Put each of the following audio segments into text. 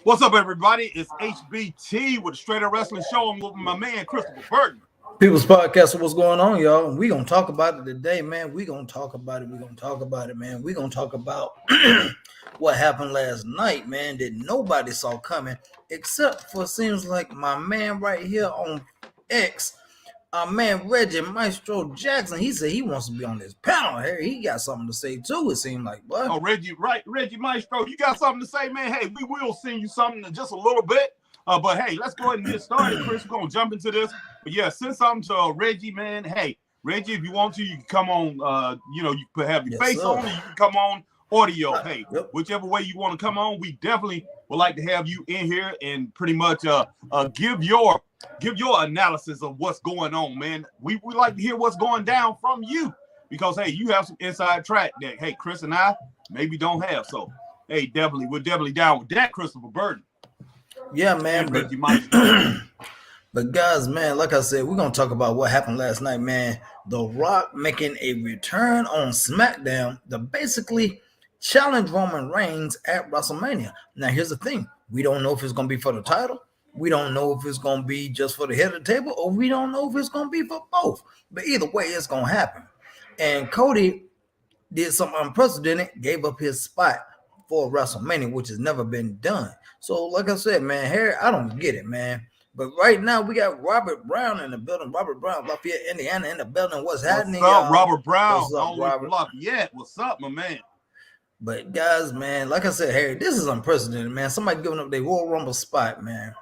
What's up, everybody? It's HBT with the Straight Up Wrestling Show. I'm with my man, Christopher Burton. People's Podcast, what's going on, y'all? And we gonna talk about it today, man. We gonna talk about it. We gonna talk about it, man. We gonna talk about what happened last night, man, that nobody saw coming, except for seems like my man right here on X, our man Reggie Maestro Jackson. He said he wants to be on this panel here. He got something to say too. It seemed like, what? Oh, Reggie Maestro, you got something to say, man? Hey, we will send you something in just a little bit. But hey, let's go ahead and get started, Chris. We're gonna jump into this. But yeah, send something to Reggie, man. Hey, Reggie, if you want to, you can come on. You can have your face on, or you can come on audio. Hey, whichever way you want to come on, we definitely would like to have you in here and pretty much give your analysis of what's going on, man. We like to hear what's going down from you because hey, you have some inside track that hey, Chris and I maybe don't have. So hey, we're definitely down with that, Christopher Burton. Yeah, man. But guys, man, like I said, we're gonna talk about what happened last night, man. The Rock making a return on SmackDown to basically challenge Roman Reigns at WrestleMania. Now, here's the thing: we don't know if it's gonna be for the title. We don't know if it's gonna be just for the head of the table, or we don't know if it's gonna be for both. But either way, it's gonna happen. And Cody did something unprecedented, gave up his spot for WrestleMania, which has never been done. So, like I said, man, Harry, I don't get it, man. But right now, we got Robert Brown in the building. Robert Brown, Lafayette, Indiana, in the building. What's happening, y'all? Robert Brown? What's up, Robert? Lafayette. What's up, my man? But guys, man, like I said, Harry, this is unprecedented, man. Somebody giving up their Royal Rumble spot, man.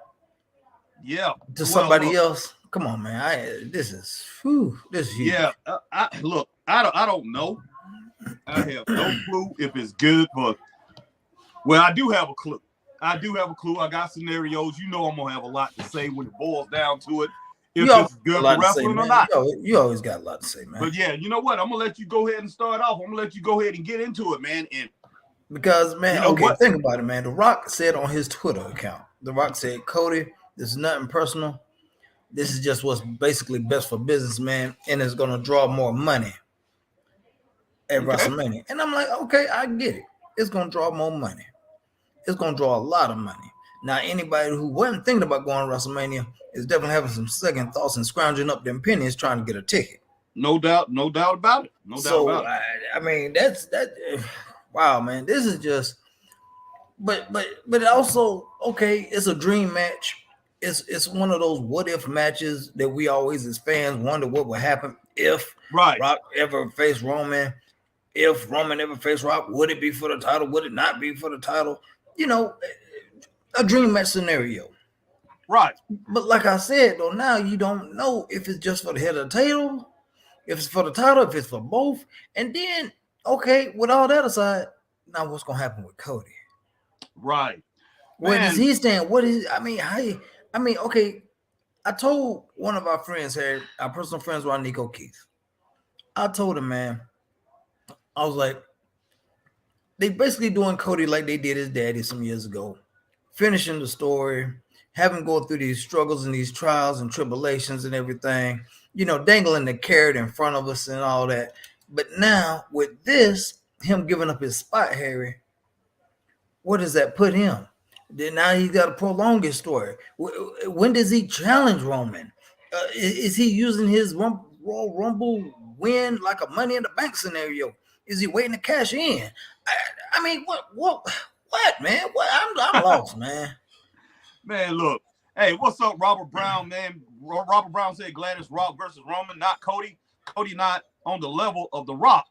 Yeah. To somebody else. Come on, man. This is huge. Yeah. I don't know. I have no clue if it's good, but I do have a clue. I got scenarios. You know I'm gonna have a lot to say when it boils down to it. If it's good for wrestling or not. You always got a lot to say, man. But yeah, you know what? I'm gonna let you go ahead and start off. I'm gonna let you go ahead and get into it, man. And because, man, think about it, man. The Rock said on his Twitter account, The Rock said, Cody, this is nothing personal. This is just what's basically best for business, man, and it's gonna draw more money at WrestleMania. And I'm like, okay, I get it. It's gonna draw more money. It's going to draw a lot of money. Now, anybody who wasn't thinking about going to WrestleMania is definitely having some second thoughts and scrounging up them pennies trying to get a ticket. No doubt about it. I mean, that's wow, man. This is just, but also, okay, it's a dream match. It's one of those what if matches that we always as fans wonder what would happen if Rock ever faced Roman. If Roman ever faced Rock, would it be for the title? Would it not be for the title? You know, a dream match scenario. Right. But like I said, though, now you don't know if it's just for the head of the table, if it's for the title, if it's for both. And then, okay, with all that aside, now what's going to happen with Cody? Right. Where does he stand? Okay, I told one of our friends here, our personal friends, Ron Nico Keith. I told him, man, I was like, they basically doing Cody like they did his daddy some years ago, finishing the story, having go through these struggles and these trials and tribulations and everything, you know, dangling the carrot in front of us and all that. But now with this, him giving up his spot, Harry, where does that put him? Then now he's got to prolong his story. When does he challenge Roman? Is he using his Royal Rumble win like a Money in the Bank scenario? Is he waiting to cash in? I mean, what, man? What? I'm lost, man. Man, look. Hey, what's up, Robert Brown, man? Robert Brown said Gladys Rock versus Roman, not Cody. Cody not on the level of The Rock.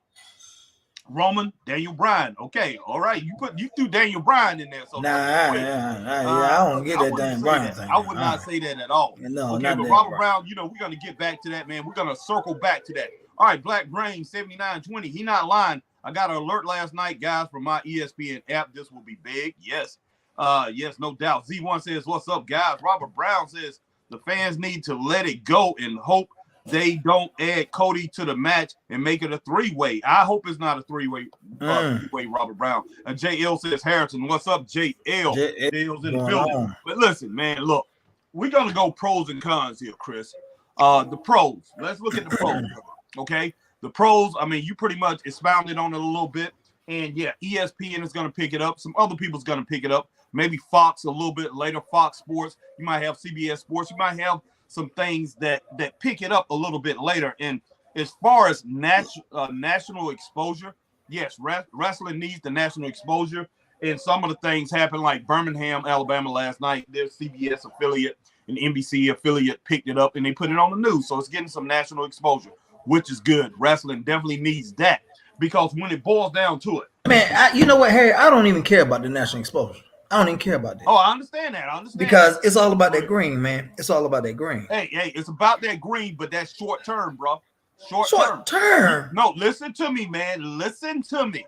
Roman, Daniel Bryan. Okay, all right. You threw Daniel Bryan in there. So I don't get that Daniel Bryan thing. I would not say that at all. No, okay, but Robert Brown, you know, we're gonna get back to that, man. We're gonna circle back to that. All right, Black Brain 7920. He not lying. I got an alert last night, guys, from my ESPN app. This will be big. Yes. Yes, no doubt. Z1 says, what's up, guys? Robert Brown says the fans need to let it go and hope they don't add Cody to the match and make it a three-way. I hope it's not a three-way, Robert Brown. And JL says, Harrison, what's up, JL? JL's in the building. But listen, man, look, we're going to go pros and cons here, Chris. The pros. Let's look at the pros. Okay, the pros, I mean, you pretty much expounded on it a little bit. And yeah, ESPN is going to pick it up. Some other people's going to pick it up. Maybe Fox a little bit later, Fox Sports. You might have CBS Sports. You might have some things that pick it up a little bit later. And as far as national exposure, yes, wrestling needs the national exposure. And some of the things happened, like Birmingham, Alabama last night. Their CBS affiliate and NBC affiliate picked it up and they put it on the news. So it's getting some national exposure, which is good. Wrestling definitely needs that, because when it boils down to it, man, you know what, Harry? I don't even care about the national exposure. I don't even care about that. Oh, I understand that. Because it's all about that green, man. It's all about that green. Hey, it's about that green, but that's short term, bro. Short term. No, listen to me, man. Listen to me.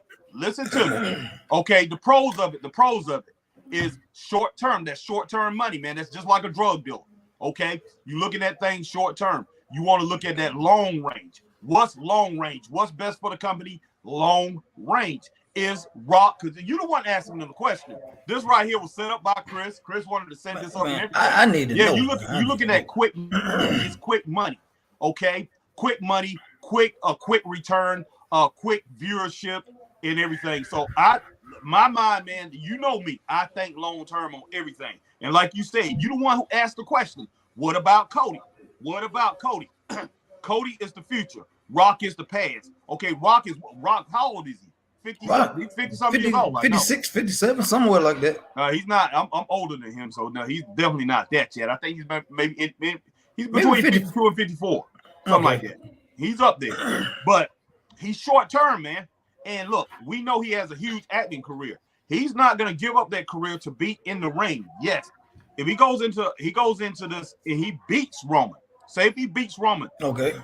Okay, the pros of it is short term. That's short term money, man. That's just like a drug dealer. Okay, you looking at things short term. You want to look at that long range. What's long range? What's best for the company? Long range is Rock, because you the one asking them the question. This right here was set up by Chris. Chris wanted to send this up. Man, I need to know. You looking at quick. It's quick money. Okay, quick money, quick return, quick viewership and everything. So my mind, man, you know me. I think long term on everything. And like you said, you the one who asked the question. What about Cody? Cody is the future. Rock is the past. Okay, Rock. How old is he? 50. He's 50-something years old. 56, 57, somewhere like that. He's not. I'm older than him, so no, he's definitely not that yet. I think he's maybe he's between 52 and 54, something like that. He's up there, but he's short term, man. And look, we know he has a huge acting career. He's not gonna give up that career to be in the ring. Yes, if he goes into this and he beats Roman. Say if he beats Roman, okay,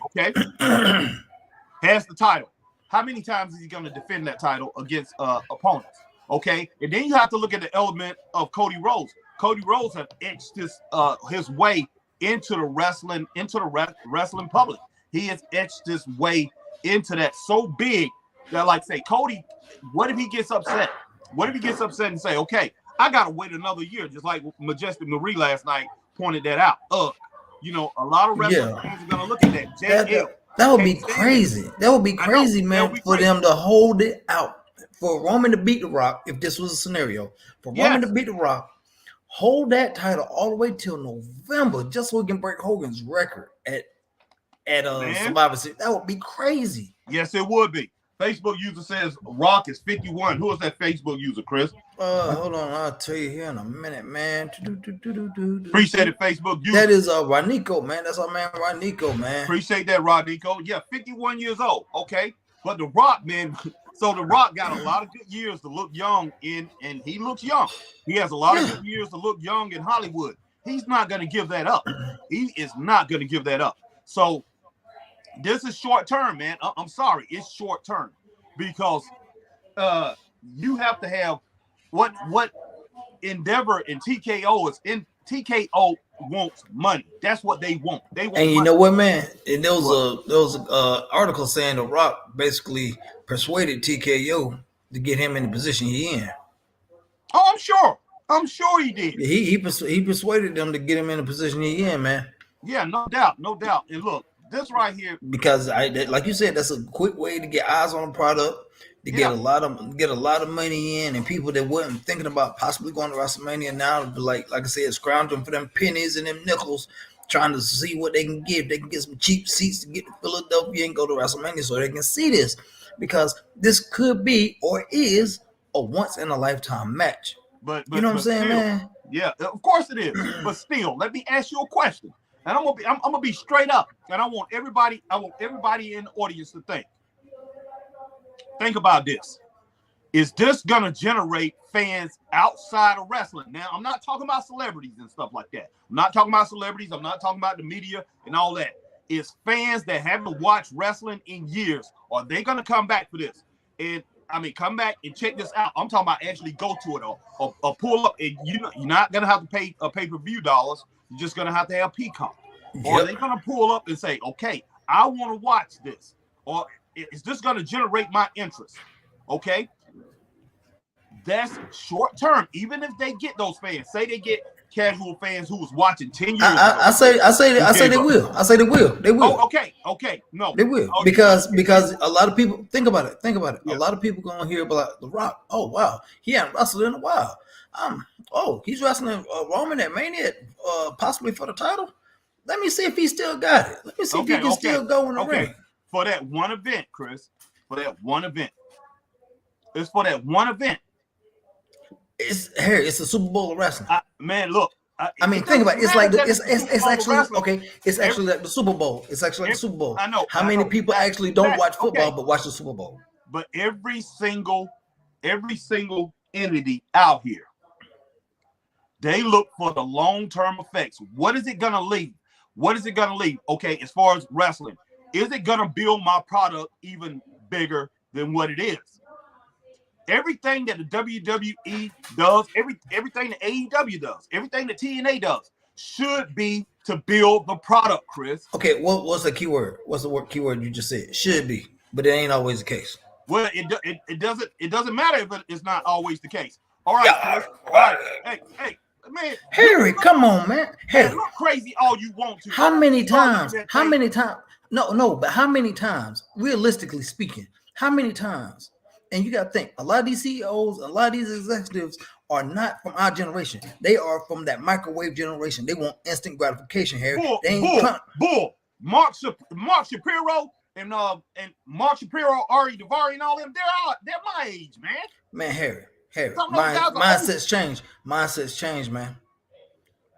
has the title. How many times is he going to defend that title against opponents? Okay, and then you have to look at the element of Cody Rhodes. Cody Rhodes has etched his way into the wrestling public. He has etched his way into that so big that, like, say, Cody, what if he gets upset? What if he gets upset and say, okay, I got to wait another year, just like Majestic Marie last night pointed that out. You know, a lot of wrestling fans are going to look at that. That would be crazy. That would be crazy, man, for them to hold it out. For Roman to beat The Rock, if this was a scenario, for Roman to beat The Rock, hold that title all the way till November, just so we can break Hogan's record at Survivor Series. That would be crazy. Yes, it would be. Facebook user says Rock is 51. Who is that Facebook user, Chris? Hold on, I'll tell you here in a minute, man. Appreciate it, Facebook user. That is Ronico, man. That's our man, Ronico, man. Appreciate that, Ronico. Yeah, 51 years old. Okay, but The Rock, man. So The Rock got a lot of good years to look young and he looks young. He has a lot of good years to look young in Hollywood. He's not going to give that up. He is not going to give that up. So this is short term, man. I'm sorry, it's short term because you have to have what Endeavor and TKO is in. TKO wants money. That's what they want. They want. And you know what, man? And there was a article saying The Rock basically persuaded TKO to get him in the position he in. Oh, I'm sure he did. He persuaded them to get him in the position he in, man. Yeah, no doubt. And look, this right here, because like you said, that's a quick way to get eyes on the product, to get a lot of money in, and people that weren't thinking about possibly going to WrestleMania now, like I said, scrounging for them pennies and them nickels, trying to see what they can get. They can get some cheap seats to get to Philadelphia and go to WrestleMania so they can see this, because this could be or is a once in a lifetime match. But you know what I'm saying, still, man? Yeah, of course it is. But still, let me ask you a question. And I'm gonna be straight up, and I want everybody in the audience to think about this. Is this gonna generate fans outside of wrestling? Now, I'm not talking about celebrities and stuff like that. I'm not talking about celebrities. I'm not talking about the media and all that. It's fans that haven't watched wrestling in years. Are they gonna come back for this? And come back and check this out. I'm talking about actually go to it or pull up. And you're not gonna have to pay a pay-per-view dollars. You're just going to have to have Peacock. Yep. Or are they going to pull up and say, okay, I want to watch this? Or is this going to generate my interest? Okay? That's short term. Even if they get those fans, say they get casual fans who was watching 10 years ago. I say they will. I say they will. They will. Oh, okay. No. They will. Oh, because a lot of people think about it. Yeah. A lot of people gonna hear about The Rock. Oh wow, he hasn't wrestled in a while. He's wrestling Roman at Mania, possibly for the title. Let me see if he still got it. Let me see if he can still go in the ring. For that one event, Chris. For that one event. It's for that one event. It's the Super Bowl of wrestling. Man, look. I mean, think about it. It's like it's actually wrestling. okay. It's actually like the Super Bowl. It's actually like the Super Bowl. I know. How many people actually don't watch football but watch the Super Bowl? But every single entity out here, they look for the long-term effects. What is it gonna leave? What is it gonna leave? Okay, as far as wrestling, is it gonna build my product even bigger than what it is? Everything that the WWE does, everything that AEW does, everything that TNA does, should be to build the product, Chris. Okay, what's the keyword? What's the keyword you just said? Should be, but it ain't always the case. Well, it doesn't matter if it's not always the case. All right, Chris. All right. Hey, man. Harry, come on, man. Harry, look crazy all you want to. How many times? No, but how many times, realistically speaking, how many times? And you got to think, a lot of these CEOs, a lot of these executives are not from our generation. They are from that microwave generation. They want instant gratification, Harry. Bull. Mark Shapiro and Mark Shapiro, Ari Daivari, and all them, they're my age, man. Man, Harry. Mindsets change, man.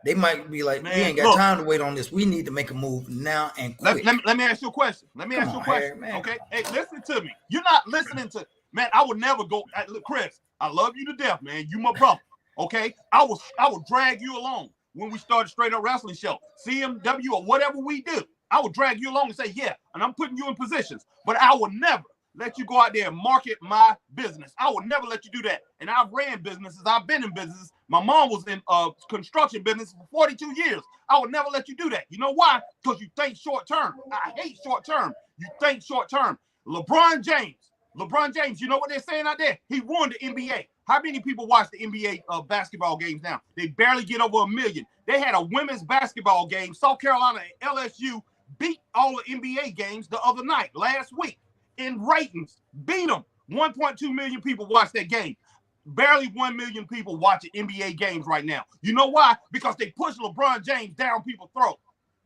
They might be like, man, we ain't got time to wait on this. We need to make a move now and quick. Let me ask you a question. Harry, okay? Hey, listen to me. You're not listening to. Man, I would never go. Look, Chris, I love you to death, man. You my brother, okay? I would drag you along when we started Straight Up Wrestling Show, CMW or whatever we do. I would drag you along and say, yeah, and I'm putting you in positions. But I would never let you go out there and market my business. I would never let you do that. And I've ran businesses. I've been in businesses. My mom was in construction business for 42 years. I would never let you do that. You know why? Because you think short term. I hate short term. You think short term. LeBron James, you know what they're saying out there? He won the NBA. How many people watch the NBA basketball games now? They barely get over 1 million. They had a women's basketball game. South Carolina and LSU beat all the NBA games the other night, last week, in ratings. Beat them. 1.2 million people watch that game. Barely 1 million people watching NBA games right now. You know why? Because they push LeBron James down people's throat.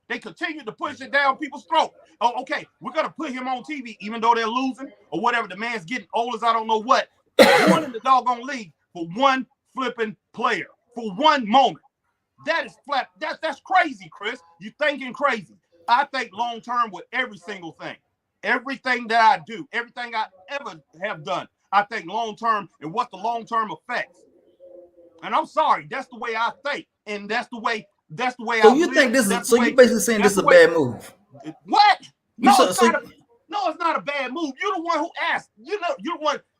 They continue to push it down people's throat. Oh, okay, we're going to put him on TV, even though they're losing or whatever. The man's getting old as I don't know what. One in the doggone league for one flipping player, for one moment. That is flat. That's crazy, Chris. You thinking crazy. I think long-term with every single thing. Everything that I do, everything I ever have done, I think long-term and what's the long-term effects. And I'm sorry, that's the way I think. And that's the way so you think this is so you basically saying this is a bad move? What? No, it's not a bad move. You're the one who asked. You're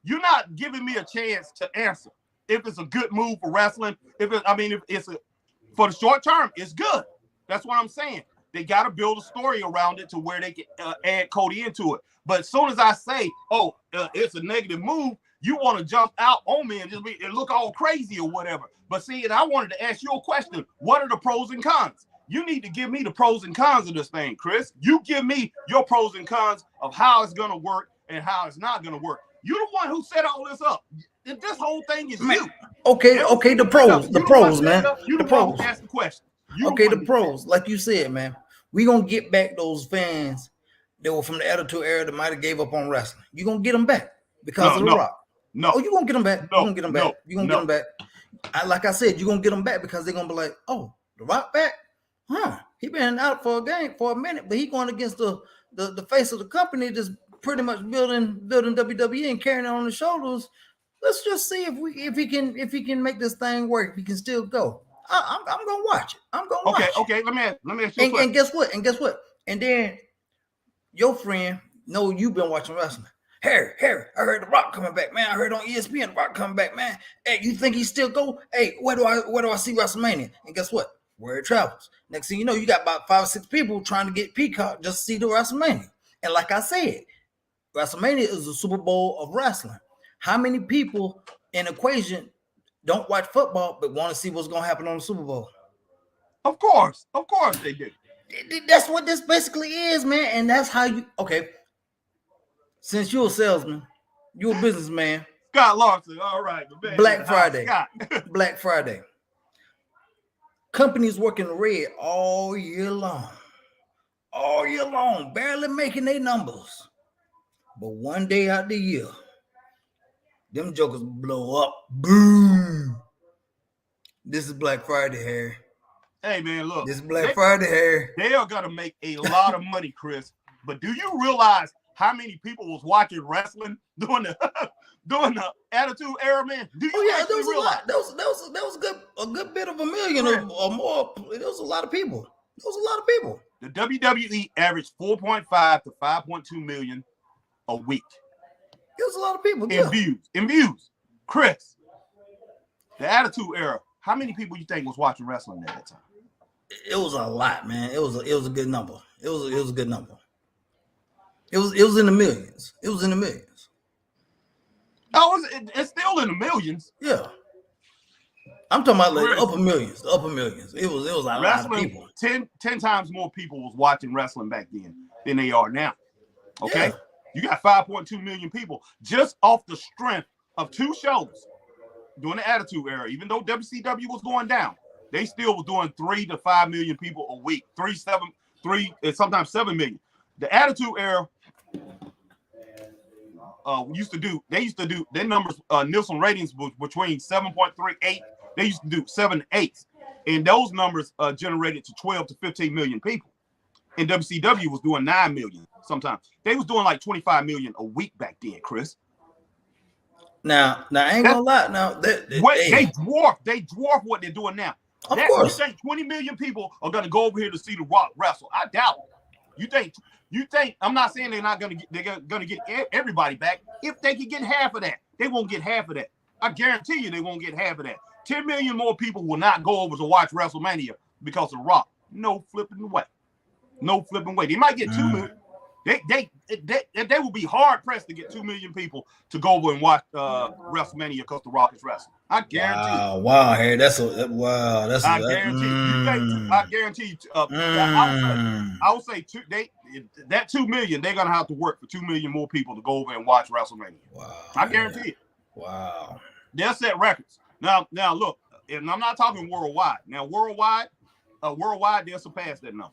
you're not giving me a chance to answer if it's a good move for wrestling. If it's for the short term, it's good. That's what I'm saying. They got to build a story around it to where they can add Cody into it. But as soon as I say, it's a negative move, you want to jump out on me and just look all crazy or whatever. But see, and I wanted to ask you a question. What are the pros and cons? You need to give me the pros and cons of this thing, Chris. You give me your pros and cons of how it's going to work and how it's not going to work. You're the one who set all this up. This whole thing is you. Okay, the pros, man. You the pros. Ask the question. The pros, like you said, man. We gonna get back those fans that were from the Attitude Era that might have gave up on wrestling. You gonna get them back because of The Rock. No. Oh, you gonna get them back. You gonna get them back. You gonna get them back. Like I said, you're gonna get them back because they're gonna be like, oh, The Rock back? Huh? He been out for a game for a minute, but he going against the face of the company that's pretty much building WWE and carrying it on the shoulders. Let's just see if he can make this thing work. If he can still go. I'm gonna watch it. I'm gonna watch it. Okay. Let me ask you a question. And guess what? And then your friend know you've been watching wrestling. Harry, I heard The Rock coming back, man. I heard on ESPN The Rock coming back, man. Hey, you think he still go? Hey, where do I see WrestleMania? And guess what? Where it travels. Next thing you know, you got about 5 or 6 people trying to get Peacock just to see the WrestleMania. And like I said, WrestleMania is the Super Bowl of wrestling. How many people in equation don't watch football but want to see what's going to happen on the Super Bowl? Of course they do. That's what this basically is, man. And that's how you. Okay, since you're a salesman, you're a businessman. Scott Larson, all right, but man, Black Friday. Scott. Black Friday. Companies working red all year long. All year long, barely making their numbers. But one day out the year, them jokers blow up. Boom. This is Black Friday, Harry. Hey man, look. This is Black Friday, Harry. They are gonna make a lot of money, Chris. But do you realize how many people was watching wrestling during the Attitude Era, man? Do you there was realize? That was a good bit of a million or more. There was a lot of people. There was a lot of people. The WWE averaged 4.5 to 5.2 million a week. There was a lot of people in views. Chris, the Attitude Era. How many people you think was watching wrestling at that time? It was a lot, man. It was a good number. It was a good number. It was in the millions. It was in the millions. Oh, it's still in the millions. Yeah. I'm talking about like the upper millions. The upper millions. It was a lot of people. 10 times more people was watching wrestling back then than they are now. Okay? Yeah. You got 5.2 million people just off the strength of 2 shows during the Attitude Era. Even though WCW was going down, they still was doing 3 to 5 million people a week. 3, and sometimes 7 million. The Attitude Era used to do their numbers, Nielsen ratings was between 7.38. They used to do 7 to 8. And those numbers generated to 12 to 15 million people. And WCW was doing 9 million sometimes. They was doing like 25 million a week back then, Chris. Now I ain't gonna lie. Now they dwarf what they're doing now. Of course. You think 20 million people are gonna go over here to see The Rock wrestle? I doubt it. You think I'm not saying they're gonna get everybody back. If they can get half of that, they won't get half of that. I guarantee you they won't get half of that. 10 million more people will not go over to watch WrestleMania because of Rock. No flipping way. No flipping way. They might get 2 million. They will be hard pressed to get 2 million people to go over and watch WrestleMania because The Rock is wrestling. I guarantee. Wow, hey, that's wow. That's I guarantee. I guarantee. I would say that 2 million. They're gonna have to work for 2 million more people to go over and watch WrestleMania. Wow, I guarantee it. Wow, they'll set records. Now look, and I'm not talking worldwide. Now worldwide, they'll surpass that number.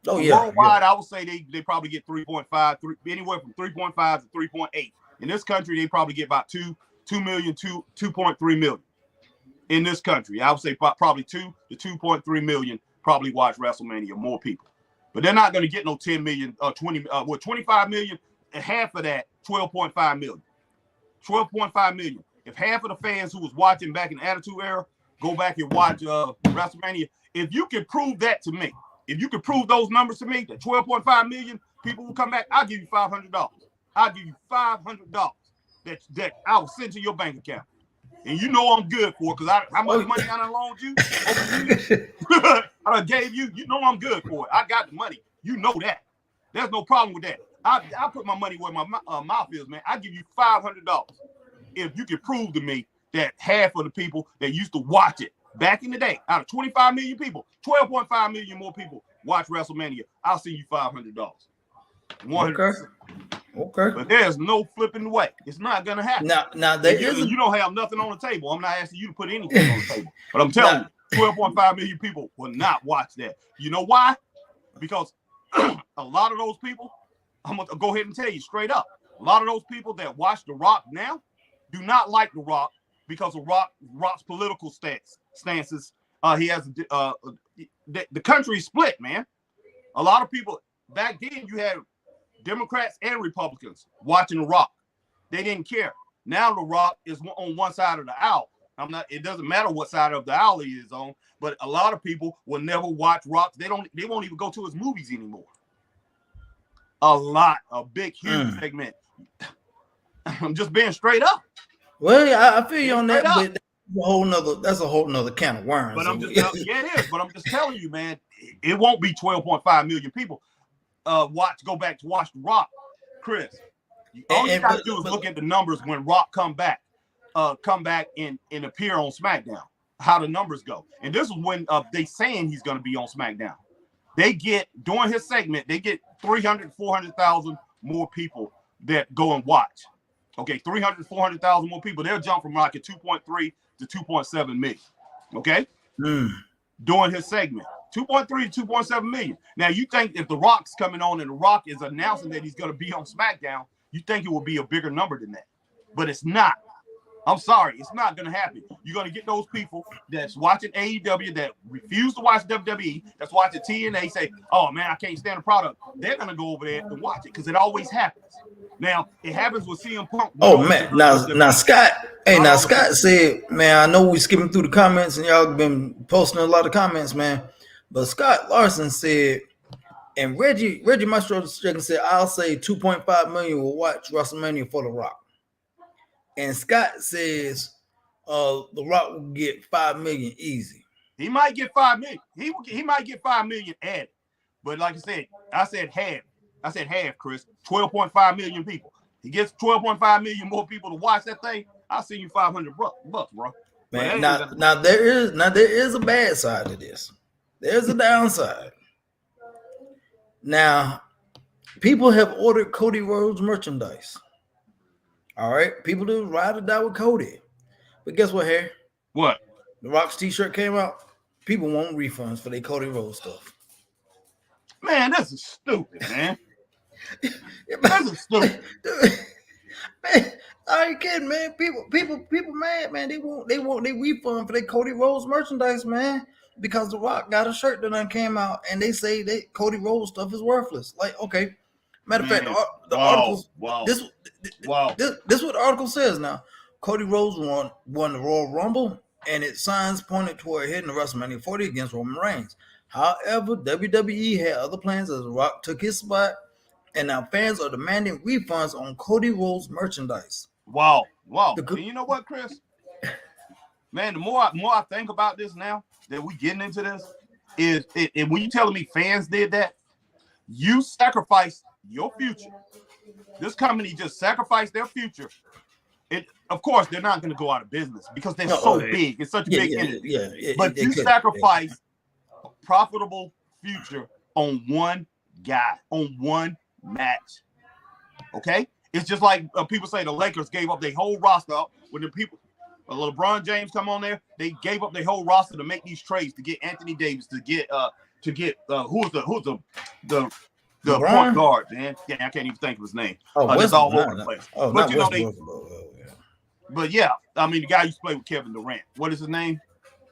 Oh yeah. Worldwide, I would say they probably get 3.5, anywhere from 3.5 to 3.8. In this country, they probably get about 2 million, 2.3 million. In this country, I would say probably 2 to 2.3 million probably watch WrestleMania, more people. But they're not going to get no 10 million, 25 million, and half of that, 12.5 million. 12.5 million. If half of the fans who was watching back in the Attitude Era go back and watch WrestleMania, if you can prove that to me, if you can prove those numbers to me, that 12.5 million people will come back, I'll give you $500. I'll give you $500 that I will send to your bank account. And you know I'm good for it because how much money I done loaned you? I done gave you. You know I'm good for it. I got the money. You know that. There's no problem with that. I put my money where my mouth is, man. I give you $500 if you can prove to me that half of the people that used to watch it back in the day, out of 25 million people, 12.5 million more people watch WrestleMania. I'll send you $500. 100%. Okay. But there's no flipping way. It's not gonna happen. Now you don't have nothing on the table. I'm not asking you to put anything on the table. But I'm telling you, 12.5 million people will not watch that. You know why? Because a lot of those people, I'm gonna go ahead and tell you straight up. A lot of those people that watch The Rock now do not like The Rock because of Rock's political stances. He has the country split, man. A lot of people back then you had Democrats and Republicans watching The Rock. They didn't care. Now The Rock is on one side of the aisle. It doesn't matter what side of the aisle he is on, but a lot of people will never watch Rock. They won't even go to his movies anymore. A big, huge segment. I'm just being straight up. Well, I feel you on that, but that's a whole nother can of worms. But it is. But I'm just telling you, man, it won't be 12.5 million people go back to watch The Rock. Chris, all you gotta do is look at the numbers when Rock come back and appear on SmackDown. how the numbers go. And this is when they saying he's going to be on SmackDown. They get, during his segment, they get 300, 400,000 more people that go and watch. Okay, 300, 400,000 more people. They'll jump from like a 2.3 to 2.7 million. Okay? During his segment. 2.3 to 2.7 million. Now, you think if The Rock's coming on and The Rock is announcing that he's going to be on SmackDown, you think it will be a bigger number than that. But it's not. I'm sorry, it's not going to happen. You're going to get those people that's watching AEW that refuse to watch WWE, that's watching TNA, say, oh, man, I can't stand the product. They're going to go over there and watch it because it always happens. Now, it happens with CM Punk. Oh, man. Now, Scott, Scott said, man, I know we skipping through the comments and y'all been posting a lot of comments, man. But Scott Larson said, and Reggie Maestro said, I'll say 2.5 million will watch WrestleMania for The Rock. And Scott says The Rock will get 5 million easy. He might get 5 million. He might get 5 million added. But like I said half. I said half, Chris. 12.5 million people. He gets 12.5 million more people to watch that thing. I'll send you $500, bro. Man, now there is a bad side to this. There's a downside. Now, people have ordered Cody Rhodes merchandise. All right, people do ride or die with Cody. But guess what, Harry? What? The Rock's t-shirt came out. People want refunds for their Cody Rhodes stuff. Man, this is stupid, man. This is stupid. Man, are you kidding, man? People mad, man. They want their refund for their Cody Rhodes merchandise, man. Because The Rock got a shirt that done came out and they say that Cody Rhodes stuff is worthless. Like, okay. Matter of fact, the articles. This is what the article says now. Cody Rhodes won the Royal Rumble, and its signs pointed toward hitting the WrestleMania 40 against Roman Reigns. However, WWE had other plans as The Rock took his spot, and now fans are demanding refunds on Cody Rhodes merchandise. Wow. And you know what, Chris? Man, the more I think about this now that we getting into this, is and when you telling me fans did that, you sacrificed your future. This company just sacrificed their future. Of course, they're not going to go out of business because they're so big. It's such a big entity. But you sacrifice a profitable future on one guy, on one match. Okay? It's just like people say the Lakers gave up their whole roster up when the people, LeBron James come on there, they gave up their whole roster to make these trades to get Anthony Davis, to get who's the point guard, man. Yeah, I can't even think of his name. It's all over the place. But you know But yeah, I mean the guy used to play with Kevin Durant. What is his name?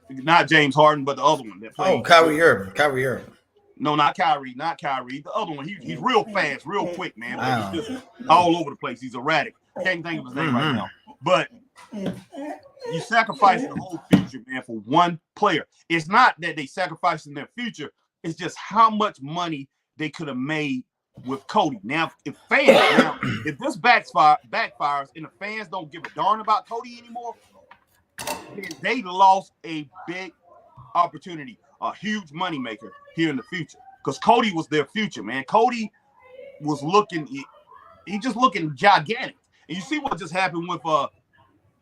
Not James Harden, but the other one that played. Kyrie Irving. No, not Kyrie. The other one. He's real fast, real quick, man. But he's just all over the place. He's erratic. Can't think of his name right now. But you sacrifice the whole future, man, for one player. It's not that they sacrificing their future. It's just how much money they could have made with Cody. Now, if this backfires and the fans don't give a darn about Cody anymore, then they lost a big opportunity, a huge moneymaker here in the future. Because Cody was their future, man. Cody was looking, he just looking gigantic. And you see what just happened with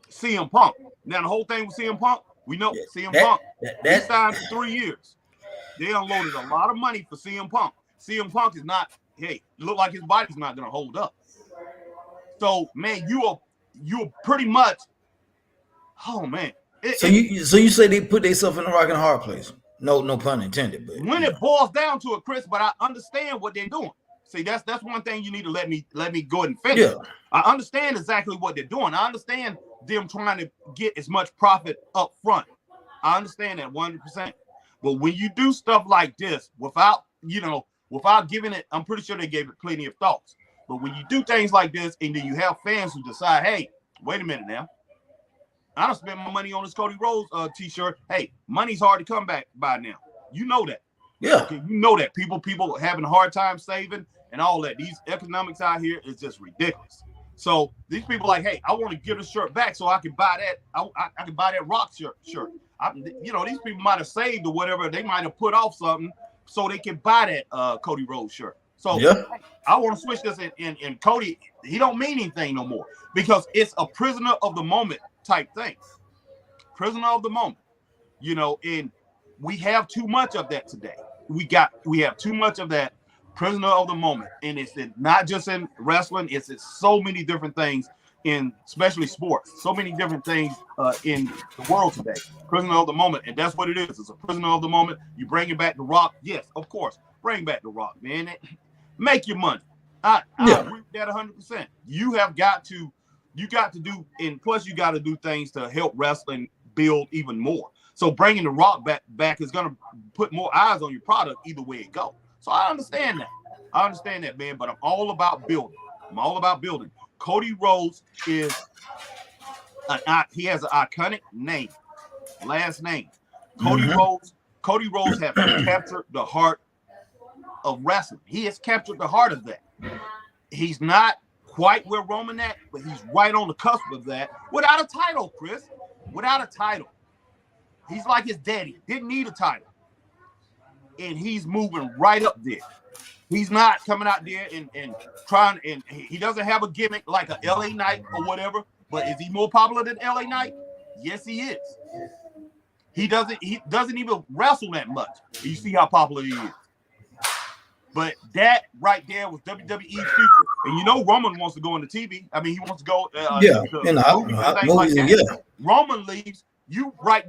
CM Punk. Now, the whole thing with CM Punk, we know CM Punk, he signed for 3 years. They unloaded a lot of money for CM Punk. CM Punk is not, look like his body's not going to hold up. So, man, you're pretty much, oh, man. So you say they put themselves in a rock and a hard place. No pun intended. But when it boils down to it, Chris, but I understand what they're doing. See, that's one thing you need to let me go ahead and finish. Yeah. I understand exactly what they're doing. I understand them trying to get as much profit up front. I understand that 100%. But when you do stuff like this without giving it, I'm pretty sure they gave it plenty of thoughts. But when you do things like this and then you have fans who decide, hey, wait a minute now, I don't spend my money on this Cody Rhodes t-shirt. Hey, money's hard to come back by now. You know that. Yeah. Okay, you know that. People having a hard time saving and all that. These economics out here is just ridiculous. So these people like, hey, I want to get a shirt back so I can buy that. I can buy that Rock shirt. These people might have saved or whatever. They might have put off something so they can buy that Cody Rhodes shirt. So I want to switch this and Cody, he don't mean anything no more because it's a prisoner of the moment type thing. Prisoner of the moment. you know, and we have too much of that today. We have too much of that prisoner of the moment, and it's not just in wrestling. It's so many different things in, especially sports. So many different things in the world today. Prisoner of the moment, and that's what it is. It's a prisoner of the moment. You bring it back to Rock, yes, of course. Bring back the Rock, man. Make your money. I agree with that 100%. You got to do, and plus you got to do things to help wrestling build even more. So bringing the Rock back is going to put more eyes on your product either way it goes. So I understand that, man. But I'm all about building. Cody Rhodes he has an iconic name, last name. Cody Rhodes has captured the heart of wrestling. He has captured the heart of that. He's not quite where Roman at, but he's right on the cusp of that. Without a title, Chris. Without a title. He's like his daddy. Didn't need a title. And he's moving right up there. He's not coming out there and trying, and he doesn't have a gimmick like a LA Knight or whatever, but is he more popular than LA Knight? Yes, he is. He doesn't even wrestle that much. You see how popular he is. But that right there was WWE's future. And you know Roman wants to go into TV. I mean, he wants to go Roman leaves, you right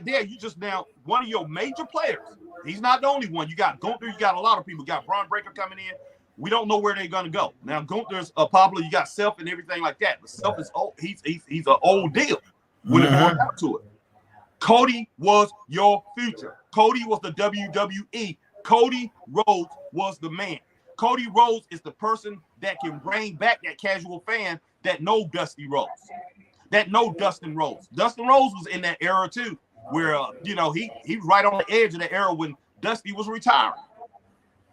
there, you just now one of your major players. He's not the only one. You got Gunther, you got a lot of people. You got Braun Breaker coming in. We don't know where they're gonna go. Now Gunther's popular, you got Self and everything like that. But Self is old, he's an old deal when it comes down to it. Cody was your future. Cody was the WWE. Cody Rhodes was the man. Cody Rhodes is the person that can bring back that casual fan that know Dusty Rhodes, that know Dustin Rhodes. Dustin Rhodes was in that era too, where he was right on the edge of the era when Dusty was retiring,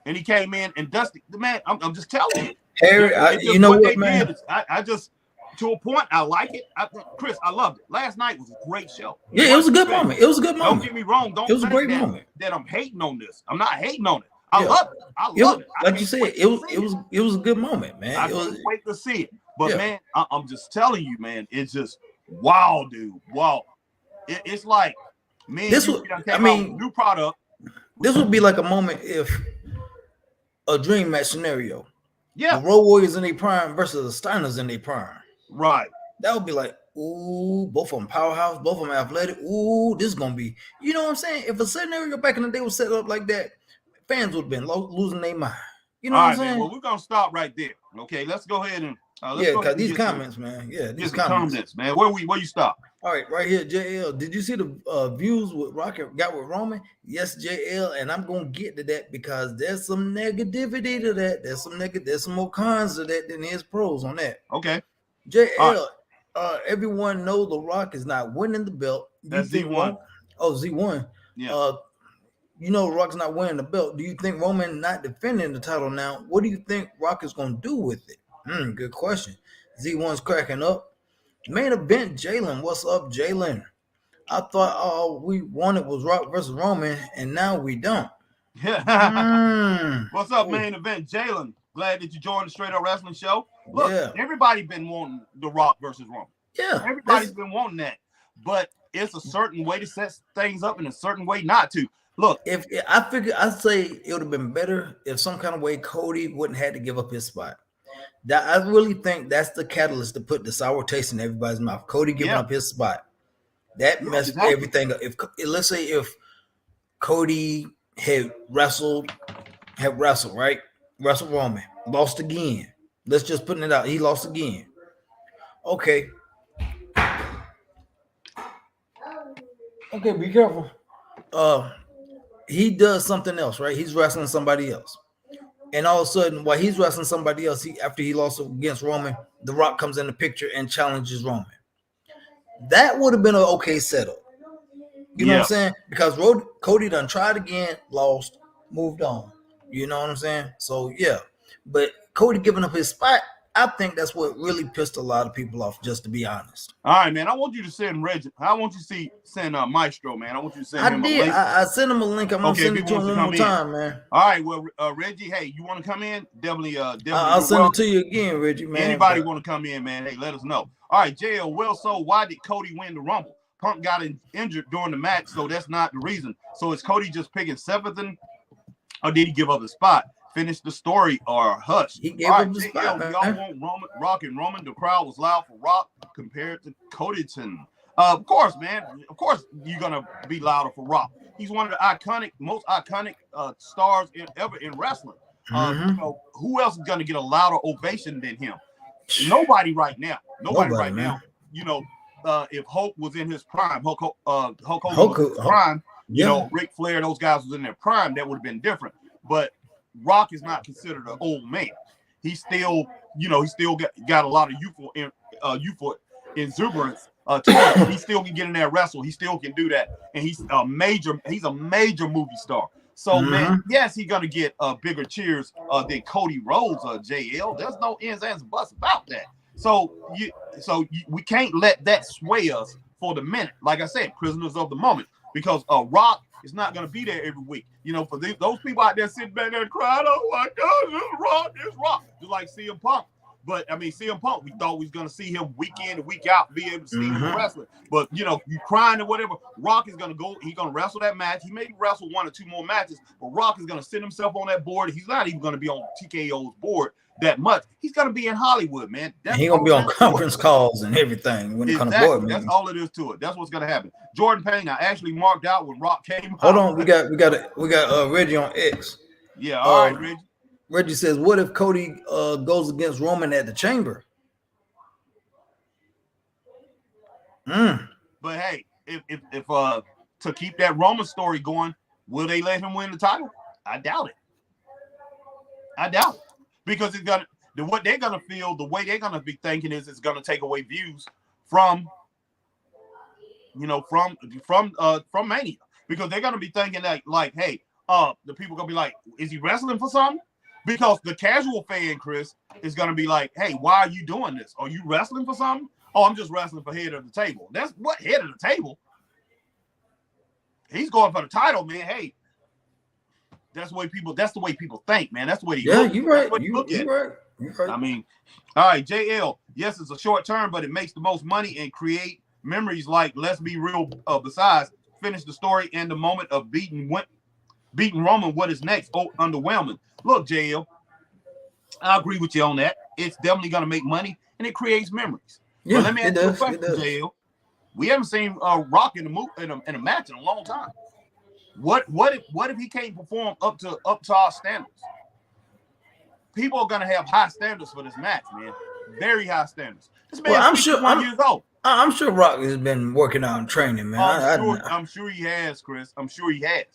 and he came in and Dusty, the man. I'm just telling you, Harry. You know what, man? I just, to a point, I like it. Chris, I loved it. Last night was a great show. Yeah, it was a good moment. It was a good moment. Don't get me wrong. Don't. It was a great moment. That I'm hating on this. I'm not hating on it. I love it. I love it. Like you said, it was a good moment, man. I can't wait to see it. But man, I'm just telling you, man, it's just wow, dude. Wow. It's like, man, new product. This would be like a moment if a dream match scenario. Yeah. The Road Warriors in their prime versus the Steiners in their prime. Right. That would be like, ooh, both of them powerhouse, both of them athletic. Ooh, this is gonna be, you know what I'm saying? If a scenario back in the day was set up like that, fans would have been losing their mind. You know what I'm saying? Man, well, we're gonna stop right there. Okay, let's go ahead and because these comments, man. Yeah, these comments, man. Where you stop? All right, right here, JL. Did you see the views with Rocket got with Roman? Yes, JL, and I'm gonna get to that because there's some negativity to that. There's some more cons to that than there's pros on that. Okay. JL, everyone knows the Rock is not winning the belt. That's Z1. Z1. Yeah. You know Rock's not winning the belt. Do you think Roman not defending the title now? What do you think Rock is gonna do with it? Good question. Z1's cracking up. Main event, Jalen. What's up, Jalen? I thought all we wanted was Rock versus Roman, and now we don't. What's up, main event, Jalen? Glad that you joined the Straight Up Wrestling Show. Look, everybody been wanting the Rock versus Roman. Yeah, everybody's been wanting that, but it's a certain way to set things up and a certain way not to. Look, if I figure, I'd say it would have been better if some kind of way Cody wouldn't have to give up his spot. That I really think that's the catalyst to put the sour taste in everybody's mouth. Cody giving up his spot. That messed everything up. If let's say if Cody had wrestled right, wrestled Roman, lost again. Let's just put it out. He lost again. Okay, be careful. He does something else, right? He's wrestling somebody else. And all of a sudden, while he's wrestling somebody else, after he lost against Roman, The Rock comes in the picture and challenges Roman. That would have been an okay setup. You know what I'm saying? Because Cody done tried again, lost, moved on. You know what I'm saying? So, yeah. But Cody giving up his spot, I think that's what really pissed a lot of people off, just to be honest. All right, man. I want you to send Reggie. I want you to send Maestro, man. I want you to send him a link. I sent him a link. I'm going to send it to him one more time, man. All right, well, Reggie, hey, you want to come in? Definitely. I'll send it to you again, Reggie, man. Anybody want to come in, man, hey, let us know. All right, JL, well, so why did Cody win the Rumble? Punk got injured during the match, so that's not the reason. So is Cody just picking 7th, or did he give up the spot? Finish the story or hush? He gave up the spot, man. Y'all want Rock and Roman? The crowd was loud for Rock compared to Codyton. Of course, man. Of course, you're gonna be louder for Rock. He's one of the most iconic stars ever in wrestling. You know, who else is gonna get a louder ovation than him? Nobody right now. Nobody right now. You know, if Hulk was in his prime, Hulk Hogan was in his prime. You know, Ric Flair, those guys was in their prime. That would have been different. But Rock is not considered an old man. He's still, you know, he still got a lot of youthful exuberance. He still can get in there and wrestle. He still can do that, and he's a major movie star. So man, yes, he's gonna get bigger cheers than Cody Rhodes or JL. There's no ins and buts about that. So we can't let that sway us for the minute. Like I said, prisoners of the moment, because Rock is not gonna be there every week. You know, for those people out there sitting back there and crying, oh my God, it's Rock, just like CM Punk. But I mean, CM Punk, we thought we was gonna see him week in and week out, be able to see him wrestling. But you know, you crying or whatever. Rock is gonna go. He's gonna wrestle that match. He may wrestle 1 or 2 more matches, but Rock is gonna sit himself on that board. He's not even gonna be on TKO's board that much. He's gonna be in Hollywood, man. He's gonna be on conference calls and everything when it comes to board meetings. That's all it is to it. That's what's gonna happen. Jordan Payne, I actually marked out when Rock came. Hold on, we got Reggie on X. Yeah, all right, Reggie. Reggie says, "What if Cody goes against Roman at the Chamber?" But hey, if to keep that Roman story going, will they let him win the title? I doubt it. Because it's gonna what they're gonna feel, the way they're gonna be thinking is it's gonna take away views from Mania, because they're gonna be thinking that like, hey, the people gonna be like, is he wrestling for something? Because the casual fan, Chris, is gonna be like, hey, why are you doing this? Are you wrestling for something? Oh, I'm just wrestling for head of the table. That's what head of the table. He's going for the title, man. Hey, that's the way people think, man. That's the way you look. You're right. I mean, all right, JL. Yes, it's a short term, but it makes the most money and create memories. Like, let's be real. Besides, finish the story and the moment of beating Roman. What is next? Oh, underwhelming. Look, JL, I agree with you on that. It's definitely gonna make money and it creates memories. Yeah, but let me ask you a question, JL. We haven't seen Rock in a match in a long time. What if he can't perform up to our standards? People are gonna have high standards for this match, man. Very high standards. This man is 61 years old. I'm sure Rock has been working out and training, man. I'm sure he has, Chris. I'm sure he has.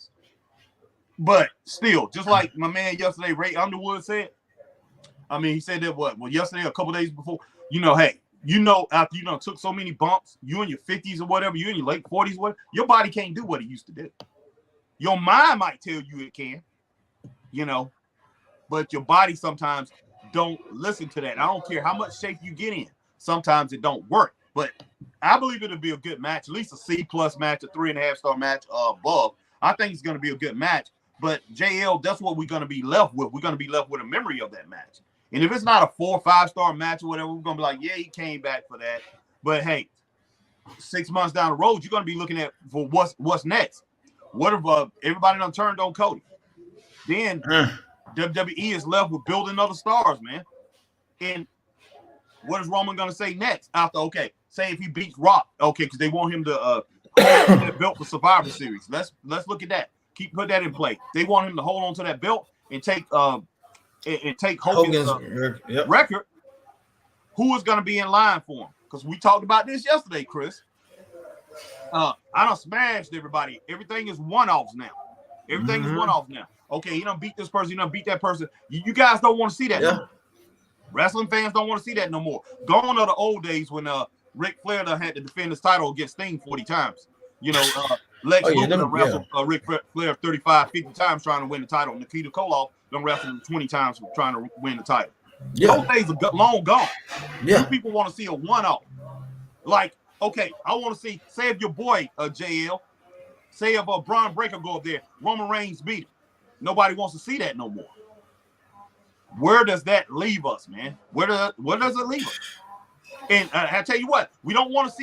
But still, just like my man yesterday, Ray Underwood said. I mean, he said that yesterday, a couple days before. Hey, after took so many bumps, you in your 50s or whatever, you in your late 40s, your body can't do what it used to do. Your mind might tell you it can, but your body sometimes don't listen to that. I don't care how much shape you get in. Sometimes it don't work. But I believe it'll be a good match, at least a C+ match, a 3.5-star match above. I think it's going to be a good match. But JL, that's what we're going to be left with. We're going to be left with a memory of that match. And if it's not a 4 or 5-star match or whatever, we're going to be like, yeah, he came back for that. But hey, 6 months down the road, you're going to be looking at for what's next. What if everybody done turned on Cody? Then WWE is left with building other stars, man. And what is Roman going to say next? After, say if he beats Rock, because they want him to hold that belt for Survivor Series. Let's look at that. Put that in play. They want him to hold on to that belt and take Hogan's record. Who is going to be in line for him? Because we talked about this yesterday, Chris. I done smashed everybody. Everything is one-offs now. Everything is one-offs now. Okay, he done beat this person. He done beat that person. You guys don't want to see that no more. Wrestling fans don't want to see that no more. Gone are the old days when Ric Flair had to defend his title against Sting 40 times. Lex Luger wrestled Ric Flair 35, 50 times trying to win the title. Nikita Koloff done wrestled him 20 times trying to win the title. Yeah. Those days are long gone. Yeah. People want to see a one-off. Like, I want to see, say if your boy, JL, say if Braun Breaker go up there, Roman Reigns beat him. Nobody wants to see that no more. Where does that leave us, man? Where does it leave us? And I tell you what, we don't want to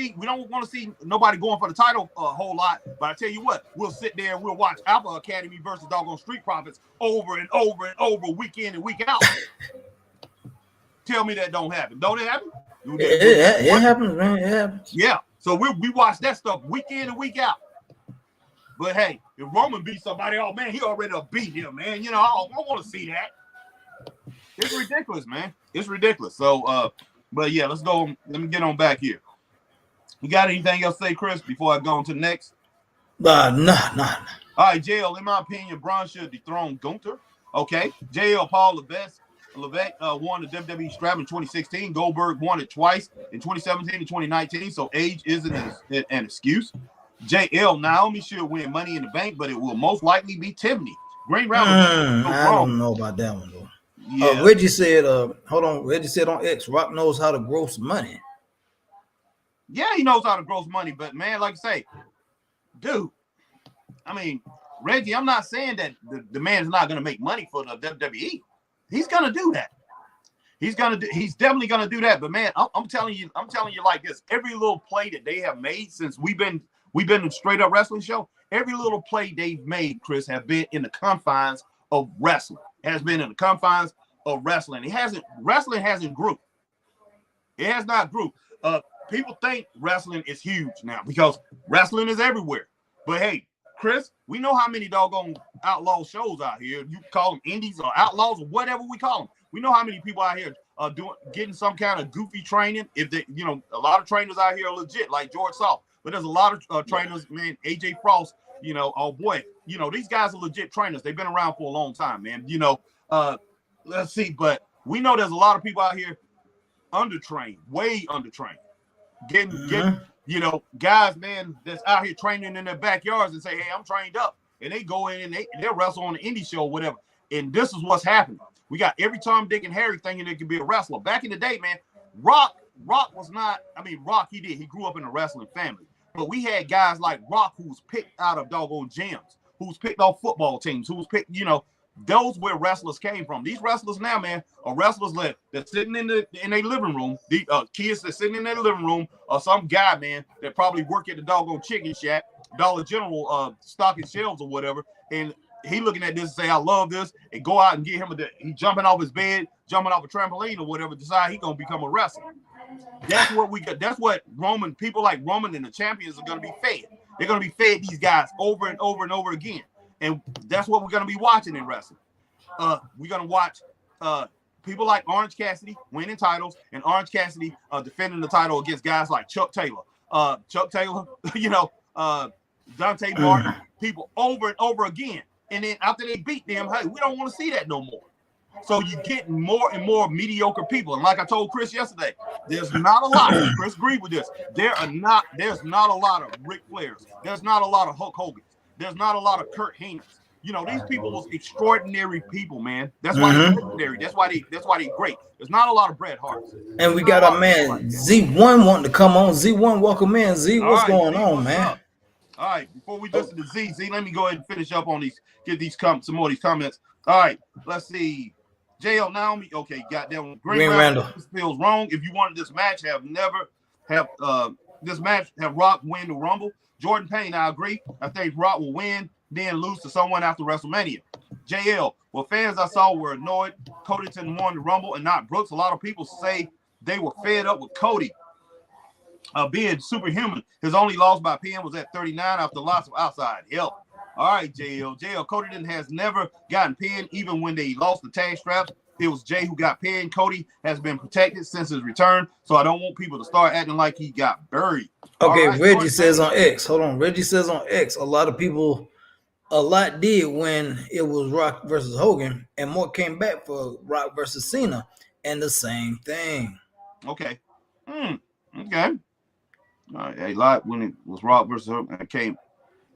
see nobody going for the title a whole lot. But I tell you what, we'll sit there and we'll watch Alpha Academy versus doggone Street Profits over and over and over, week in and week out. Tell me that don't happen. Don't it happen? It happens, man. It happens. Yeah. So we watch that stuff week in and week out. But hey, if Roman beat somebody, oh man, he already beat him, man. You know, I don't want to see that. It's ridiculous, man. It's ridiculous. So, but yeah, let's go. Let me get on back here. You got anything else to say, Chris, before I go on to the next? Nah. All right, JL, in my opinion, Braun should dethrone Gunther. Okay. JL, Paul Levesque won the WWE strap in 2016. Goldberg won it twice in 2017 and 2019. So age isn't an excuse. JL, Naomi should win Money in the Bank, but it will most likely be Tiffany. Green Round. I don't know about that one though. Yeah. Reggie said, hold on. Reggie said on X, Rock knows how to gross money. Yeah, he knows how to gross money, but man, like I say, dude, I mean, Reggie, I'm not saying that the man is not going to make money for the WWE. He's going to do that. He's definitely going to do that. But man, I'm telling you like this: every little play that they have made since we've been a straight up wrestling show, every little play they've made, Chris, have been in the confines of wrestling. Has been in the confines of wrestling. Wrestling hasn't grew. It has not grew. People think wrestling is huge now because wrestling is everywhere. But hey, Chris, we know how many doggone outlaw shows out here. You call them indies or outlaws or whatever we call them. We know how many people out here are getting some kind of goofy training. If they, a lot of trainers out here are legit, like George Salt. But there's a lot of trainers, man. AJ Frost, oh boy, these guys are legit trainers. They've been around for a long time, man. Let's see, but we know there's a lot of people out here undertrained, way undertrained, getting guys, man, that's out here training in their backyards and say, hey, I'm trained up, and they go in and they wrestle on the indie show or whatever. And this is what's happening. We got every Tom, Dick, and Harry thinking they could be a wrestler. Back in the day, man, Rock was not. I mean, Rock, he grew up in a wrestling family. But we had guys like Rock who was picked out of doggone gyms, who was picked off football teams, who was picked, those where wrestlers came from. These wrestlers now, man, are wrestlers that's sitting in their living room. The kids that's sitting in their living room, or some guy, man, that probably work at the doggone chicken shack, Dollar General, stocking shelves or whatever, and he looking at this and say, I love this, and go out and get him he jumping off his bed, jumping off a trampoline or whatever, decide he gonna become a wrestler. That's what we got. That's what people like Roman and the champions are gonna be fed. They're gonna be fed these guys over and over and over again. And that's what we're gonna be watching in wrestling. We're gonna watch people like Orange Cassidy winning titles, and Orange Cassidy defending the title against guys like Chuck Taylor, Dante Martin, people over and over again. And then after they beat them, hey, we don't want to see that no more. So you get more and more mediocre people. And like I told Chris yesterday, there's not a lot. Chris agreed with this. There's not a lot of Ric Flairs. There's not a lot of Hulk Hogan. There's not a lot of Kurt Heinz. These people was extraordinary people, man. That's why they're legendary. That's why they great. There's not a lot of Bret Harts. And we got our man Z1 wanting to come on. Z1, welcome in. Z, what's going on, man? Up? All right, before we listen to Z, let me go ahead and finish up on these, get these some more of these comments. All right, let's see. JL Naomi, okay, goddamn. Green Randall feels wrong. If you wanted this match, have Rock win the Rumble. Jordan Payne, I agree. I think Rock will win, then lose to someone after WrestleMania. JL, well, fans I saw were annoyed Cody won the Rumble and not Brooks. A lot of people say they were fed up with Cody being superhuman. His only loss by PM was at 39 after lots of outside help. All right, JL. Cody has never gotten pinned, even when they lost the tag straps. It was Jay who got pinned. Cody has been protected since his return, so I don't want people to start acting like he got buried. Okay, right, Reggie says on X. Hold on. Reggie says on X, a lot did when it was Rock versus Hogan, and more came back for Rock versus Cena, and the same thing. Okay. Okay. All right, a lot when it was Rock versus Hogan, it came.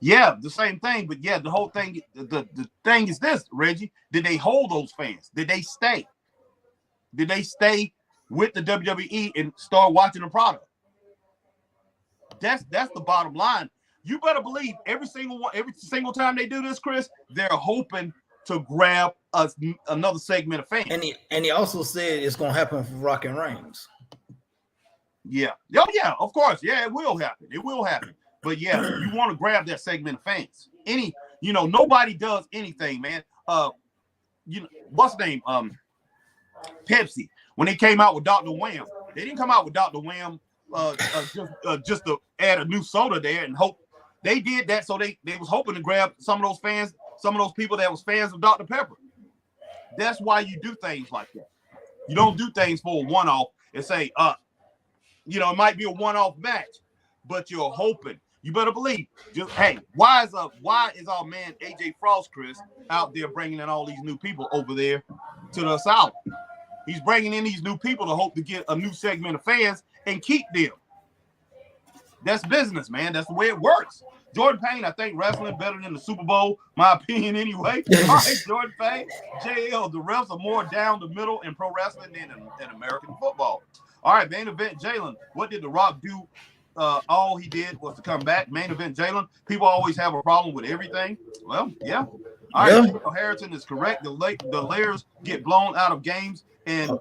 Yeah, the same thing, but yeah, the whole thing, the thing is this, Reggie, did they hold those fans? Did they stay? Did they stay with the WWE and start watching the product? That's the bottom line. You better believe every single time they do this, Chris, they're hoping to grab another segment of fans. And he also said it's gonna happen for Rock and Reigns. Yeah. Oh, yeah, of course. Yeah, it will happen. It will happen. But yeah, you want to grab that segment of fans. Nobody does anything, man. What's the name? Pepsi. When they came out with Dr. Wham, they didn't come out with Dr. Wham just to add a new soda there and hope. They did that so they was hoping to grab some of those fans, some of those people that was fans of Dr. Pepper. That's why you do things like that. You don't do things for a one-off and say, it might be a one-off match, but you're hoping. You better believe. Why is our man AJ Frost, Chris, out there bringing in all these new people over there to the South? He's bringing in these new people to hope to get a new segment of fans and keep them. That's business, man. That's the way it works. Jordan Payne, I think wrestling better than the Super Bowl, my opinion anyway. All right, Jordan Payne, JL, the refs are more down the middle in pro wrestling than in American football. All right, main event, Jalen. What did The Rock do? All he did was to come back. Main event, Jalen. People always have a problem with everything. Well, yeah. All right, Harrison is correct. The layers get blown out of games, and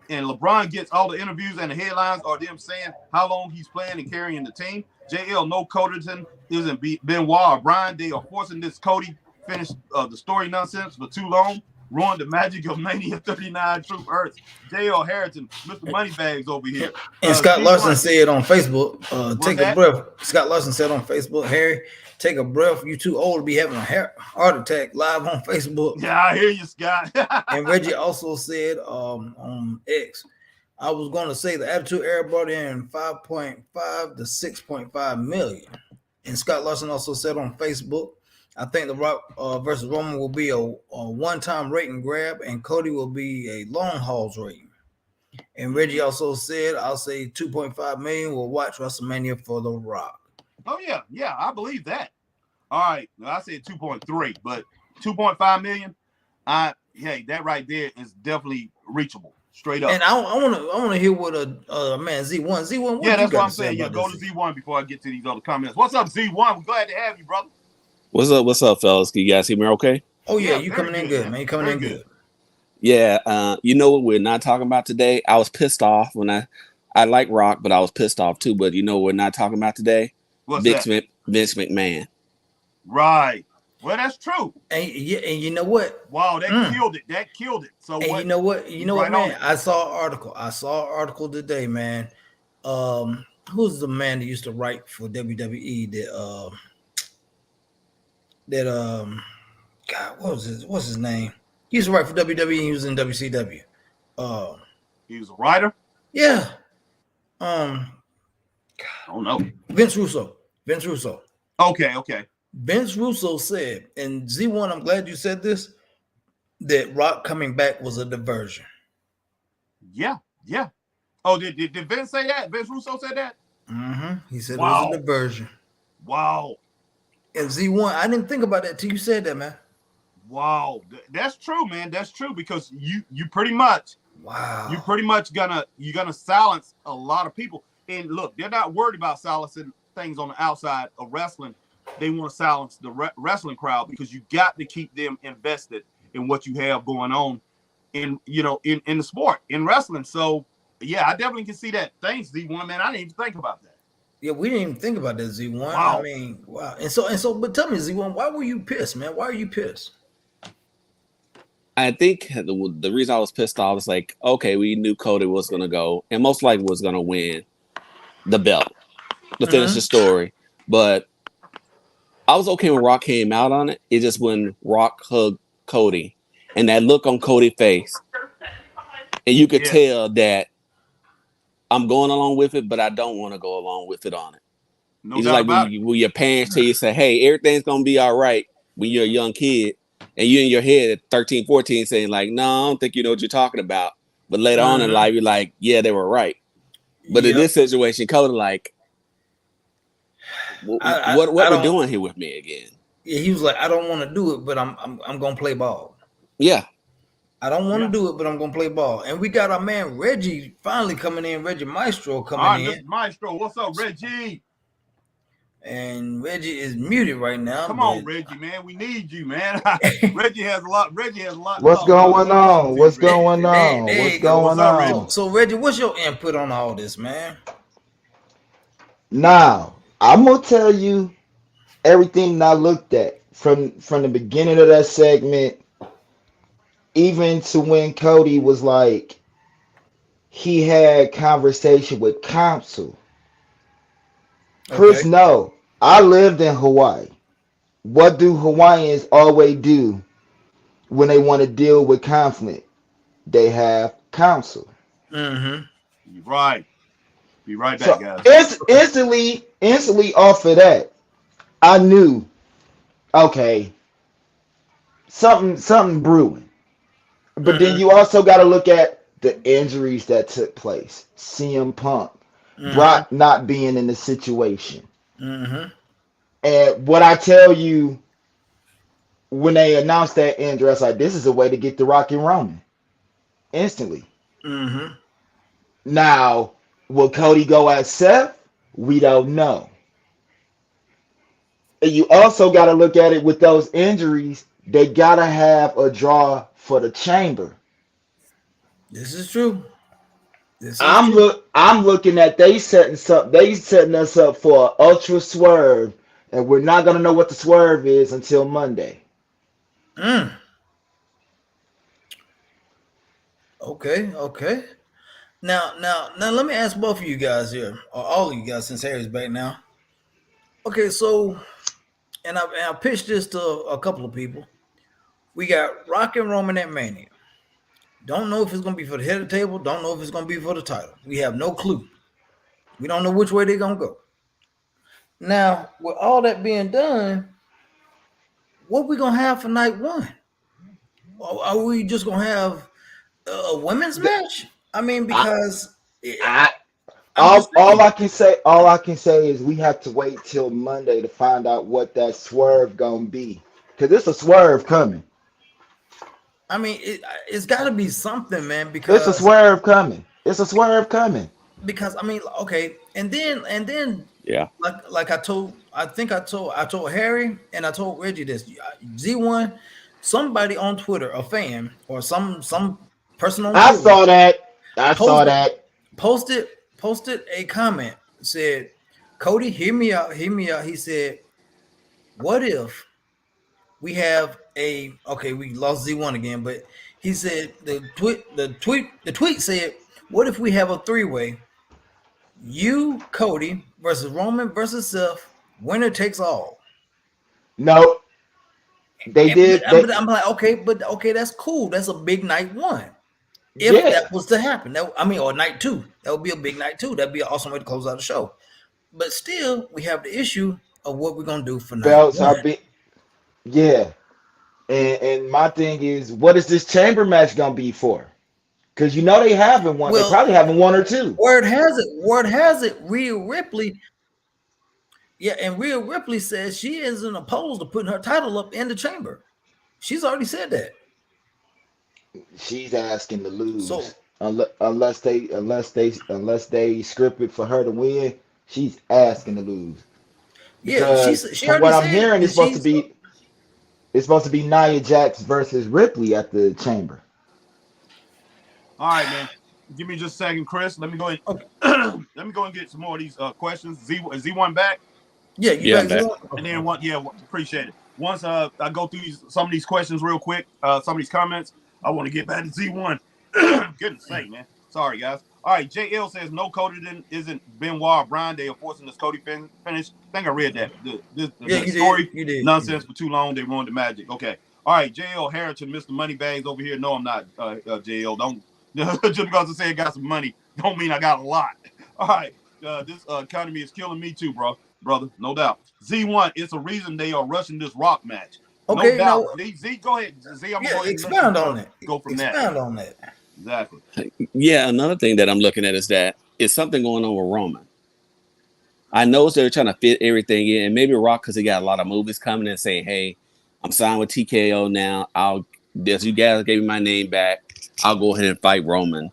LeBron gets all the interviews and the headlines are them saying how long he's playing and carrying the team. JL, no Coderton isn't Benoit or Brian. They are forcing this Cody finish the story nonsense for too long. Ruined the magic of Mania 39 Truth Hurts. JL Harrington, Mr. Moneybags over here. And Scott Larson said on Facebook, take a breath. Scott Larson said on Facebook, Harry, take a breath. You too old to be having a heart attack live on Facebook. Yeah, I hear you, Scott. And Reggie also said on X, I was going to say the Attitude Era brought in 5.5 to 6.5 million. And Scott Larson also said on Facebook, I think The Rock versus Roman will be a one-time rating grab, and Cody will be a long hauls rating. And Reggie also said, I'll say 2.5 million will watch WrestleMania for The Rock. Oh, yeah, I believe that. All right, I said 2.3, but 2.5 million, that right there is definitely reachable, straight up. And I want to hear what man Z1. Yeah, that's what I'm saying. Yeah, go to Z1 before I get to these other comments. What's up, Z1? We're glad to have you, brother. What's up, fellas? Can you guys hear me okay? Oh, yeah, you coming in good, man. You coming in good. Yeah, you know what we're not talking about today? I was pissed off when I like Rock, but I was pissed off too. But you know what we're not talking about today? What's that? Vince McMahon. Right. Well, that's true. And you know what? Wow, that killed it. So and you know what? You know what, man? I saw an article today, man. Who's the man that used to write for WWE God, what's his name? He used to write for WWE and he was in WCW. He was a writer? Yeah. I don't know. Vince Russo. Okay. Vince Russo said, and Z1, I'm glad you said this, that Rock coming back was a diversion. Yeah. Oh, did Vince say that? Vince Russo said that? Mm-hmm. He said it was a diversion. Wow. And Z1, I didn't think about that till you said that, man. Wow, that's true, man. That's true because you pretty much you're gonna silence a lot of people. And look, they're not worried about silencing things on the outside of wrestling. They want to silence the wrestling crowd because you got to keep them invested in what you have going on in the sport, in wrestling. So yeah, I definitely can see that. Thanks, Z1, man. I didn't even think about that. Yeah, we didn't even think about that, Z1. Wow. I mean, wow. And so, but tell me, Z1, why were you pissed, man? Why are you pissed? I think the reason I was pissed off was like, okay, we knew Cody was going to go and most likely was going to win the belt to finish the story. But I was okay when Rock came out on it. It's just when Rock hugged Cody and that look on Cody's face. And you could tell that I'm going along with it, but I don't want to go along with it on it. No it's doubt like about when your parents tell you, say, hey, everything's going to be all right when you're a young kid. And you're in your head at 13, 14 saying like, no, I don't think you know what you're talking about. But later on in life, you're like, yeah, they were right. But in this situation, Cody like, what we're doing here with me again? Yeah, he was like, I don't want to do it, but I'm gonna play ball. Yeah. I don't want to do it, but I'm gonna play ball. And we got our man Reggie finally coming in, Reggie Maestro coming in. Maestro, what's up, Reggie? And Reggie is muted right now. Come on, Reggie, man. We need you, man. Reggie has a lot. What's going on? What's going on? So, Reggie, what's your input on all this, man? Now, I'm gonna tell you everything I looked at from the beginning of that segment, even to when Cody was like he had conversation with counsel. Okay. Chris, no, I lived in Hawaii. What do Hawaiians always do when they want to deal with conflict? They have counsel. Mm-hmm. You're right. Be right back, So guys. it's instantly off of that, I knew, okay, something brewing. But then Mm-hmm. you also got to look at the injuries that took place. CM Punk, Mm-hmm. Brock not being in the situation. Mm-hmm. And what I tell you when they announced that injury, I was like, this is a way to get the Rock and Roman instantly. Mm-hmm. Now, will Cody go at Seth? We don't know. And you also got to look at it with those injuries. They got to have a draw for the chamber. This is true. This is I'm true. look. I'm looking at they setting us up for an ultra swerve, and we're not gonna know what the swerve is until Monday. Mm. Okay. Okay. Now, let me ask both of you guys here, or all of you guys, since Harry's back now. Okay, so, and I pitched this to a couple of people. We got Rock and Roman at Mania. Don't know if it's gonna be for the head of the table. Don't know if it's gonna be for the title. We have no clue. We don't know which way they're gonna go. Now, with all that being done, what we gonna have for night one? Are we just gonna have a women's The- match? I mean, I, because I, I'm just saying. all I can say is we have to wait till Monday to find out what that swerve gonna be, cause it's a swerve coming. I mean, it's got to be something, man. It's a swerve coming. It's a swerve coming. Because I mean, okay, and then Yeah. like I told Harry and I told Reggie this. Z1, somebody on Twitter, a fan or some person on I Twitter saw that. I saw posted that. posted posted a comment, said, Cody, hear me out. He said, what if we have we lost Z1 again, but he said the tweet said, what if we have a three-way, you, Cody versus Roman versus Seth, winner takes all. No, they And did. I'm like, okay, that's cool. That's a big night one. If that Yeah. was to happen, or night two, that would be a big night two. That'd be an awesome way to close out the show. But still, we have the issue of what we're gonna do for night Belts are one. big. Yeah. And my thing is, what is this chamber match gonna be for? Because you know they haven't one. They Well, probably having one or two. word has it, Rhea Ripley. Yeah, and Rhea Ripley says she isn't opposed to putting her title up in the chamber. She's already said that. She's asking to lose. So Unless they script it for her to win, she's asking to lose. yeah, Because she from already what I'm said hearing, that she's it's supposed to be Nia Jax versus Ripley at the chamber. All right, man. Give me just a second, Chris. Let me go okay. and let me go and get some more of these questions. Z1 back, Yeah, you Yeah, I'm back back. zero? and Okay. then one. Yeah, appreciate it. Once I go through some of these questions real quick, some of these comments, I want to get back to Z1. Goodness sake, man. Sorry, guys. All right, JL says no Cody isn't Benoit or Brian. They are forcing this Cody finish. I think I read that. Yeah, The you did. story You did. nonsense for too long. They ruined the magic. Okay. All right, JL Harrington, Mr. Moneybags over here. No, I'm not. JL, don't just because I say I got some money, don't mean I got a lot. All right. This economy is killing me too, brother. No doubt. Z1, it's a reason they are rushing this rock match. No Okay, now doubt. Z, go ahead. Z, I'm yeah, going to expound on it. go from that. Expound on that. Exactly. Yeah, another thing that I'm looking at is that it's something going on with Roman. I know they're trying to fit everything in, and maybe Rock because he got a lot of movies coming and saying, "Hey, I'm signed with TKO now. You guys gave me my name back. I'll go ahead and fight Roman."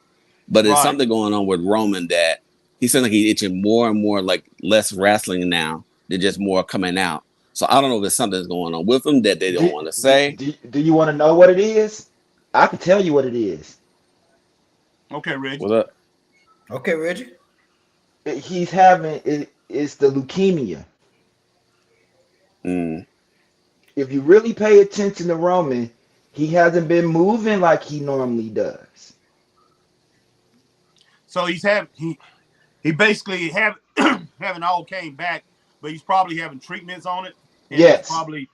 But there's Right. something going on with Roman that he seems like he's itching more and more, like less wrestling now. They're just more coming out. So I don't know if there's something that's going on with him that they don't Do, want to do, say. do you want to know what it is? I can tell you what it is. Okay, Reggie. What up? Okay, Reggie. He's having it's the leukemia. Mm. If you really pay attention to Roman, he hasn't been moving like he normally does. So he basically haven't all came back, but he's probably having treatments on it, and it's Yes. probably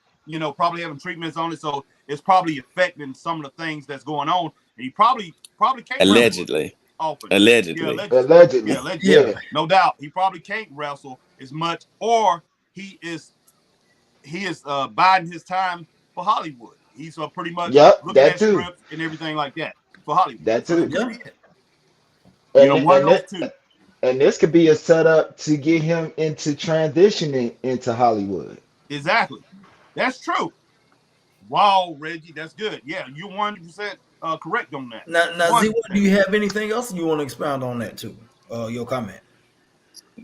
probably having treatments on it, so it's probably affecting some of the things that's going on, and he probably can't wrestle Allegedly. often. Yeah, Allegedly. yeah, Allegedly. allegedly. Yeah. Yeah. No doubt, he probably can't wrestle as much, or he is biding his time for Hollywood. He's pretty much Yep. looking That at too. scripts and everything like that for Hollywood. That So that too. could Yeah. be it. And One of and those it, two. and this could be a setup to get him into transitioning into Hollywood. Exactly. That's true. Wow, Reggie, that's good. Yeah, you're 100% correct on that. Now, Z, 100%. do you have anything else you want to expound on that too? Your comment.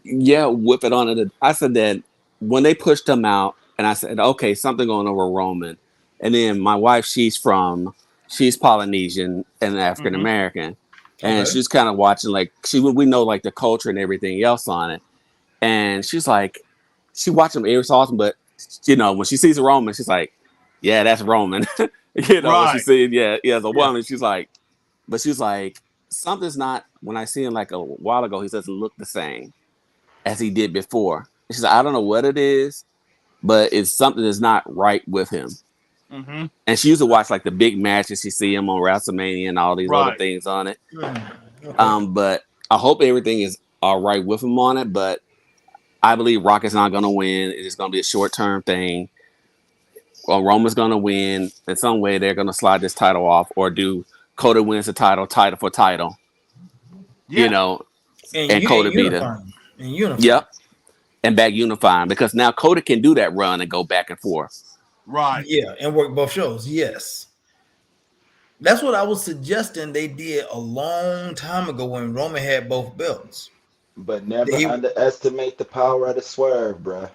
Yeah, whip it on it. I said that when they pushed him out, and I said, okay, something going on with Roman. And then my wife, she's Polynesian and African Mm-hmm. American, and Okay. she's kind of watching like we know like the culture and everything else on it, and she's like, she watched him every so often, but when she sees a Roman, she's like, yeah, that's Roman. When she Right. sees as a Yeah. woman, she's like, but she's like, something's not. When I see him like a while ago, he doesn't look the same as he did before. She said, I don't know what it is, but it's something that's not right with him. Mm-hmm. And she used to watch like the big matches. She see him on WrestleMania and all these other Right. things on it. Okay. But I hope everything is all right with him on it. But I believe Rock is not going to win. It's going to be a short term thing. Well, Roman's going to win. In some way, they're going to slide this title off or do Cody wins the title for title. Yeah. And Cody beat him. And unifying. Yep. And back unifying because now Cody can do that run and go back and forth. Right. Yeah, and work both shows. Yes. That's what I was suggesting they did a long time ago when Roman had both belts. But never He- underestimate the power of the swerve, bruh.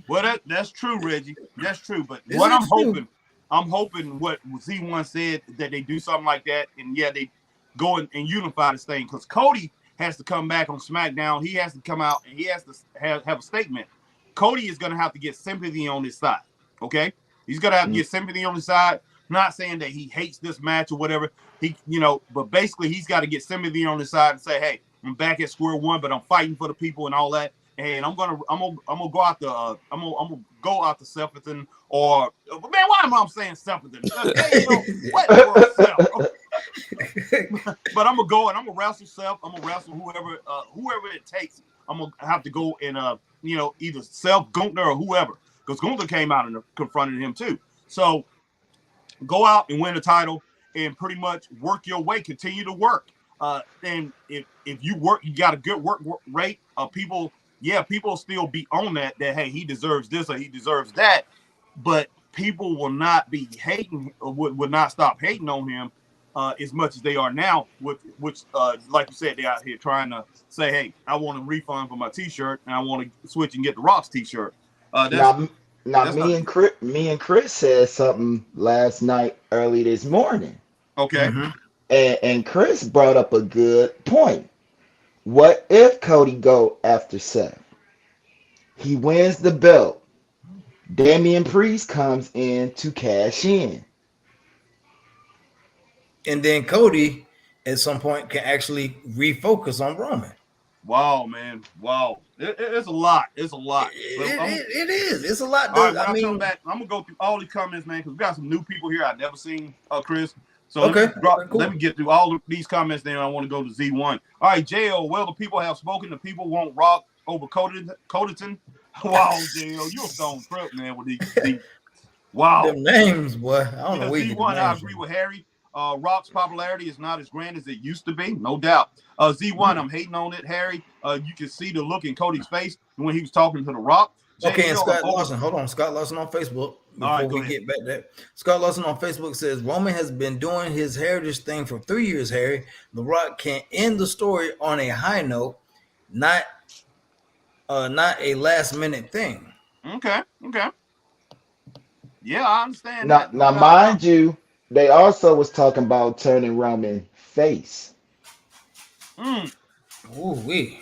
Well, that's true, Reggie. That's true. But Is what it I'm true? hoping what Z1 said that they do something like that, and yeah, they go and unify this thing because Cody has to come back on SmackDown. He has to come out and he has to have a statement. Cody is going to have to get sympathy on his side. Okay, he's going to have to get sympathy on his side. Not saying that he hates this match or whatever. But basically he's got to get sympathy on his side and say, hey, I'm back at square one, but I'm fighting for the people and all that. And I'm gonna go out the Selfington or man, why am I saying Selfington? What in the world, Self? But I'm gonna go and I'm gonna wrestle Self. I'm gonna wrestle whoever it takes. I'm gonna have to go and either Self, Gunther, or whoever, because Gunther came out and confronted him too. So go out and win the title and pretty much work your way. Continue to work. And if you work, you got a good work rate. People still be on that hey, he deserves this or he deserves that, but people will not be hating or would not stop hating on him as much as they are now, which like you said, they're out here trying to say, hey, I want a refund for my t-shirt and I want to switch and get the Rock's t-shirt. Now me and Chris said something last night early this morning. Okay. Mm-hmm. And Chris brought up a good point. What if Cody go after Seth? He wins the belt. Damian Priest comes in to cash in. And then Cody at some point can actually refocus on Roman. Wow, man. Wow. It's a lot. It's a lot. It is. It's a lot. All right, when I come back, I'm going to go through all the comments, man, because we got some new people here I've never seen, Chris. So let me get through all of these comments, then I want to go to Z1. All right, JL, well, the people have spoken. The people want Rock over Codyton. Wow, JL, you're a stone trip, man, with these wow. Them names, boy. I don't know where you Z1, I agree with Harry. Rock's popularity is not as grand as it used to be, no doubt. Z1, I'm hating on it, Harry. You can see the look in Cody's face when he was talking to the Rock. Okay, and Scott Lawson, hold on. Scott Lawson on Facebook. Before we get back there, Scott Lawson on Facebook says Roman has been doing his heritage thing for 3 years, Harry. The Rock can end the story on a high note, not a last minute thing. Okay. Yeah, I understand Now, that. now mind you, they also was talking about turning Roman face. Ooh wee.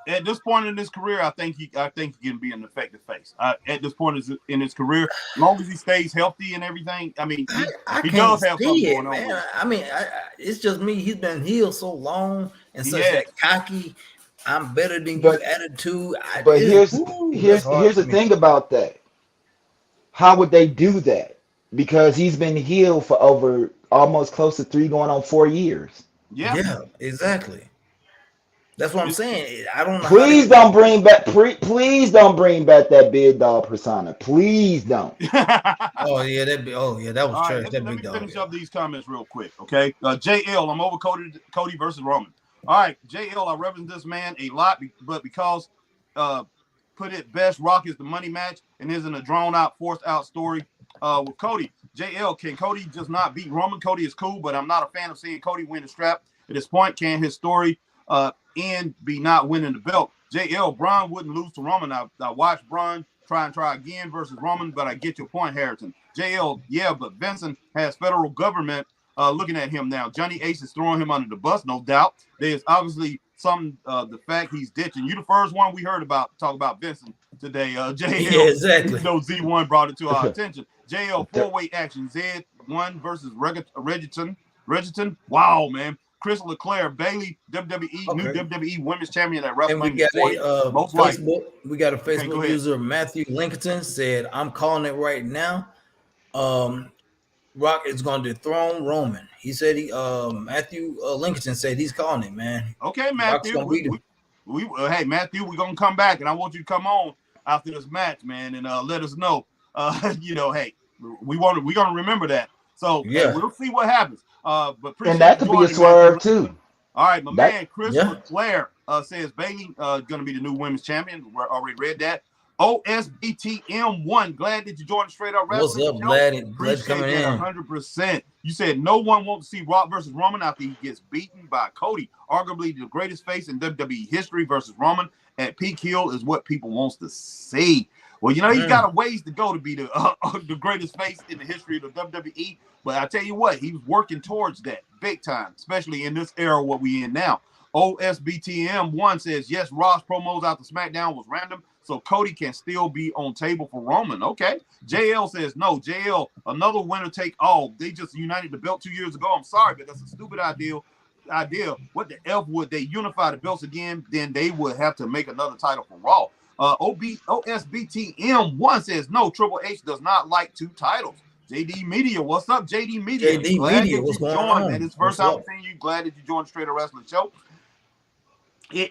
At this point in his career, I think he can be an effective face. At this point in his career, as long as he stays healthy and everything, I mean, he can't does have see something it, going on man. with him. I mean, it's just me. He's been healed so long and such Yes. that cocky, I'm better than you But attitude. but here's That's here's hard here's for the me. thing about that. How would they do that? Because he's been healed for over almost close to 3 going on 4 years. Yeah. Yeah, exactly. That's what I'm saying. I don't know how they Please can. don't bring back. Please don't bring back that big dog persona. Please don't. Oh yeah, that was All right, trash. That let big me dog. finish up these comments real quick, okay? JL, I'm over Cody versus Roman. All right, JL, I represent this man a lot, but because put it best, Rock is the money match and isn't a drawn out, forced out story with Cody. JL, can Cody just not beat Roman? Cody is cool, but I'm not a fan of seeing Cody win the strap. At this point, can his story end be not winning the belt? JL, Braun wouldn't lose to Roman. I watched Braun try again versus Roman, but I get your point, Harrison. JL, yeah, but Vincent has federal government looking at him now. Johnny Ace is throwing him under the bus, no doubt. There's obviously some the fact he's ditching. You the first one we heard about talk about Vincent today. JL, Yeah, exactly. You know, Z1 brought it to our attention. JL, four-weight action. Z1 versus Regiton. Wow, man. Chris Leclerc, Bailey, WWE, new WWE Women's Champion at And we WrestleMania got 40. Most likely. Facebook. We got a Okay, go Facebook ahead. user, Matthew Lincoln, said, "I'm calling it right now. Rock is going to dethrone Roman." He said Matthew Lincoln said he's calling it, man. Okay, Rock's Matthew. gonna beat him. Hey, Matthew, we're gonna come back, and I want you to come on after this match, man, and let us know. You know, hey, we're gonna remember that. So Yeah. hey, we'll see what happens. But appreciate And that you could be a joining, swerve Matthew. too. All right, my man Chris Yeah. Leclerc says Bailey gonna be the new women's champion. We already read that. OSBTM1, glad that you joined Straight Up What's Wrestling. up? Glad coming Appreciate that in. 100%. You said no one wants to see Rock versus Roman after he gets beaten by Cody. Arguably the greatest face in WWE history versus Roman at peak heel is what people wants to see. Well, you know, he's got a ways to go to be the greatest face in the history of the WWE. But I tell you what, he's working towards that big time, especially in this era what we in now. OSBTM1 says, yes, Ross promos out the SmackDown was random, so Cody can still be on table for Roman. Okay. JL says, no, JL, another winner take all. They just united the belt 2 years ago. I'm sorry, but that's a stupid idea. What the F would they unify the belts again? Then they would have to make another title for Raw. OSBTM1 says, no, Triple H does not like two titles. JD Media, what's up, JD Media? JD Glad Media, that what's you going joined, on? man. It's the first time I'm seeing you. Glad that you joined the Straight Up Wrestling Show. It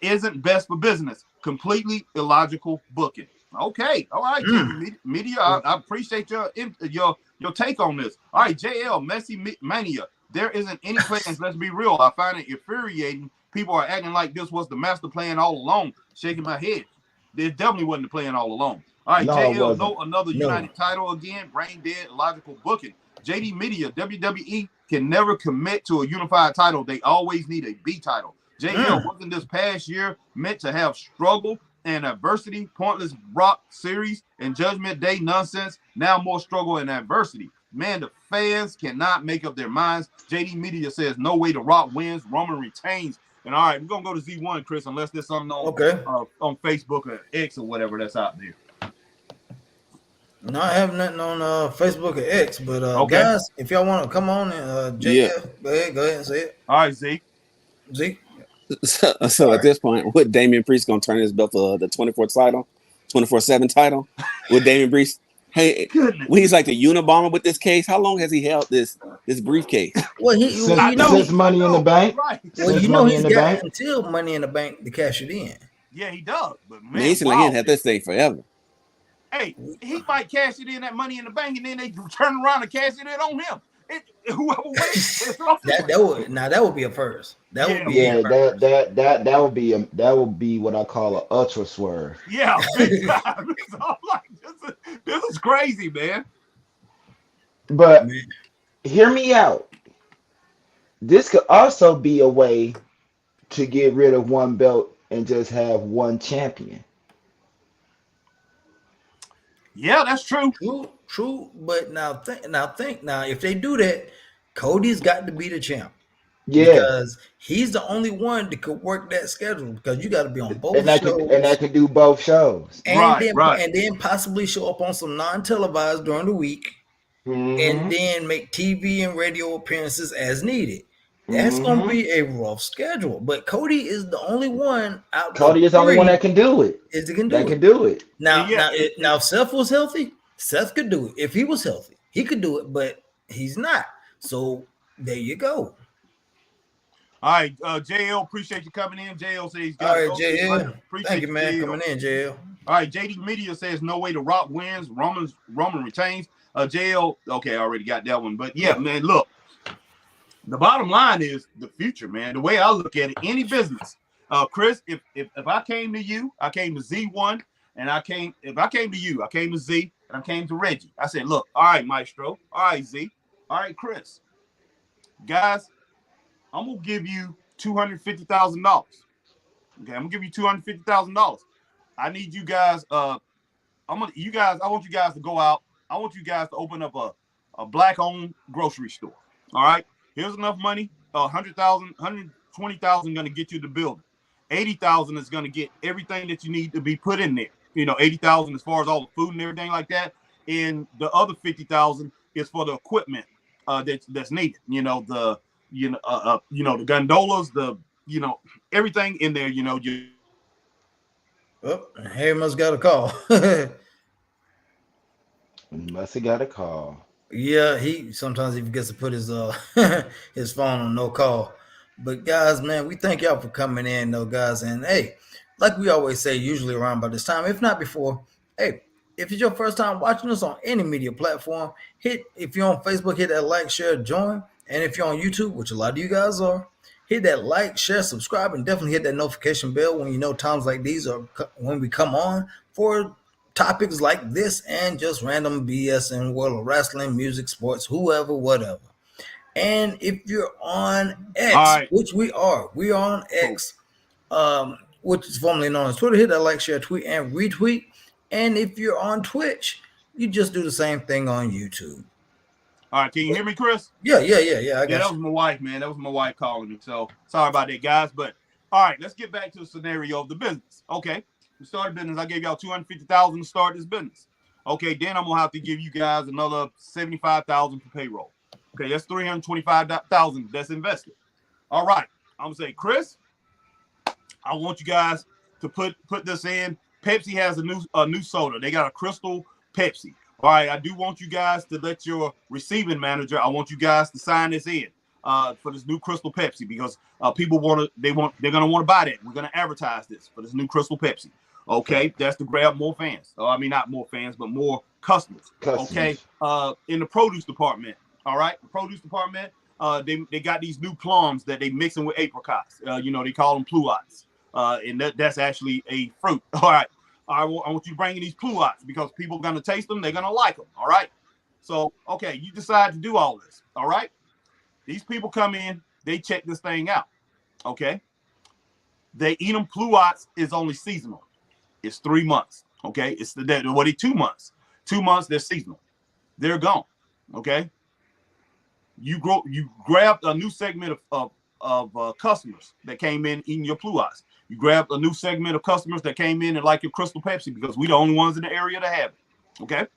isn't best for business. Completely illogical booking. Okay, all right, JD Media. I appreciate your take on this. All right, JL Messi Mania. There isn't any plans. Let's be real. I find it infuriating. People are acting like this was the master plan all along. Shaking my head. There definitely wasn't the plan all along. All right, No, it JL, wasn't. another United title again. Brain dead, logical booking. JD Media, WWE can never commit to a unified title. They always need a B title. JL, wasn't this past year meant to have struggle and adversity, pointless Rock series and Judgment Day nonsense? Now more struggle and adversity. Man, the fans cannot make up their minds. JD Media says no way the Rock wins, Roman retains. And all right, we're gonna go to Z1, Chris, unless there's something on Facebook or X or whatever that's out there. No, I have nothing on Facebook or X, but guys, if y'all want to come on and JF, go ahead and say it. All right, Zeke. So at this point, would Damian Priest gonna turn his belt to the 24/7 title? With Damian Priest, hey, when he's like the Unabomber with this case, how long has he held this briefcase? Well, since Money in the Bank. Right. Well, you know he's got until Money in the Bank to cash it in. Yeah, he does. But man, he seems like he'd have this thing forever. Hey, he might cash it in, that Money in the Bank, and then they turn around and cash it in on him. Whoever wins, that would be a first. That would be what I call an ultra swerve. Yeah, big time. So I'm like, this is crazy, man. But hear me out. This could also be a way to get rid of one belt and just have one champion. Yeah, that's true. True. But now think. If they do that, Cody's got to be the champ. Yeah, because he's the only one that could work that schedule because you got to be on both and I shows could do both shows. Right, right. and then possibly show up on some non-televised during the week and Mm-hmm. then make TV and radio appearances as needed. That's going to Mm-hmm. be a rough schedule, but Cody is the only one out the Cody is the only one three that can do it. is that can That do can it. do it. And yeah, Now, if Seth was healthy, Seth could do it. If he was healthy, he could do it, but he's not. So there you go. all right, JL, appreciate you coming in. JL says he's All got to right, go. JL. Thank Appreciate you, you, man, JL. coming in, JL. All right, JD Media says no way to Rock wins. Roman retains. JL, okay, I already got that one. But yeah, man, look, the bottom line is the future, man. The way I look at it, any business, Chris, if I came to you, I came to Z1, and if I came to you, I came to Z, and I came to Reggie. I said, look, all right, Maestro, all right, Z, all right, Chris, guys, I'm gonna give you $250,000. Okay, I'm gonna give you $250,000. I need you guys. I want you guys to go out. I want you guys to open up a black-owned grocery store. All right. Here's enough money. 100,000, 120,000 going to get you the building. 80,000 is going to get everything that you need to be put in there. 80,000 as far as all the food and everything like that. And the other 50,000 is for the equipment that's needed. The gondolas, everything in there. Oh, Harry must got a call. Must have got a call. Yeah, he sometimes he forgets to put his his phone on no call. But guys, man, we thank y'all for coming in, though, guys. And hey, like we always say, usually around by this time, if not before, hey, if it's your first time watching us on any media platform, if you're on Facebook, hit that like, share, join. And if you're on YouTube, which a lot of you guys are, hit that like, share, subscribe, and definitely hit that notification bell when you know times like these are when we come on for topics like this and just random BS in world of wrestling, music, sports, whoever, whatever. And if you're on X, right. which we are on X, which is formerly known as Twitter, hit that like, share, tweet, and retweet. And if you're on Twitch, you just do the same thing on YouTube. All right, can you hear me, Chris? Yeah. I got that was my wife, man. That was my wife calling me. So sorry about that, guys. But all right, let's get back to the scenario of the business. Okay, we started business. I gave y'all $250,000 to start this business. Okay, then I'm gonna have to give you guys another $75,000 for payroll. Okay, that's $325,000 that's invested. All right, I'm gonna say, Chris, I want you guys to put this in. Pepsi has a new soda. They got a Crystal Pepsi. All right, I do want you guys to let your receiving manager. I want you guys to sign this in for this new Crystal Pepsi because people they're gonna want to buy that. We're gonna advertise this for this new Crystal Pepsi. Okay, that's to grab more fans. I mean, not more fans, but more customers. Okay, in the produce department. All right, the produce department. They got these new plums that they mixing with apricots. They call them pluots, and that's actually a fruit. All right. I want you to bring in these pluots because people are going to taste them. They're going to like them. All right. So, okay, you decide to do all this. All right. These people come in. They check this thing out. Okay. They eat them. Pluots is only seasonal. It's 3 months. Okay. It's 2 months. 2 months, they're seasonal. They're gone. Okay. You grabbed a new segment of customers that came in eating your pluots. You grabbed a new segment of customers that came in and like your Crystal Pepsi because we're the only ones in the area that have it. Okay.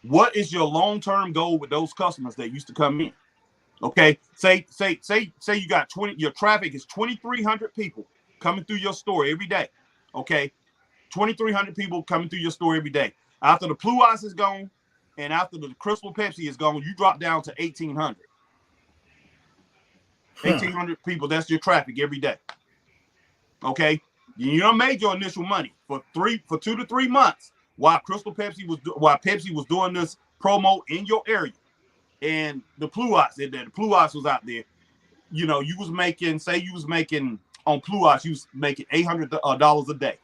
What is your long-term goal with those customers that used to come in? Okay. Say you got 20, your traffic is 2,300 people coming through your store every day. Okay. 2,300 people coming through your store every day. After the pluots is gone and after the Crystal Pepsi is gone, you drop down to 1,800. 1,800 people. That's your traffic every day. Okay, you done made your initial money for 2 to 3 months while Pepsi was doing this promo in your area, and the pluots was out there. You was making on pluots, you was making $800 a day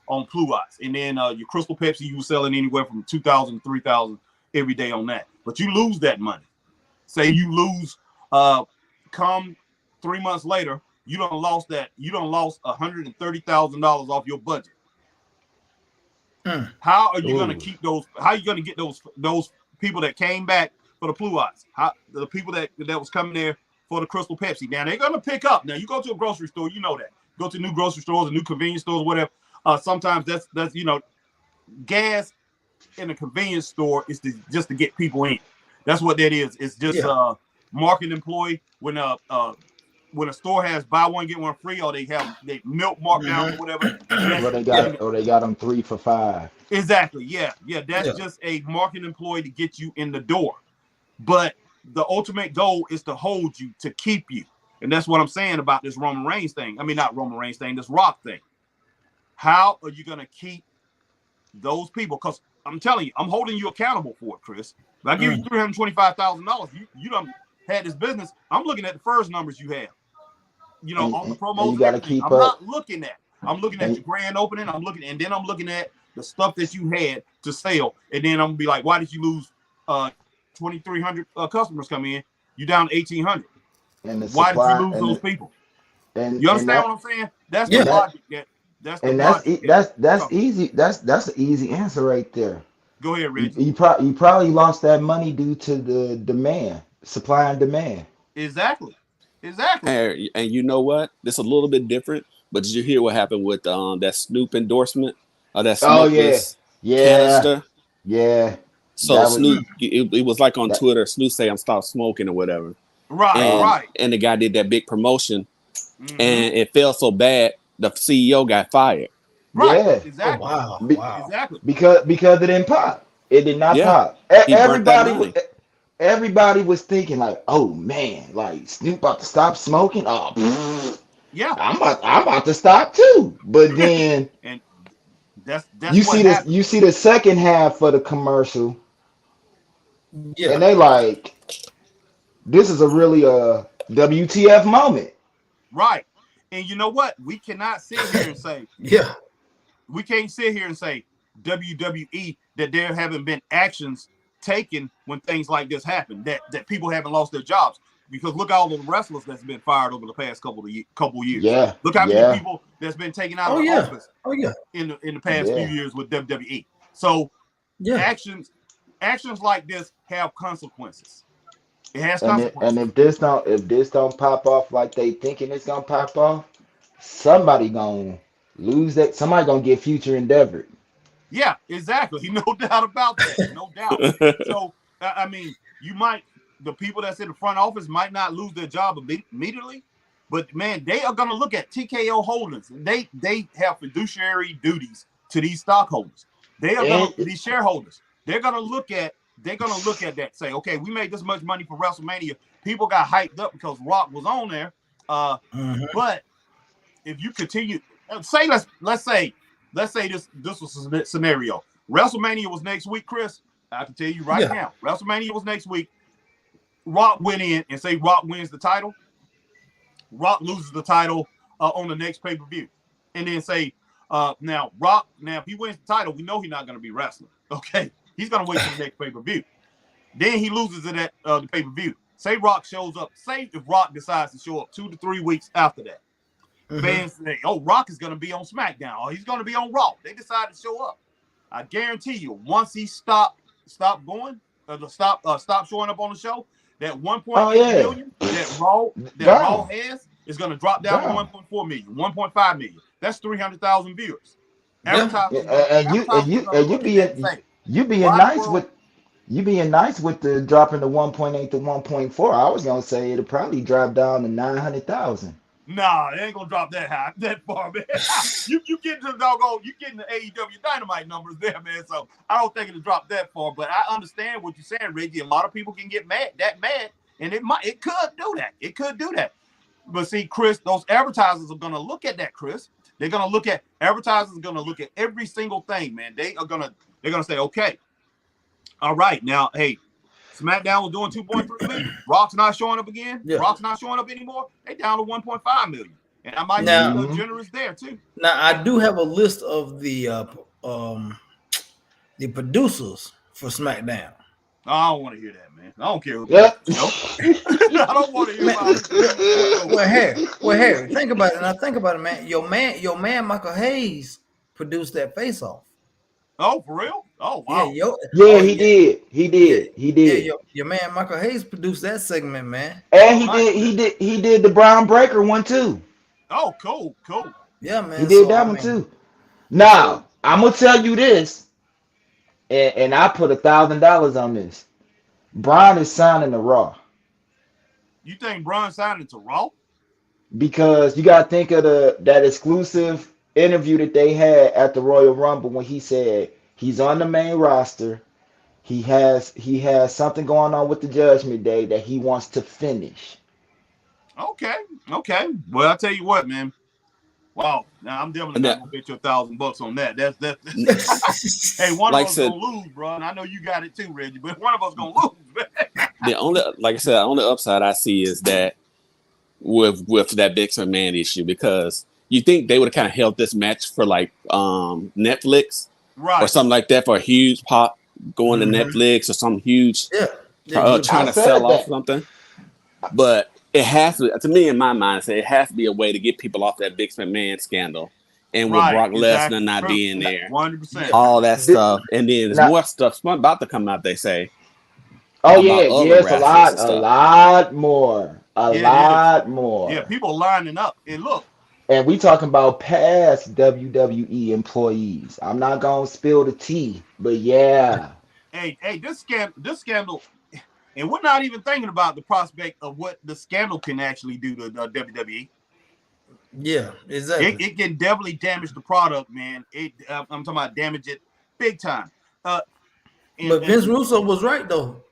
on pluots, and then your Crystal Pepsi you was selling anywhere from $2,000 to $3,000 every day on that. But you lose that money. Say you lose, come 3 months later. You done lost $130,000 off your budget. How are you going to keep those? How are you going to get those people that came back for the pluots? How the people that was coming there for the Crystal Pepsi. Now they're gonna pick up. Now you go to a grocery store, you know that. Go to new grocery stores, and new convenience stores, whatever. Sometimes that's gas in a convenience store is just to get people in. That's what that is. It's just market employee when a store has buy one get one free, or they milk markdowns or whatever. They got them 3 for $5. Exactly. Yeah. That's just a market employee to get you in the door. But the ultimate goal is to hold you, to keep you. And that's what I'm saying about this Roman Reigns thing. I mean, not Roman Reigns thing, this Rock thing. How are you going to keep those people? Because I'm telling you, I'm holding you accountable for it, Chris. If I give you $325,000, you done had this business. I'm looking at the first numbers you have. On the promos. You got to keep I'm up. not looking at. I'm looking at your grand opening. I'm looking at the stuff that you had to sell. And then I'm going to be like, why did you lose 2,300 customers come in? You down 1,800. And the why supply, did you lose those people? And you understand what I'm saying? That's the logic. That's easy. That's an easy answer right there. Go ahead, Reggie. You probably lost that money due to the demand, supply and demand. Exactly. And you know what? This is a little bit different. But did you hear what happened with that Snoop endorsement? That smokeless canister? Yeah. So Snoop, it was like on Twitter, Snoop say I'm stop smoking or whatever. Right. And the guy did that big promotion, and it fell so bad, the CEO got fired. Right. Yeah. Exactly. Oh, wow. Exactly. Because it didn't pop. It did not pop. Everybody was thinking like, oh man, like Snoop about to stop smoking. Oh, yeah. I'm about to stop too. But then and that's you see this. You see the second half of the commercial, and they like, this is a really WTF moment. Right. And you know what? We cannot sit here and say, we can't sit here and say WWE that there haven't been actions taken when things like this happen, that people haven't lost their jobs. Because look at all the wrestlers that's been fired over the past couple years. Yeah. Look how many people that's been taken out of the office in the past few years with WWE. So actions like this have consequences. It has consequences. And if this don't pop off like they thinking it's gonna pop off, somebody gonna lose that. Somebody gonna get future endeavored. Yeah, exactly. No doubt about that. No doubt. So I mean, the people that's in the front office might not lose their job immediately, but man, they are gonna look at TKO Holdings. They have fiduciary duties to these stockholders. They are these shareholders. They're gonna look at that, say, okay, we made this much money for WrestleMania. People got hyped up because Rock was on there. But if you continue, let's say this was a scenario. WrestleMania was next week, Chris. I can tell you right now, WrestleMania was next week. Rock went in and say Rock wins the title. Rock loses the title on the next pay-per-view. And then say, now if he wins the title, we know he's not going to be wrestling. Okay. He's going to wait for the next pay-per-view. Then he loses it at the pay-per-view. Say Rock shows up. Say if Rock decides to show up 2 to 3 weeks after that. Fans say, oh, Rock is going to be on SmackDown or he's going to be on Raw. They decide to show up. I guarantee you, once he stop showing up on the show, that 1.8 million that Raw has is going to drop down to 1.4 million, 1.5 million. That's 300,000 viewers. You being nice with the dropping the 1.8 to 1.4. I was gonna say it'll probably drop down to 900,000. Nah, it ain't gonna drop that far, man. you getting to you getting the AEW Dynamite numbers there, man. So I don't think it'll drop that far, but I understand what you're saying, Reggie. A lot of people can get mad, and it could do that. It could do that. But see, Chris, those advertisers are gonna look at that, Chris. Advertisers are gonna look at every single thing, man. They're gonna say, okay, all right, now, hey, SmackDown was doing 2.3 million. Rock's not showing up again. Rock's not showing up anymore. They down to 1.5 million. And I might be a little generous there too. Now I do have a list of the producers for SmackDown. I don't want to hear that, man. I don't care. I don't want to hear about it. Well, Harry, think about it. Now think about it, man. Your man, Michael Hayes produced that face-off. Oh, for real? Oh, Yeah, wow. Yeah, oh he yeah, did. He yeah, did. He yeah. did. Your man Michael Hayes produced that segment, man. And Oh, nice, man. he did the Brown Breaker one too. Oh, cool, cool. Yeah, He man. did So that I one mean, too. so Now, I'm gonna tell you this, and I put $1,000 on this. Brian is signing the Raw You think Braun signed into Raw? because you gotta think of that exclusive interview that they had at the Royal Rumble when he said he's on the main roster. He has something going on with the Judgment Day that he wants to finish. Okay, okay. Well, I'll tell you what, man. Wow. Now I'm definitely And not that, gonna bet you $1,000 on that. That's hey, one of like I us gonna said, lose, bro. And I know you got it too, Reggie, but one of us gonna lose, man. the only, like I said, the only upside I see is that with that Vince McMahon issue, because you think they would have kind of held this match for like Netflix or Right. something like that for a huge pop going to mhm. Netflix or some huge Yeah, yeah. You would I trying to said sell off that. something. But it has to me in my mind, say it has to be a way to get people off that Vince McMahon scandal, and with Right. Brock Lesnar Exactly. not True. being there, 100%. yeah. all that Thi- stuff, and then there's Now, more stuff about to come out. They say oh yeah, about other yes, wrestlers and a stuff. lot more, a Yeah, it is. lot Yeah, more. people lining up. And look, And we talking about past WWE employees. I'm not gonna spill the tea, but yeah, hey, this scandal, and we're not even thinking about the prospect of what the scandal can actually do to WWE. Yeah, It, exactly. it can definitely damage the product, man. I'm talking about damage it big time. Uh, and, But Vince and Russo was right though.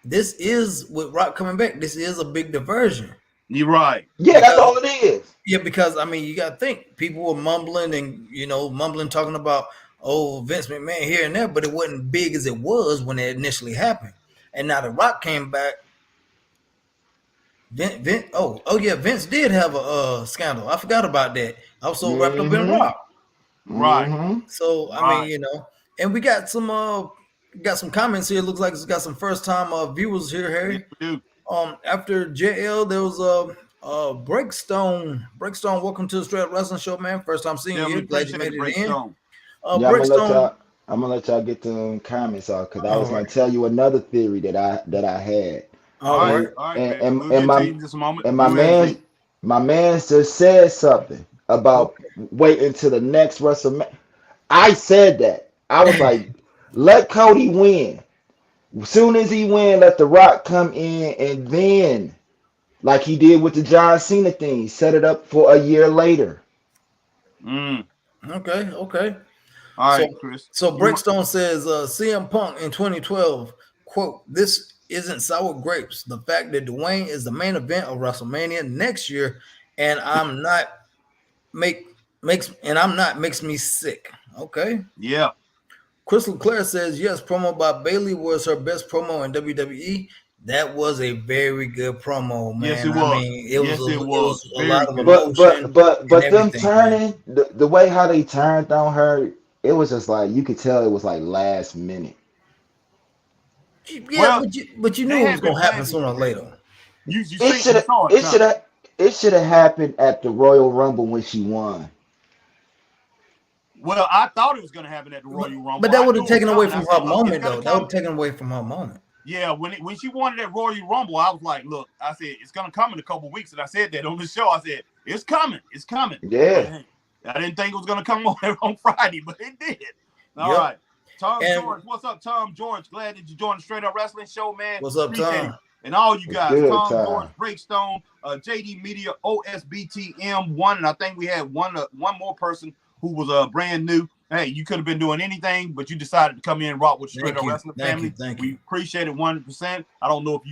This is with Rock coming back. This is a big diversion you're right. yeah, that's because all it is. yeah, because I mean, you got to think people were mumbling and mumbling talking about Vince McMahon here and there, but it wasn't big as it was when it initially happened. And now the Rock came back. Vince did have a scandal. I forgot about that. I was so wrapped up in Mm-hmm. Rock. Right, Mm-hmm. So I mean, right. and we got some comments here. Looks like it's got some first time viewers here, Yes, Harry. we do. After JL, there was a Breakstone. Breakstone, welcome to the Straight Up Wrestling Show, man. First time seeing Definitely you. Glad you appreciate made the it in. breakstone. Yeah, Breakstone. I'm gonna let y'all get the comments off because I All was right, gonna tell you another theory that I had. all right. All right, And Reggie. and, We'll and get to my you in just a moment. and Go ahead, Z. my man just said something about Okay. waiting to the next WrestleMania. I said that. I was like, let Cody win. As soon as he win, let The Rock come in and then, like he did with the John Cena thing, set it up for a year later. Mm. Okay, okay. All So right, Chris. so You Breakstone says CM Punk in 2012, quote, this isn't sour grapes. The fact that Dwayne is the main event of WrestleMania next year and I'm not make I'm not makes me sick. Okay. yeah. Crystal Clare says yes, promo by Bailey was her best promo in WWE. That was a very good promo, Yes, man. it I was. mean, Yes, it it was. was a lot Very of good. emotion and But them everything, man. turning the way how they turned on her, it was just like you could tell it was like last minute. Yeah, Well, but you they knew it was had been gonna happen planning. sooner or later. It should You have saw it it should coming. have it should have happened at the Royal Rumble when she won. Well, I thought it was going to happen at the Royal But Rumble. that I would knew have it was taken away coming. I from said, her look, it's moment, going though. to That would come. have taken away from her moment. Yeah, when she wanted that Royal Rumble, I was like, look, I said, it's going to come in a couple of weeks. And I said that on the show. I said, it's coming. It's coming. But Yeah. hey, I didn't think it was going to come on Friday, but it did. All Yep. right. Tom And George, what's up, Tom George? Glad that you joined the Straight Up Wrestling Show, man. what's up, Appreciate it. Tom? And all you It's guys, good Tom George, time. Breakstone, JD Media, OSBTM1, and I think we had one more person who was brand new. Hey, you could have been doing anything, but you decided to come in and rock with the Straight Up Wrestling family. Thank We you. appreciate it 100%. I don't know if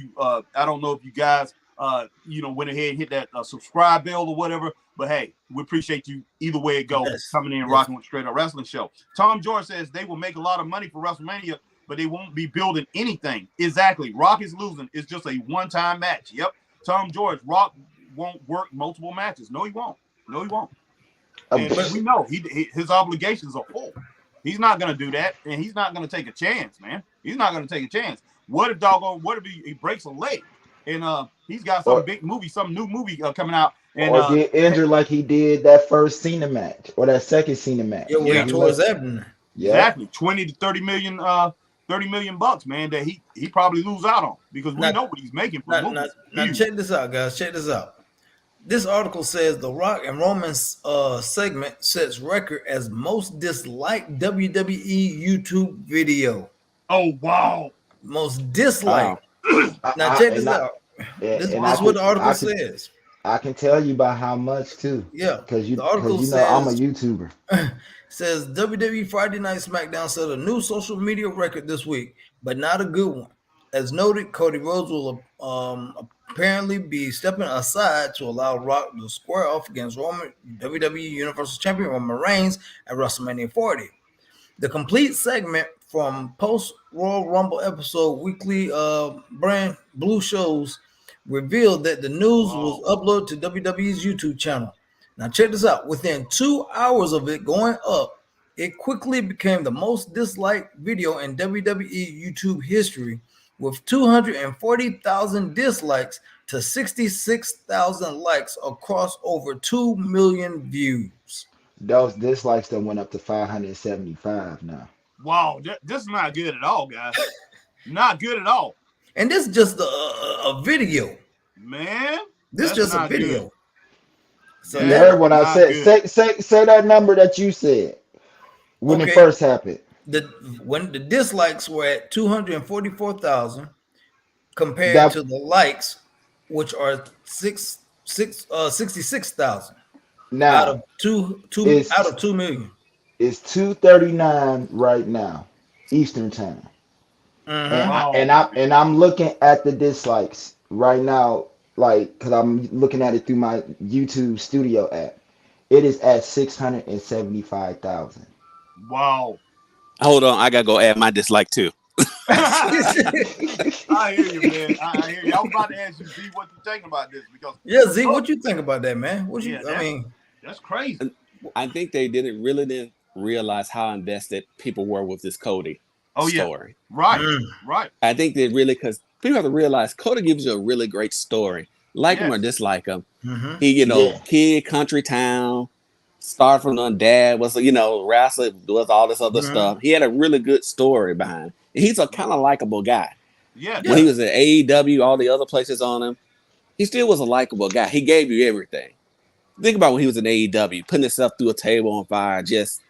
you guys went ahead and hit that subscribe bell or whatever. But hey, we appreciate you either way it go, Yes, coming in and yes. rocking with Straight Up Wrestling Show. Tom George says they will make a lot of money for WrestleMania, but they won't be building anything. Exactly. Rock is losing. It's just a one-time match. Yep. Tom George, Rock won't work multiple matches. No, he won't. No, he won't. And But we know his obligations are full. He's not going to do that, and he's not going to take a chance, man. He's not going to take a chance. What if he breaks a leg and he's got some Or big movie, some new movie coming out, and or get injured like he did that first Cena match or that second Cena yeah, match where when he yeah, he tore his left. abdomen. Exactly. 20 to 30 million, 30 million bucks, man, that he probably lose out on because we know what he's making for movies. Now check this out, guys. Check this out. This article says The Rock and Roman's segment sets record as most disliked WWE YouTube video. Oh wow. Most disliked. Wow. Now check this out. This is what the article says. I can tell you by how much too. Yeah, because you the article know I'm a YouTuber. Says WWE Friday Night SmackDown set a new social media record this week, but not a good one. As noted, Cody Rhodes will apparently be stepping aside to allow Rock to square off against Roman WWE Universal Champion Roman Reigns at WrestleMania 40. The complete segment from post Royal Rumble episode weekly brand Blue shows revealed that the news was uploaded to WWE's YouTube channel. Now check this out. Within 2 hours of it going up, it quickly became the most disliked video in WWE YouTube history, with 240,000 dislikes to 66,000 likes across over 2 million views. Those dislikes that went up to 575 now. Wow, this is not good at all, guys. Not good at all. And this is just a video. Man, this is just a video. Good. So you heard what I said. Say that number that you said when it first happened. When the dislikes were at 244,000 compared to the likes, which are 66,000. Now out of 2 million. It's 2:39 right now, Eastern time. And I'm looking at the dislikes right now, like, because I'm looking at it through my YouTube Studio app. It is at 675,000. Wow. Hold on, I gotta go add my dislike too. I hear you, man. I hear you. I was about to ask you, Z, what you think about this? Because Z, what you think about that, man? That's crazy. I think they didn't realize how invested people were with this Cody story. Right. Right. I think they really, because people have to realize Cody gives you a really great story. Like him or dislike him. Mm-hmm. He, kid, country town, started from the dad, was, wrestler, was all this other stuff. He had a really good story behind it. And he's a kind of likable guy. Yeah. When he was at AEW, all the other places on him, he still was a likable guy. He gave you everything. Think about when he was in AEW, putting himself through a table on fire just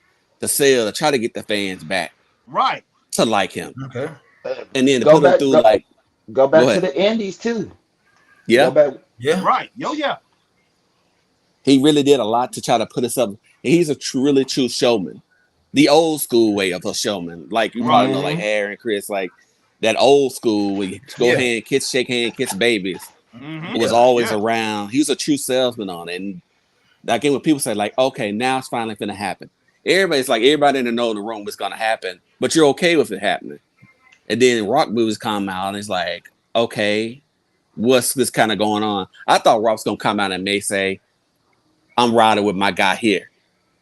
to sell, to try to get the fans back. Right. To like him. Okay. And then to put him through Go back to the Indies too. Yeah. Yeah. Right. Yeah. He really did a lot to try to put us up. He's a really true showman. The old school way of a showman. Like you probably know, like Harry and Chris, like that old school where you go hand, kiss, shake hand, kiss babies. Mm-hmm. Was always around. He was a true salesman on it. And again, when people say, like, okay, now it's finally gonna happen. Everybody in the know in the room was gonna happen, but you're okay with it happening. And then Rock movies come out and it's like, okay, what's this kind of going on? I thought Rock's gonna come out and may say, I'm riding with my guy here.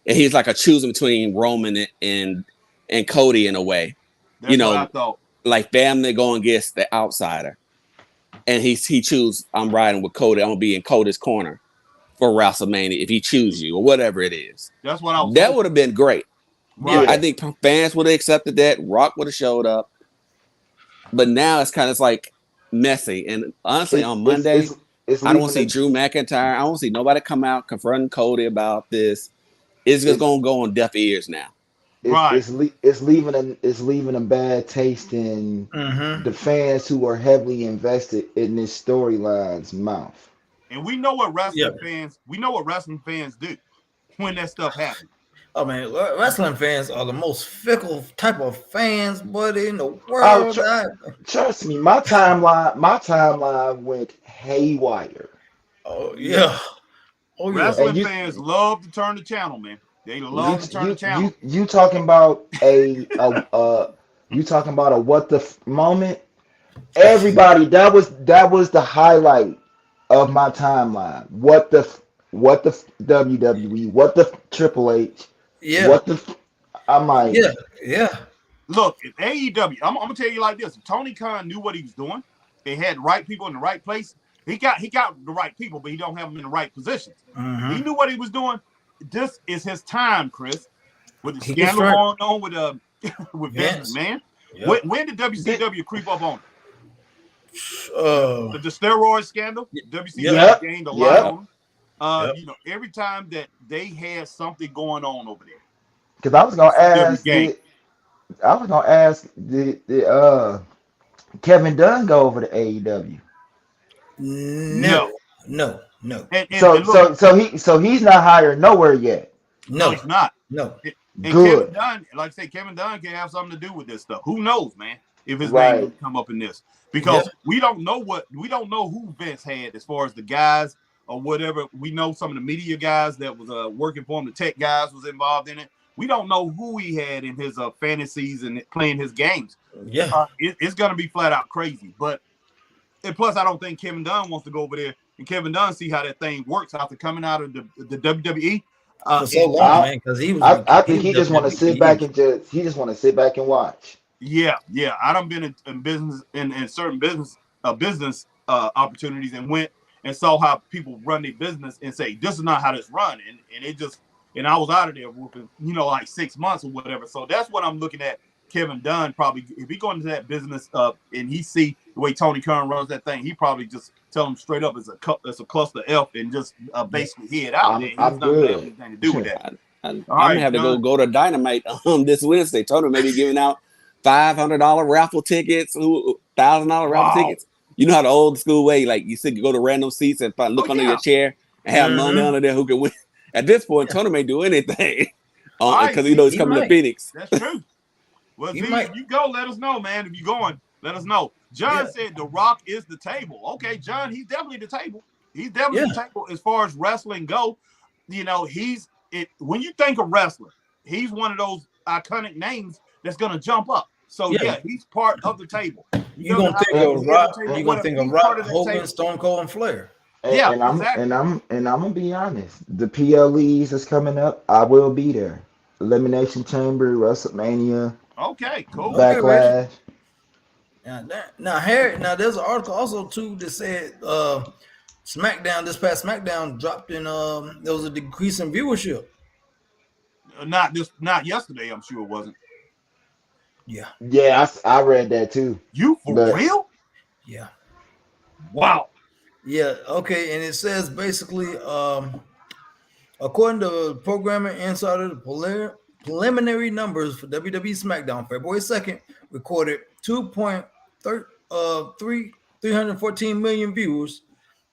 And he's like a choosing between Roman and Cody in a way. That's what I thought. Like family going against the outsider. And he choose, I'm riding with Cody. I'm gonna be in Cody's corner for WrestleMania if he chooses you or whatever it is. That's what I was. That would have been great. Right. I think fans would have accepted that. Rock would have showed up. But now it's kind of like messy. And honestly, on Monday, I don't want to see Drew McIntyre. I don't see nobody come out confronting Cody about this. It's just gonna go on deaf ears now. It's leaving a bad taste in the fans who are heavily invested in this storyline's mouth. And we know what wrestling fans do when that stuff happens. Oh man, wrestling fans are the most fickle type of fans, buddy, in the world. Trust me, my timeline went haywire. Oh yeah. Wrestling fans love to turn the channel, man. They love to turn the channel. You talking about a what the moment? Everybody, that was the highlight of my timeline. What the WWE, what the Triple H, I'm like, yeah. Look, at AEW, I'm gonna tell you like this: if Tony Khan knew what he was doing, they had the right people in the right place. He got the right people, but he don't have them in the right positions. He knew what he was doing. This is his time, Chris. with the He scandal confirmed. going on with Vince, Vince. man. Yep. When did WCW creep up on Uh, the steroid scandal? WCW Yep. gained a lot Yep. on them. Yep. You know, every time that they had something going on over there, Because I was gonna WCW ask gained. the Kevin Dunn go over to AEW. No, no. and look, So he's not hired nowhere yet. no, he's not. No. And Kevin Good. Dunn, like I say, Kevin Dunn can have something to do with this stuff. Who knows, man? If his name Right. will come up in this, because Yep. we don't know who Vince had as far as the guys or whatever. We know some of the media guys that was working for him, the tech guys was involved in it. We don't know who he had in his fantasies and playing his games. Yeah. It's gonna be flat out crazy. And plus, I don't think Kevin Dunn wants to go over there and Kevin Dunn see how that thing works after coming out of the WWE. For so long, I- man, because he was. I think he just want to WWE sit back and watch. Yeah. I done been in business in certain business opportunities and went and saw how people run their business and say this is not how this run, and it just and I was out of there within like 6 months or whatever. So that's what I'm looking at. Kevin Dunn probably, if he go into that business and he see the way Tony Khan runs that thing, he probably just tell him straight up it's a cluster F and just basically head out there. He's I'm not gonna have good. anything to do with that. I'm All gonna right, have to John. go to Dynamite this Wednesday. Tony may be giving out $500 raffle tickets, $1,000 raffle tickets. You know how the old school way, like you said, you go to random seats and look under your chair and have money under there who can win. At this point, Tony may do anything because he's coming to Phoenix. That's true. Well, if you go, let us know, man. If you're going, let us know. John said The Rock is the table. Okay, John, he's definitely the table. He's definitely the table as far as wrestling go. He's it. When you think of wrestler, he's one of those iconic names that's gonna jump up. So he's part of the table. You're gonna think of Rock. You're gonna think of Rock, Hogan, Stone Cold, and Flair. And I'm gonna be honest. The PLEs is coming up. I will be there. Elimination Chamber, WrestleMania. Okay, cool. Backlash. Now there's an article also too that said SmackDown, this past SmackDown dropped in there was a decrease in viewership. Not yesterday, I'm sure it wasn't. Yeah, I read that too. You for real? Yeah. Wow. Yeah, okay, and it says basically according to Programming Insider, the preliminary numbers for WWE SmackDown February 2nd recorded 314 million viewers.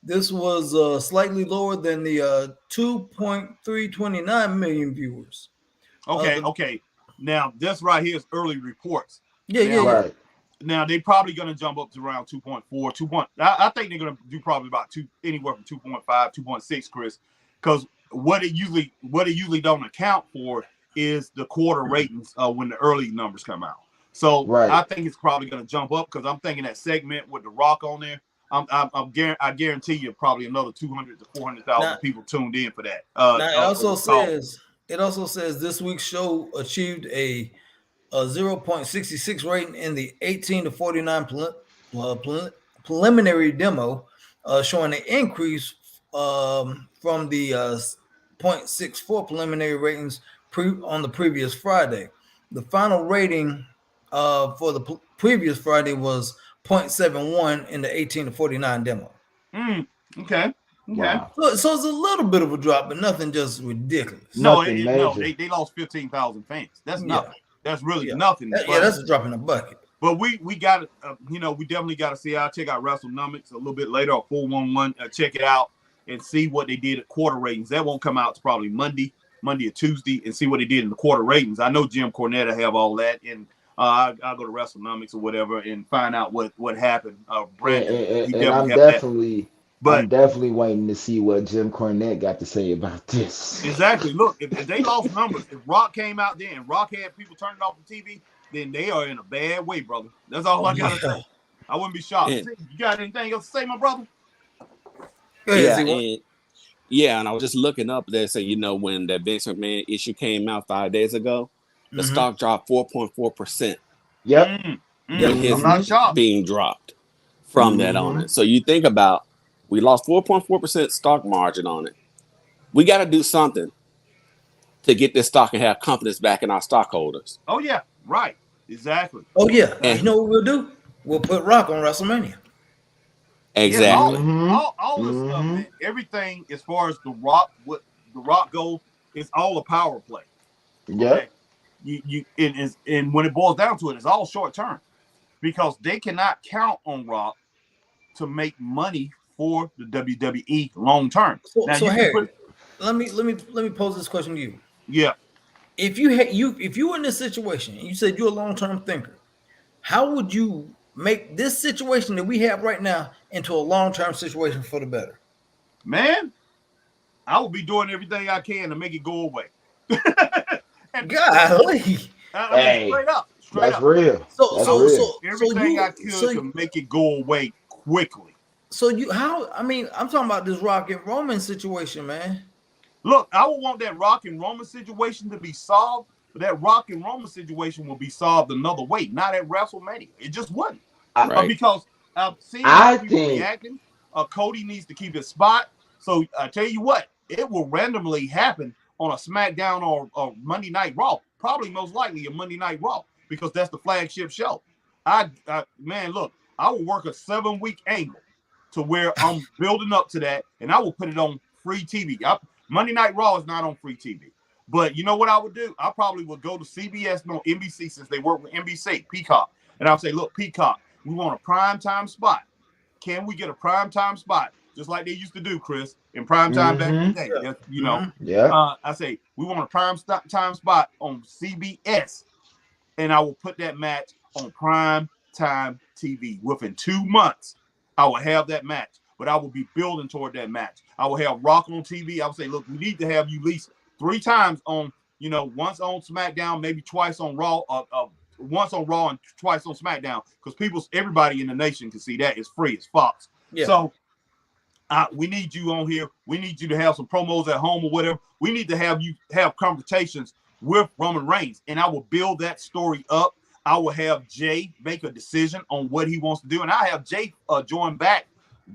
This was slightly lower than the 2.329 million viewers. Okay. Now, this right here is early reports. Right. Now, they're probably going to jump up to around 2.4, I think they're going to do probably about anywhere from 2.5, 2.6, Chris, because what it usually don't account for is the quarter ratings when the early numbers come out. So I think it's probably going to jump up because I'm thinking that segment with The Rock on there, I guarantee you probably another 200 to 400,000 people tuned in for that. It also says this week's show achieved a 0.66 rating in the 18 to 49 preliminary demo, showing an increase from the 0.64 preliminary ratings on the previous Friday. The final rating for the previous Friday was 0.71 in the 18 to 49 demo. Okay. Wow. So it's a little bit of a drop, but nothing just ridiculous. No, they lost 15,000 fans. That's nothing. That's really nothing. That's a drop in the bucket. But we got we definitely got to see. I'll check out WrestleNomics a little bit later, or 411. Check it out and see what they did at quarter ratings. That won't come out to probably Monday or Tuesday, and see what they did in the quarter ratings. I know Jim Cornette will have all that, and I'll go to WrestleNomics or whatever and find out what happened. Brandon, I'm definitely waiting to see what Jim Cornette got to say about this. Exactly. Look, if they lost numbers, if Rock came out there and Rock had people turning off the TV, then they are in a bad way, brother. That's all I gotta say. I wouldn't be shocked. You got anything else to say, my brother? And I was just looking up there, saying, when that Vince McMahon issue came out 5 days ago, the stock dropped 4.4%. Yep. With his being dropped from that on it. So you think about, we lost 4.4% stock margin on it. We got to do something to get this stock and have confidence back in our stockholders. Oh yeah, right, exactly. Oh yeah, And you know what we'll do? We'll put Rock on WrestleMania. Yeah, exactly. all this stuff, man. Everything as far as what the Rock goes, is all a power play. Okay, Yep. and when it boils down to it, it's all short term because they cannot count on Rock to make money for the WWE long term. Now So you can Harry, put, let me pose this question to you. yeah, If you were in this situation and you said you're a long-term thinker, how would you make this situation that we have right now into a long-term situation for the better? man, I will be doing everything I can to make it go away. And Golly. I mean, Hey, straight that's up. real. So That's I so will real. do so so everything I you could to make it go away quickly. so you how I mean I'm talking about this Rock and Roman situation, man. Look, I would want that Rock and Roman situation to be solved, but that Rock and Roman situation will be solved another way, not at WrestleMania. It just wouldn't. I, Right. Because I've seen how I people think reacting. Cody needs to keep his spot. So I tell you what, it will randomly happen on a SmackDown or Monday Night Raw. Probably most likely a Monday Night Raw because that's the flagship show. Man, look, I will work a 7-week angle to where I'm building up to that, and I will put it on free TV. Monday Night Raw is not on free TV. But you know what I would do? I probably would go to CBS, no, NBC, since they work with NBC, Peacock. And I'll say, look, Peacock, we want a prime time spot. Can we get a prime time spot? Just like they used to do, Chris, in prime time back in the day. Yeah. yeah. I say, we want a prime time spot on CBS. And I will put that match on prime time TV. Within 2 months, I will have that match. But I will be building toward that match. I will have Rock on TV. I will say, look, we need to have you at least 3 times on, once on SmackDown, maybe twice on Raw, once on Raw and twice on SmackDown, because everybody in the nation can see that. It's free. It's Fox. Yeah. So we need you on here. We need you to have some promos at home or whatever. We need to have you have conversations with Roman Reigns, and I will build that story up. I will have Jay make a decision on what he wants to do, and I have Jay join back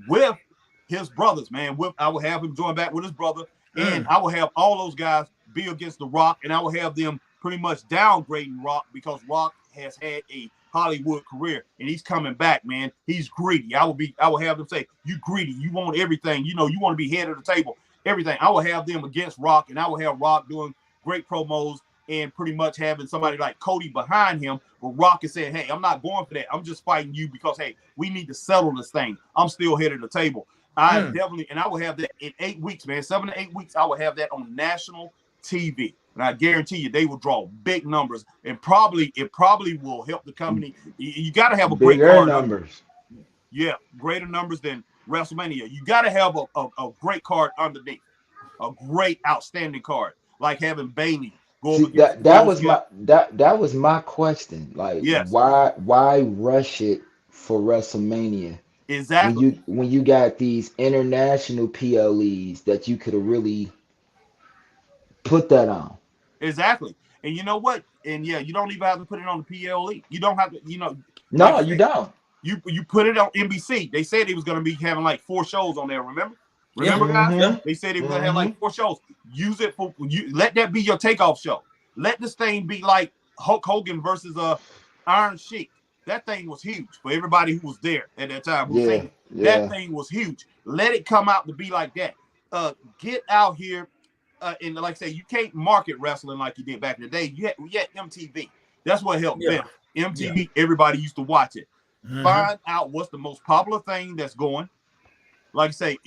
with his brothers, man. I will have him join back with his brother, and I will have all those guys be against The Rock, and I will have them pretty much downgrading Rock because Rock has had a Hollywood career, and he's coming back, man. He's greedy. I will have them say, "You greedy. You want everything. You want to be head of the table. Everything." I will have them against Rock, and I will have Rock doing great promos and pretty much having somebody like Cody behind him. But Rock is saying, "Hey, I'm not going for that. I'm just fighting you because, hey, we need to settle this thing. I'm still head of the table." I definitely, and I will have that in 8 weeks, man. 7 to 8 weeks, I will have that on national TV. And I guarantee you, they will draw big numbers, and it probably will help the company. You got to have a great Bigger card. numbers. Yeah, greater numbers than WrestleMania. You got to have a great card underneath, a great, outstanding card, like having Bailey go See, up against that Will was Smith. that was my question. Like, Yes, why rush it for WrestleMania exactly, when you got these international PLEs that you could have really put that on? exactly. And you know what? And yeah, you don't even have to put it on the PLE. You don't have to, like No, I you said, don't. you put it on NBC. They said it was going to be having like 4 shows on there. Remember, Yeah. guys? Mm-hmm. They said they were going to have like 4 shows. Use it for you. Let that be your takeoff show. Let this thing be like Hulk Hogan versus Iron Sheik. That thing was huge for everybody who was there at that time who Yeah, seen it. That yeah. thing was huge. Let it come out to be like that. Get out here. And like I say, you can't market wrestling like you did back in the day. You had MTV. That's what helped Yeah. them. MTV, everybody used to watch it. Mhm. Find out what's the most popular thing that's going. Like I say,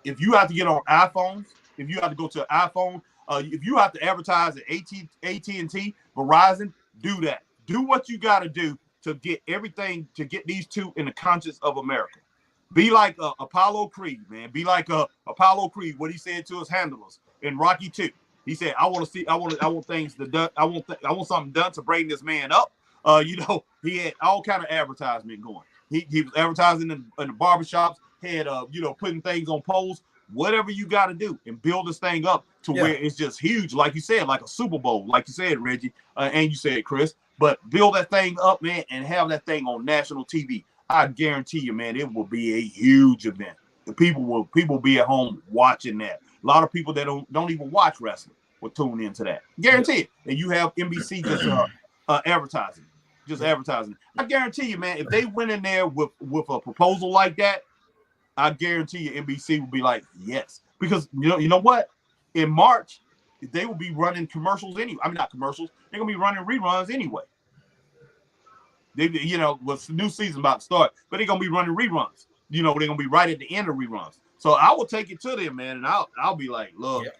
if you have to get on iPhones, if you have to go to an iPhone, if you have to advertise at AT&T, Verizon, do that. Do what you got to do to get everything, to get these two in the conscience of America. Be like Apollo Creed, man. Be like Apollo Creed. What he said to his handlers in Rocky 2. He said, "I want things to done. I want something done to bring this man up." He had all kind of advertisement going. He was advertising in the barbershops. Had putting things on poles. Whatever you got to do and build this thing up to where it's just huge, like you said, like a Super Bowl, like you said, Reggie, and you said, Chris. But build that thing up, man, and have that thing on national TV. I guarantee you, man, it will be a huge event. The people will be at home watching that. A lot of people that don't even watch wrestling will tune into that. Guarantee it. And you have NBC just advertising. Just advertising. I guarantee you, man, if they went in there with a proposal like that, I guarantee you NBC would be like, yes. Because you know what? In March, they will be running commercials anyway. I mean, not commercials. They're gonna be running reruns anyway. They, with the new season about to start, but they're gonna be running reruns. They're gonna be right at the end of reruns. So I will take it to them, man, and I'll be like, look. Yeah.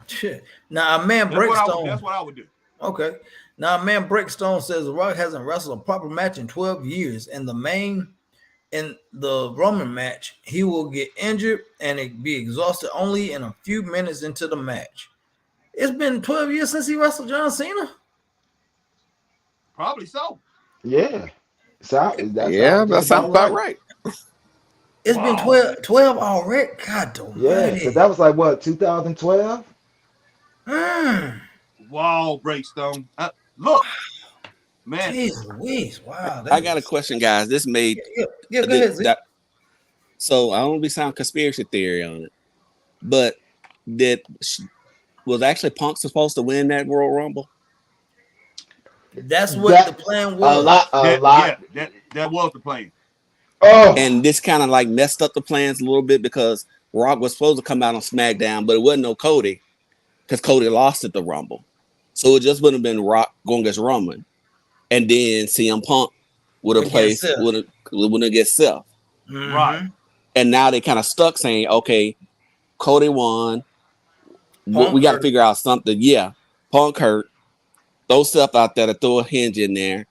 Shit. Now a man Breakstone. That's what I would do. Okay. Now a man Breakstone says The Rock hasn't wrestled a proper match in 12 years. In the Roman match, he will get injured and be exhausted only in a few minutes into the match. It's been 12 years since he wrestled John Cena. Probably so. Yeah. That sounds about right. It's been 12 already. God damn. Yeah, so that was like what, 2012? Wow, Breakstone. Look, man. Jeez Louise. Wow. I got a question, guys. This made go ahead. So I don't want to sound conspiracy theory on it, but was actually Punk supposed to win that Royal Rumble? That's what the plan was. A lot. Yeah, that was the plan. Oh, and this kind of like messed up the plans a little bit because Rock was supposed to come out on SmackDown, but it wasn't no Cody because Cody lost at the Rumble. So it just would have been Rock going against Roman, and then CM Punk would have placed wouldn't get Seth. Mm-hmm. Right. And now they kind of stuck saying, okay, Cody won. We got to figure out something. Yeah, Punk hurt. Throw Seth out there to throw a hinge in there,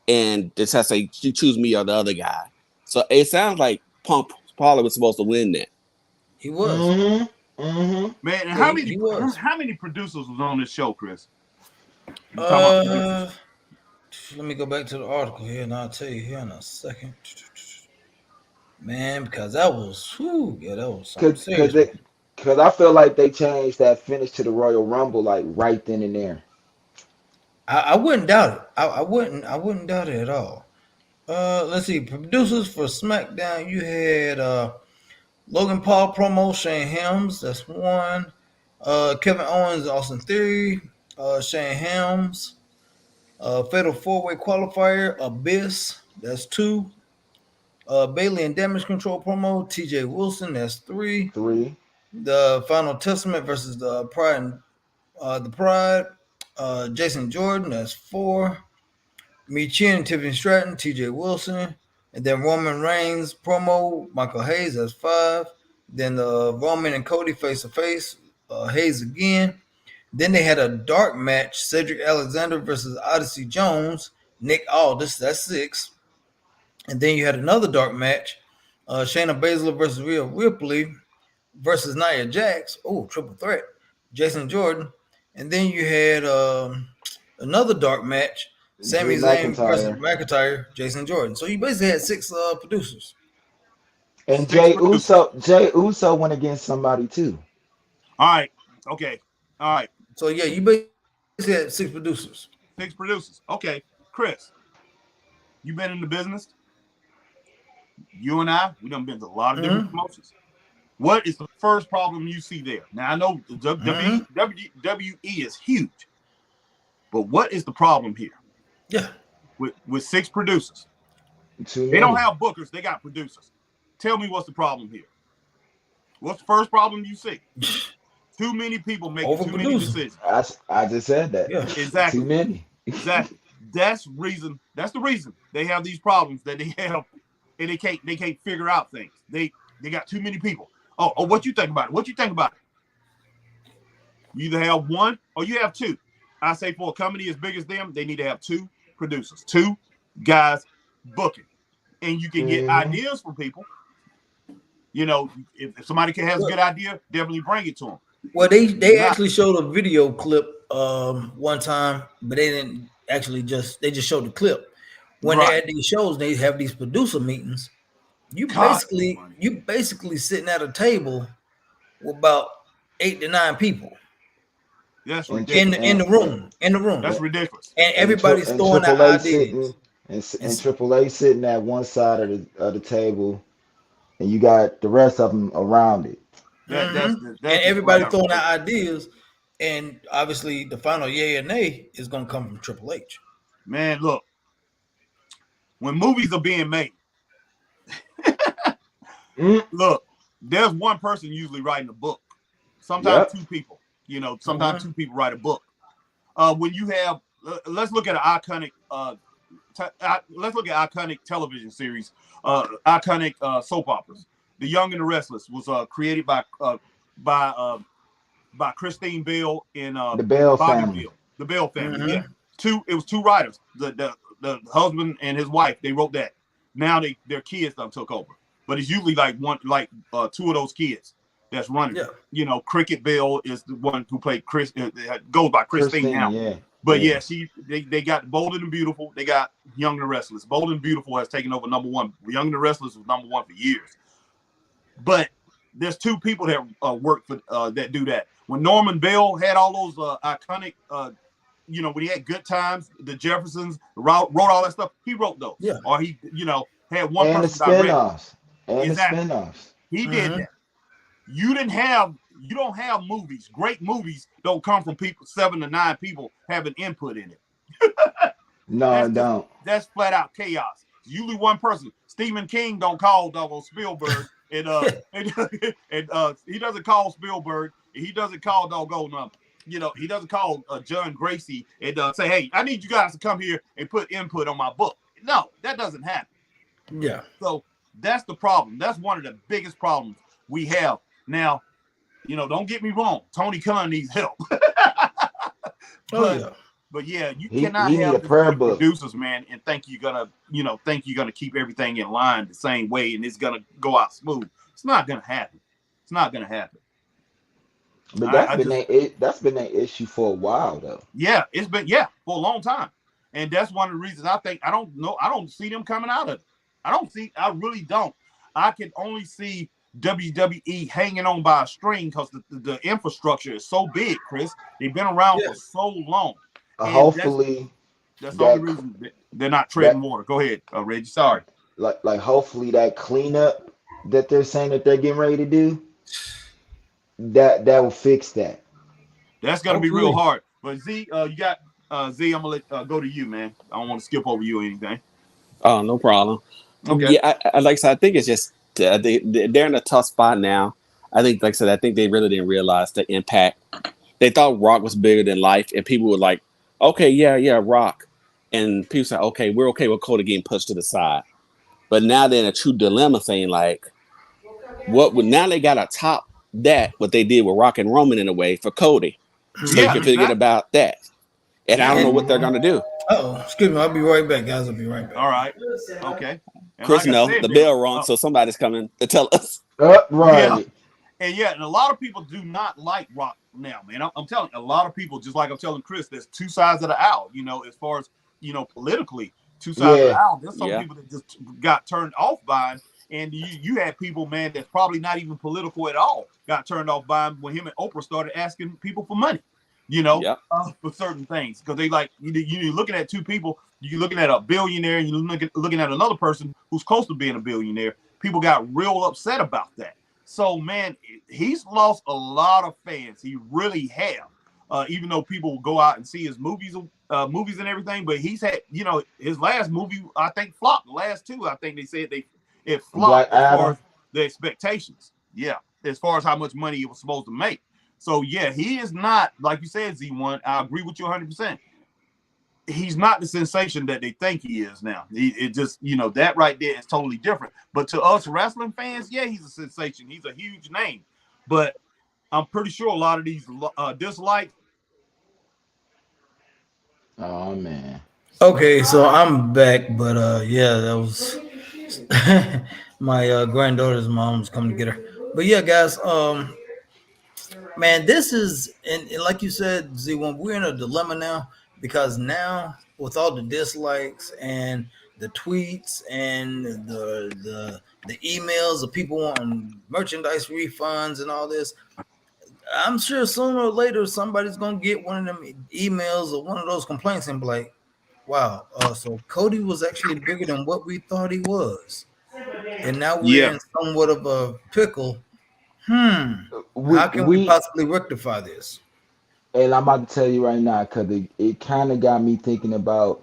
and just have to say, you choose me or the other guy. So it sounds like Punk probably was supposed to win that. He was. Mm-hmm. Man, and how many producers was on this show, Chris? Let me go back to the article here, and I'll tell you here in a second. Man, because that was something serious. Because I feel like they changed that finish to the Royal Rumble like right then and there. I wouldn't doubt it. I wouldn't doubt it at all. Let's see. Producers for SmackDown, you had Logan Paul promo, Shane Helms, that's one. Kevin Owens, Austin Theory, Shane Helms. Fatal 4-Way Qualifier, Abyss, that's 2. Bailey and Damage Control promo, TJ Wilson, that's 3. The Final Testament versus the Pride, Jason Jordan, that's 4. Michin and Tiffany Stratton, TJ Wilson. And then Roman Reigns promo, Michael Hayes, that's 5. Then the Roman and Cody face-to-face, Hayes again. Then they had a dark match, Cedric Alexander versus Odyssey Jones, Nick Aldis, that's 6. And then you had another dark match, Shayna Baszler versus Rhea Ripley versus Nia Jax. Oh, triple threat, Jason Jordan. And then you had another dark match, Sami Zayn versus McIntyre, Jason Jordan. So you basically had 6 producers. And Jey Uso went against somebody too. All right. Okay. All right. So yeah, you basically had 6 producers. 6 producers. Okay. Chris, you been in the business. You and I, we done been to a lot of different promotions. What is the first problem you see there? Now I know WWE is huge, but what is the problem here? Yeah, with 6 producers, they don't have bookers; they got producers. Tell me what's the problem here? What's the first problem you see? Too many people making too many decisions. I just said that. Yeah, exactly. Too many. Exactly. That's the reason they have these problems that they have, and they can't figure out things. They got too many people. Oh, what you think about it? What you think about it? You either have 1 or you have 2. I say for a company as big as them, they need to have 2 producers, 2 guys booking, and you can get ideas from people. If somebody has a good idea, definitely bring it to them. Well, they actually showed a video clip one time, but they didn't actually they just showed the clip. When they're at these shows, they have these producer meetings. You basically sitting at a table with about 8 to 9 people. That's ridiculous. In the room. That's ridiculous. And everybody's throwing out ideas. And Triple A sitting at one side of the table, and you got the rest of them around it. And everybody throwing out ideas. And obviously, the final yay or nay is going to come from Triple H. Man, look, when movies are being made, Mm, look, there's one person usually writing a book. Sometimes yep. two people. Sometimes two people write a book. When you have, let's look at an iconic. Let's look at iconic television series, iconic soap operas. The Young and the Restless was created by uh, by Christine Bell and The Bell Bobby family. Bell, the Bell family. Mm-hmm. Yeah, it was two writers. The husband and his wife, they wrote that. Now their kids done took over, but it's usually like two of those kids that's running. Yeah. Cricket Bell is the one who played Chris. Goes by Christine now. Yeah. But yeah, they got Bold and the Beautiful. They got Young and the Restless. Bold and Beautiful has taken over number one. Young and the Restless was number one for years. But there's two people that work for that do that. When Norman Bell had all those iconic, when he had Good Times, the Jeffersons wrote all that stuff, he wrote those. Yeah. Or he, had one And the person direct. spinoffs. Exactly. The spinoffs. He did that. You don't have movies. Great movies don't come from 7 to 9 people having input in it. No, I don't. That's flat out chaos. It's usually one person. Stephen King don't call doggone Spielberg, and he doesn't call Spielberg. He doesn't call doggone he doesn't call John Gracie and say, hey, I need you guys to come here and put input on my book. No, that doesn't happen. Yeah. So that's the problem. That's one of the biggest problems we have now. Don't get me wrong. Tony Khan needs help. But yeah, you cannot have producers, man, and think you're gonna keep everything in line the same way and it's gonna go out smooth. It's not gonna happen. It's not gonna happen. But that's been an issue for a while though. Yeah, it's been for a long time. And that's one of the reasons I don't see them coming out of it. I really don't. I can only see WWE hanging on by a string because the infrastructure is so big, Chris. They've been around for so long. Hopefully, that's the only reason they're not treading water. Go ahead, Reggie. Sorry. Like hopefully that cleanup that they're saying that they're getting ready to do, that will fix that. That's gonna be real hard. But Z, you got Z. I'm gonna go to you, man. I don't want to skip over you or anything. Oh, no problem. Okay. Yeah, like I said, I think it's just they're in a tough spot now. I think, like I said, I think they really didn't realize the impact. They thought Rock was bigger than life, and people were like, okay, yeah, Rock. And people say, okay, we're okay with Cody getting pushed to the side. But now they're in a true dilemma saying, like, now they got to top what they did with Rock and Roman in a way for Cody. So you can forget about that. And I don't know what they're going to do. Excuse me. I'll be right back, guys. I'll be right back. All right. Okay. And Chris, the bell rung, so somebody's coming to tell us. Right. Yeah. And a lot of people do not like Rock now, man. I'm telling you, a lot of people, just like I'm telling Chris, there's two sides of the aisle, as far as, politically, two sides of the aisle. There's some people that just got turned off by him. And you had people, man, that's probably not even political at all, got turned off by him when him and Oprah started asking people for money, for certain things. Because they like, you're looking at two people, you're looking at a billionaire, and you're looking at another person who's close to being a billionaire. People got real upset about that. So, man, he's lost a lot of fans. He really have. Even though people go out and see his movies and everything, but he's had, his last movie, I think, flopped. The last two, I think they said it flopped as far as the expectations. Yeah, as far as how much money it was supposed to make. So, yeah, he is not, like you said, Z1, I agree with you 100%. He's not the sensation that they think he is now. It just, that right there is totally different. But to us wrestling fans, yeah, he's a sensation. He's a huge name. But I'm pretty sure a lot of these dislikes. Oh, man. Okay, so I'm back, but yeah, that was my granddaughter's mom's coming to get her. But yeah, guys, man, this is and like you said, Z1, we're in a dilemma now because now with all the dislikes and the tweets and the emails of people wanting merchandise refunds and all this, I'm sure sooner or later somebody's gonna get one of them emails or one of those complaints and be like, wow, so Cody was actually bigger than what we thought he was. And now we're in somewhat of a pickle. How can we possibly rectify this? And I'm about to tell you right now, cause it kind of got me thinking about,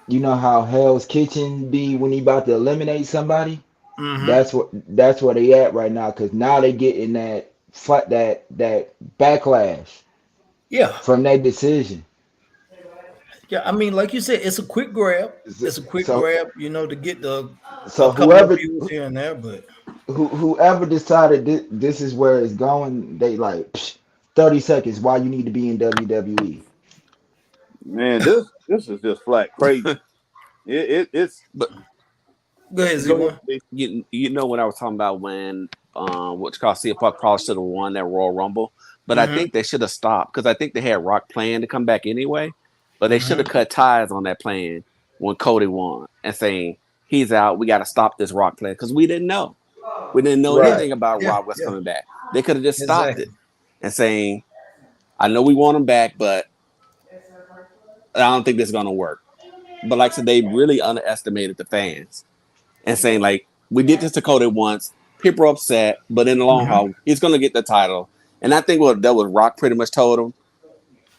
you know how Hell's Kitchen be when he about to eliminate somebody. Mm-hmm. That's where they at right now, cause now they getting that backlash Yeah. from that decision. Yeah. I mean, like you said, it's a quick grab. So It's a quick so, grab, to get a so couple of views here and there, but whoever decided this is where it's going, they like 30 seconds. Why you need to be in WWE? Man, this is just flat crazy. It's But go ahead, go ahead. Z1. Steve. you know what I was talking about when what you call CM Punk probably should have won that Royal Rumble, but I Mm-hmm. think they should have stopped because I think they had Rock plan to come back anyway, but they should Mm-hmm. have cut ties on that plan when Cody won and saying he's out. We got to stop this Rock plan because we didn't know Yeah. anything about Yeah. Rock was Yeah. coming back. They could have just stopped it Exactly. and saying, I know we want him back, but I don't think this is gonna work. But like I said, they really underestimated the fans and saying like we did this to Cody once. People are upset, but in the long Mm-hmm. haul, he's gonna get the title. And I think what that was Rock pretty much told him,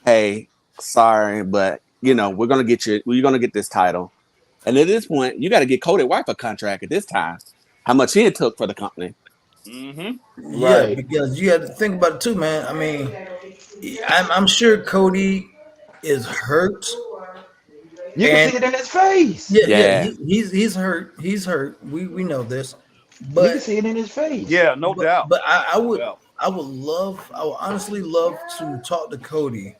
"Hey, sorry, but we're gonna get you. You're gonna get this title." And at this point, you got to get Cody White a contract at this time. How much he took for the company? Mm-hmm. Yeah, Right. because you have to think about it too, man. I mean, I'm sure Cody is hurt, You can and see it in his face. yeah, Yeah, he's hurt. He's hurt. We know this, You can but see it in his face. Yeah, no doubt. but I No would doubt. I would honestly love to talk to Cody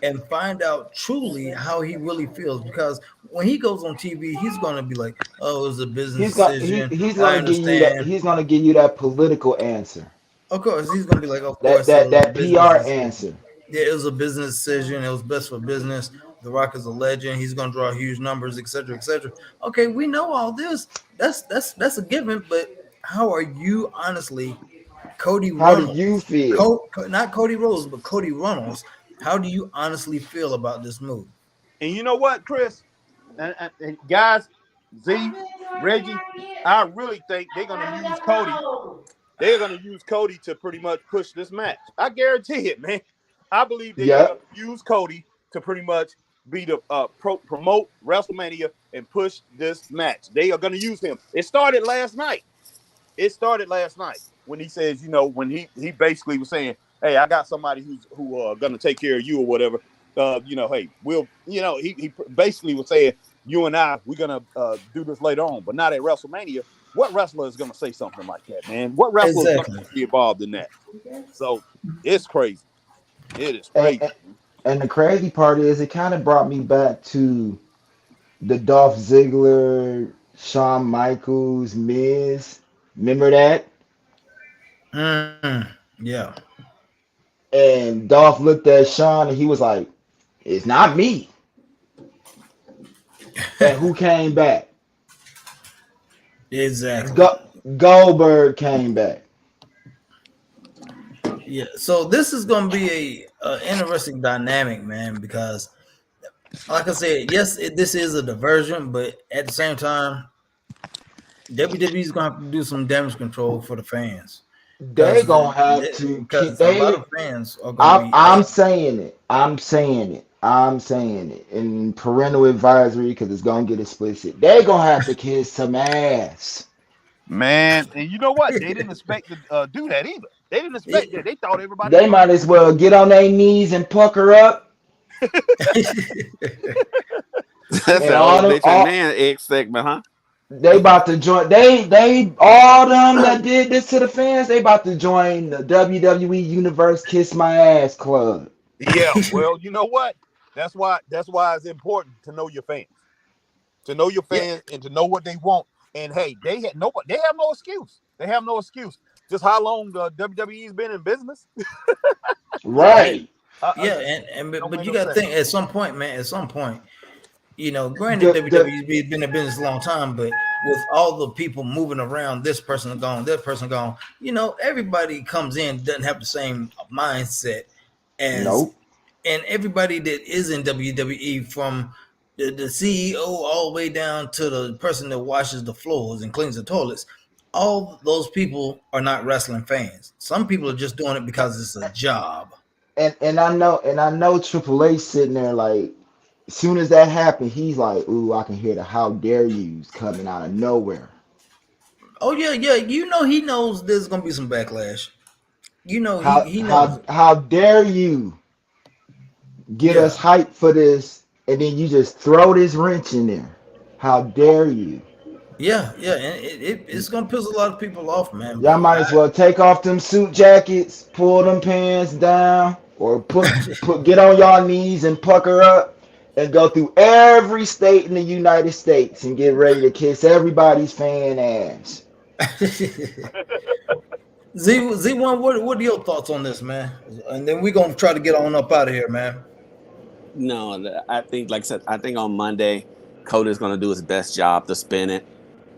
and find out truly how he really feels, because when he goes on TV, he's gonna be like, "Oh, it was a business decision. He's I gonna give you that understand." political answer. Of course, he's gonna be like, "Of That course, it that was a that business PR decision. answer. Yeah, it was a business decision. It was best for business. The Rock is a legend. He's gonna draw huge numbers, etc., etc." Okay, we know all this. That's a given. But how are you honestly, Cody How do you Runnels, feel? Not Cody Rose, but Cody Runnels? How do you honestly feel about this move? And you know what, Chris? And guys, Z, Reggie, I really think they're gonna use Cody. They're gonna use Cody to pretty much push this match. I guarantee it, man. I believe they are gonna Yep. use Cody to pretty much be the promote WrestleMania and push this match. They are gonna use him. It started last night. It started last night when he says, when he basically was saying, "Hey, I got somebody who gonna take care of you or whatever." Hey, we'll, he basically was saying, "You and we're gonna do this later on, but not at WrestleMania." What wrestler is gonna say something like that, man? What wrestler is gonna Exactly. be involved in that? So it's crazy. It is And, crazy. and, and the crazy part is it kind of brought me back to the Dolph Ziggler, Shawn Michaels, Miz. Remember that? Yeah. And Dolph looked at Shawn and he was like, "It's not me." And who came back? Exactly. Go- Goldberg came back. Yeah. So this is gonna be a interesting dynamic, man, because like I said, yes, this is a diversion, but at the same time, WWE is gonna have to do some damage control for the fans, They because gonna have to keep a lot they of fans are gonna be I'm saying it. I'm saying it. I'm saying it. In parental advisory, because it's gonna get explicit. They gonna have to kiss some ass. Man, and you know what? They didn't expect to do that either. They didn't expect that. They thought everybody was They gonna might as well get on their knees and pucker up that's and the all them Ultimate all Man X segment, huh? they about to join they all them that did this to the fans, they about to join the WWE Universe Kiss My Ass Club. Yeah, well, you know what? That's why it's important to know your fans. To know your Yeah, fans and to know what they want. And hey, they have no excuse. They have no excuse. Just how long the WWE's been in business? yeah, Right. I yeah, just and don't but make you no got to sense. think at some point, man. At some point, granted, The WWE's been in business a long time, but with all the people moving around, this person gone, that person gone, everybody comes in doesn't have the same mindset as, nope. and everybody that is in WWE, from the CEO all the way down to the person that washes the floors and cleans the toilets. All those people are not wrestling fans. Some people are just doing it because it's a job. and I know Triple H sitting there like, as soon as that happened, he's like, "Ooh, I can hear the how dare yous coming out of nowhere." Oh yeah, yeah. You know he knows there's gonna be some backlash. You know he knows. How dare you get Yeah, us hyped for this, and then you just throw this wrench in there? How dare you? yeah, yeah. And it's gonna piss a lot of people off, man. Y'all But might as well take off them suit jackets, pull them pants down, or get on y'all knees and pucker up and go through every state in the United States and get ready to kiss everybody's fan ass. Z1, what are your thoughts on this, man? And then we're gonna try to get on up out of here, man. No, I think, like I said, I think on Monday, Cody's going to do his best job to spin it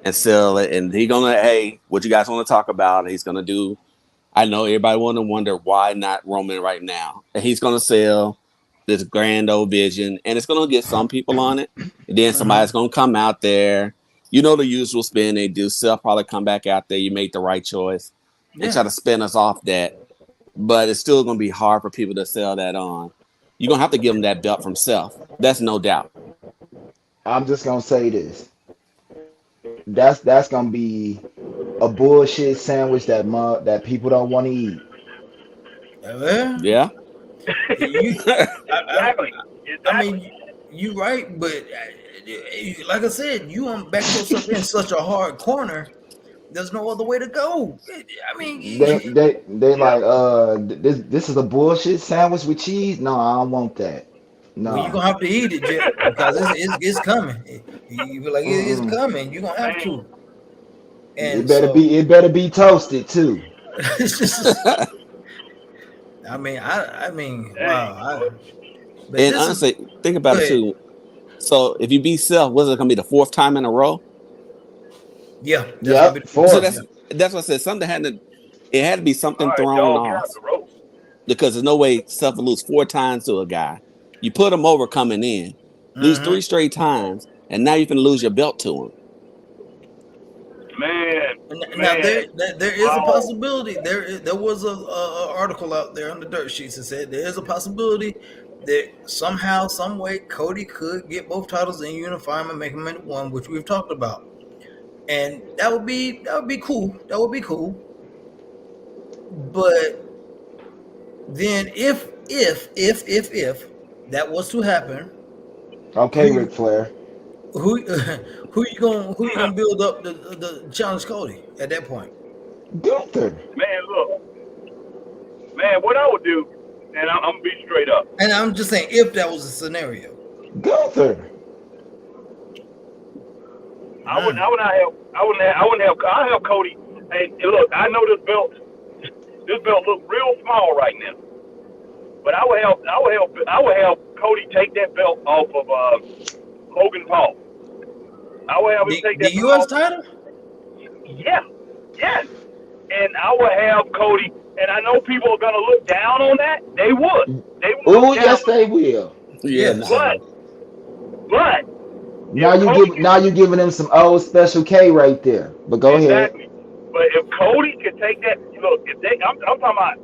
and sell it. And he's going to, hey, what you guys want to talk about? He's going to do. I know everybody want to wonder why not Roman right now. And he's going to sell this grand old vision, and it's going to get some people on it. And then somebody's going to come out there. You know the usual spin they do. Seth probably come back out there. You made the right choice and try Yeah, to spin us off that. But it's still going to be hard for people to sell that on. You're going to have to give them that belt from Seth. That's no doubt. I'm just gonna say this. That's gonna be a bullshit sandwich that people don't want to eat. well, Yeah. you, I, Exactly. I Exactly. mean, you right, but like I said, you backed yourself in such a hard corner. There's no other way to go. I mean, They Yeah. like this is a bullshit sandwich with cheese. No, I don't want that. well, you're No. gonna have to eat it, Jet, because it's coming. You feel like it's Mm-mm. coming. You're gonna have Man. to. And so, It better be toasted too. it's just, I mean, Dang. wow. But And this is honestly, think go about it ahead. too. So if you beat Seth, was it going to be the fourth time in a row? Yeah, that's gonna be Yep, the So fourth. fourth. Yeah. that's what I said. Something had to. It had to be All something right, thrown dog, you're off out the rope. because there's no way Seth will lose 4 times to a guy. You put him over coming in, lose Mm-hmm. 3 straight times, and now you can lose your belt to him. Man. Now Man. there is a Wow. possibility. There was a article out there on the dirt sheets that said there is a possibility that somehow, some way, Cody could get both titles and unify them and make them into one, which we've talked about, and that would be cool. That would be cool. But then if that was to happen, who Okay, Ric you, Flair. who who you gonna build up the challenge Cody at that point? Gunther. Man, look. Man, what I would do, and I'm gonna be straight up. And I'm just saying, if that was a scenario. Gunther. I would not have. I have Cody. Hey, look, I know this belt. This belt looks real small right now, but I would have Cody take that belt off of Logan Paul. I would have him take The that belt U.S. off. title? Yeah, yes. And I would have Cody. And I know people are gonna look down on that. They would. They would Oh, look down. yes, they will. Yeah, Yes. But Now if Cody you giving them some old Special K right there. But go ahead. exactly. But if Cody could take that, look, if they, I'm talking about,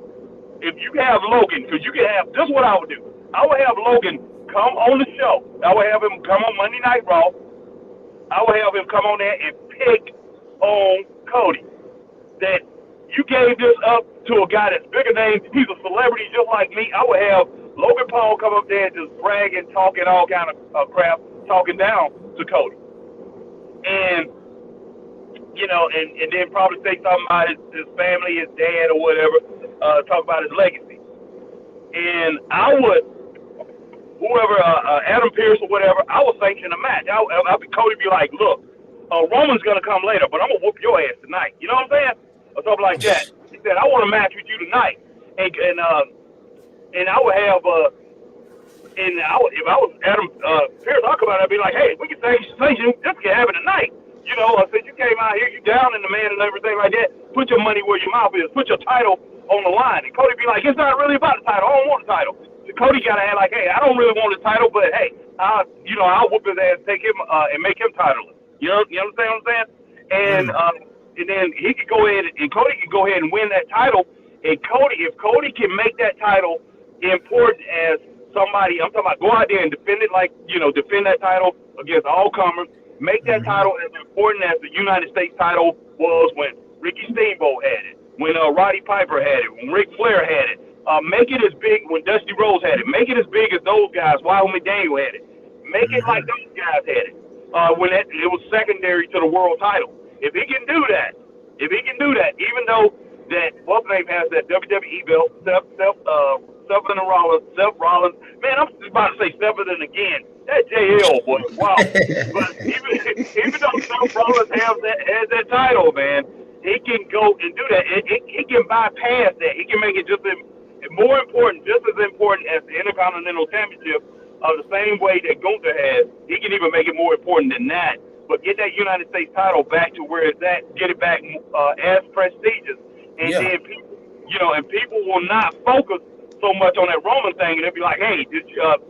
if you have Logan, because you can have, this is what I would do. I would have Logan come on the show. I would have him come on Monday Night Raw. I would have him come on there and pick on Cody. That you gave this up to a guy that's bigger name. He's a celebrity just like me. I would have Logan Paul come up there and just bragging, talking all kind of crap, talking down to Cody. And and then probably say something about his family, his dad, or whatever. Talk about his legacy. And I would, whoever, Adam Pearce or whatever, I would sanction a match. Cody be like, look, Roman's gonna come later, but I'm gonna whoop your ass tonight. You know what I'm saying? Or something like that. He said, I want to match with you tonight. And I would have, if I was Adam Pearce, I'd come out and be like, hey, we can sanction this can happen tonight. You know, I said, you came out here, you down in the man and everything like that. Put your money where your mouth is. Put your title on the line. And Cody be like, it's not really about the title. I don't want the title. So Cody got to act like, hey, I don't really want the title, but hey, I'll whoop his ass, take him, and make him titleless. You understand what I'm saying? And then he could go ahead, and Cody could go ahead and win that title. And if Cody can make that title important as somebody. I'm talking about go out there and defend it defend that title against all comers. Make that title as important as the United States title was when Ricky Steamboat had it, when Roddy Piper had it, when Ric Flair had it. Make it as big when Dusty Rhodes had it. Make it as big as those guys. Wild McDaniel had it. Make it like those guys had it. When it was secondary to the world title. If he can do that, even though that what's name has that WWE belt, Seth Rollins. Man, I'm just about to say Stephen again. That JL boy, wow. But even though Seth Rollins has that title, man, he can go and do that. He can bypass that. He can make it just as important as the Intercontinental Championship. The same way that Gunther has, he can even make it more important than that. But get that United States title back to where it's at, get it back as prestigious, and then people will not focus so much on that Roman thing, and they'll be like, hey,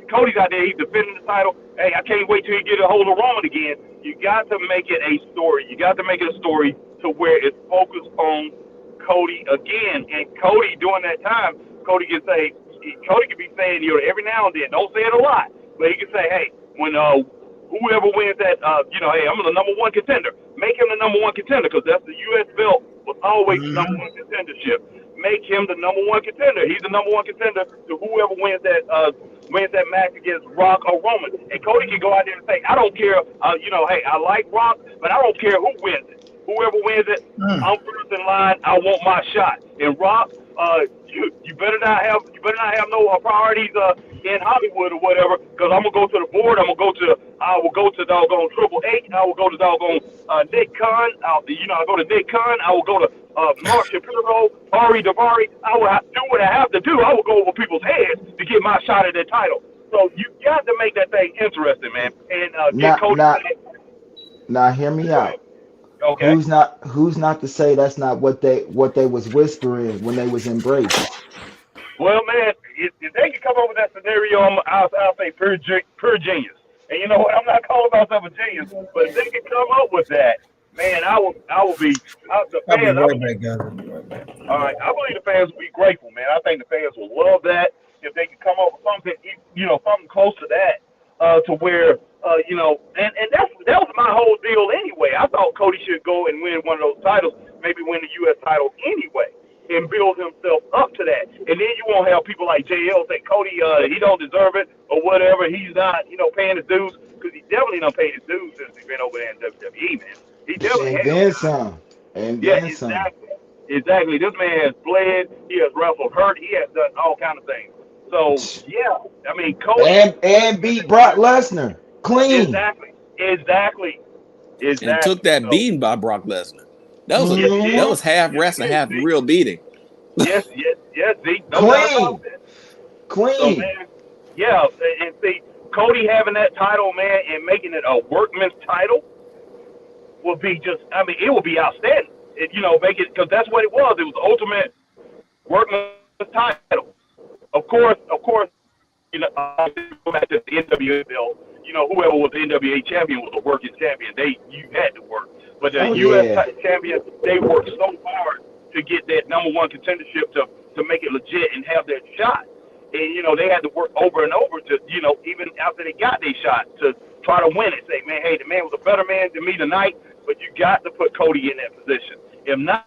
Cody's out there, he's defending the title. Hey, I can't wait till he get a hold of Roman again. You got to make it a story. You got to make it a story to where it's focused on Cody again. And Cody, during that time, Cody can be saying, every now and then, don't say it a lot, but he can say, hey, when whoever wins that, hey, I'm the number one contender. Make him the number one contender because that's the U.S. belt was always the number one contendership. Make him the number one contender. He's the number one contender to whoever wins that match against Rock or Roman. And Cody can go out there and say, I don't care, hey, I like Rock, but I don't care who wins it. Whoever wins it, I'm first in line. I want my shot. And Rock, you better not have no priorities in Hollywood or whatever, because I'm gonna go to the board. I will go to doggone Triple H. I will go to doggone Nick Khan. I go to Nick Khan. I will go to Mark Shapiro, Ari Daivari. I will do what I have to do. I will go over people's heads to get my shot at that title. So you got to make that thing interesting, man. And get Cody. Now, hear me out. Okay. Who's not to say that's not what they was whispering when they was embraced? Well, man, if they can come up with that scenario, I'll say pure genius. And you know what? I'm not calling myself a genius, but if they can come up with that, man, I will be. The fans, I'll be right back, guys. All right, I believe the fans will be grateful, man. I think the fans will love that if they can come up with something, something close to that, to where, and that was my whole deal anyway. I thought Cody should go and win one of those titles, maybe win the U.S. title anyway, and build himself up to that. And then you won't have people like JL say Cody, he don't deserve it or whatever. He's not, paying his dues, because he definitely don't pay his dues since he's been over there in WWE, man. He definitely has. And then some. Exactly. This man has bled. He has wrestled hurt. He has done all kinds of things. So yeah, I mean, Cody and beat Brock Lesnar clean. Exactly. And took that beating by Brock Lesnar. That was half wrestling, half real beating. Yes. See, Clean. So, man, yeah, and see, Cody having that title, man, and making it a workman's title would be it would be outstanding. Make it, because that's what it was. It was the ultimate workman's title. Of course, go back to the NWA belt. Whoever was the NWA champion was a working champion. You had to work. But the U.S. champion, they worked so hard to get that number one contendership to make it legit and have that shot. And, they had to work over and over to, even after they got their shot, to try to win it. Say, man, hey, the man was a better man than me tonight, but you got to put Cody in that position. If not,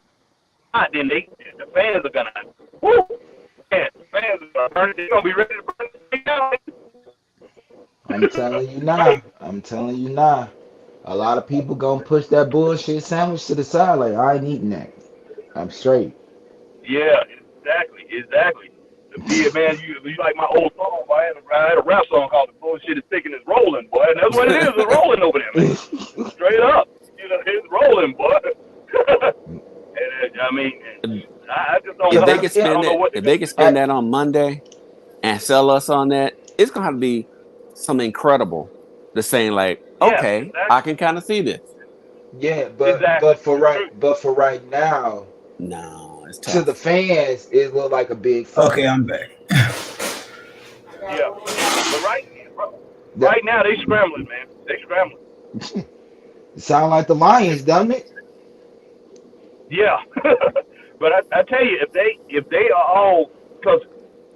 then the fans are going to, woo! Man, the fans are going to be ready to burn it down. I'm telling you now. A lot of people gonna push that bullshit sandwich to the side like, I ain't eating that. I'm straight. Yeah, exactly. Yeah, man, you like my old song, boy. I had a rap song called "The Bullshit Is Thick and It's Rolling," boy, and that's what it is. It's rolling over there, man. Straight up, it's rolling, boy. And I mean, I just don't. If they can spend that on Monday and sell us on that, it's gonna have to be something incredible. The saying like, okay, exactly. I can kind of see this. Yeah, but for right now, no, it's tough. To the fans, it looked like a big fuck. Okay, I'm back. Yeah, but right now they scrambling, man. They scrambling. It sound like the Lions, doesn't it? Yeah, but I tell you, if they are all, because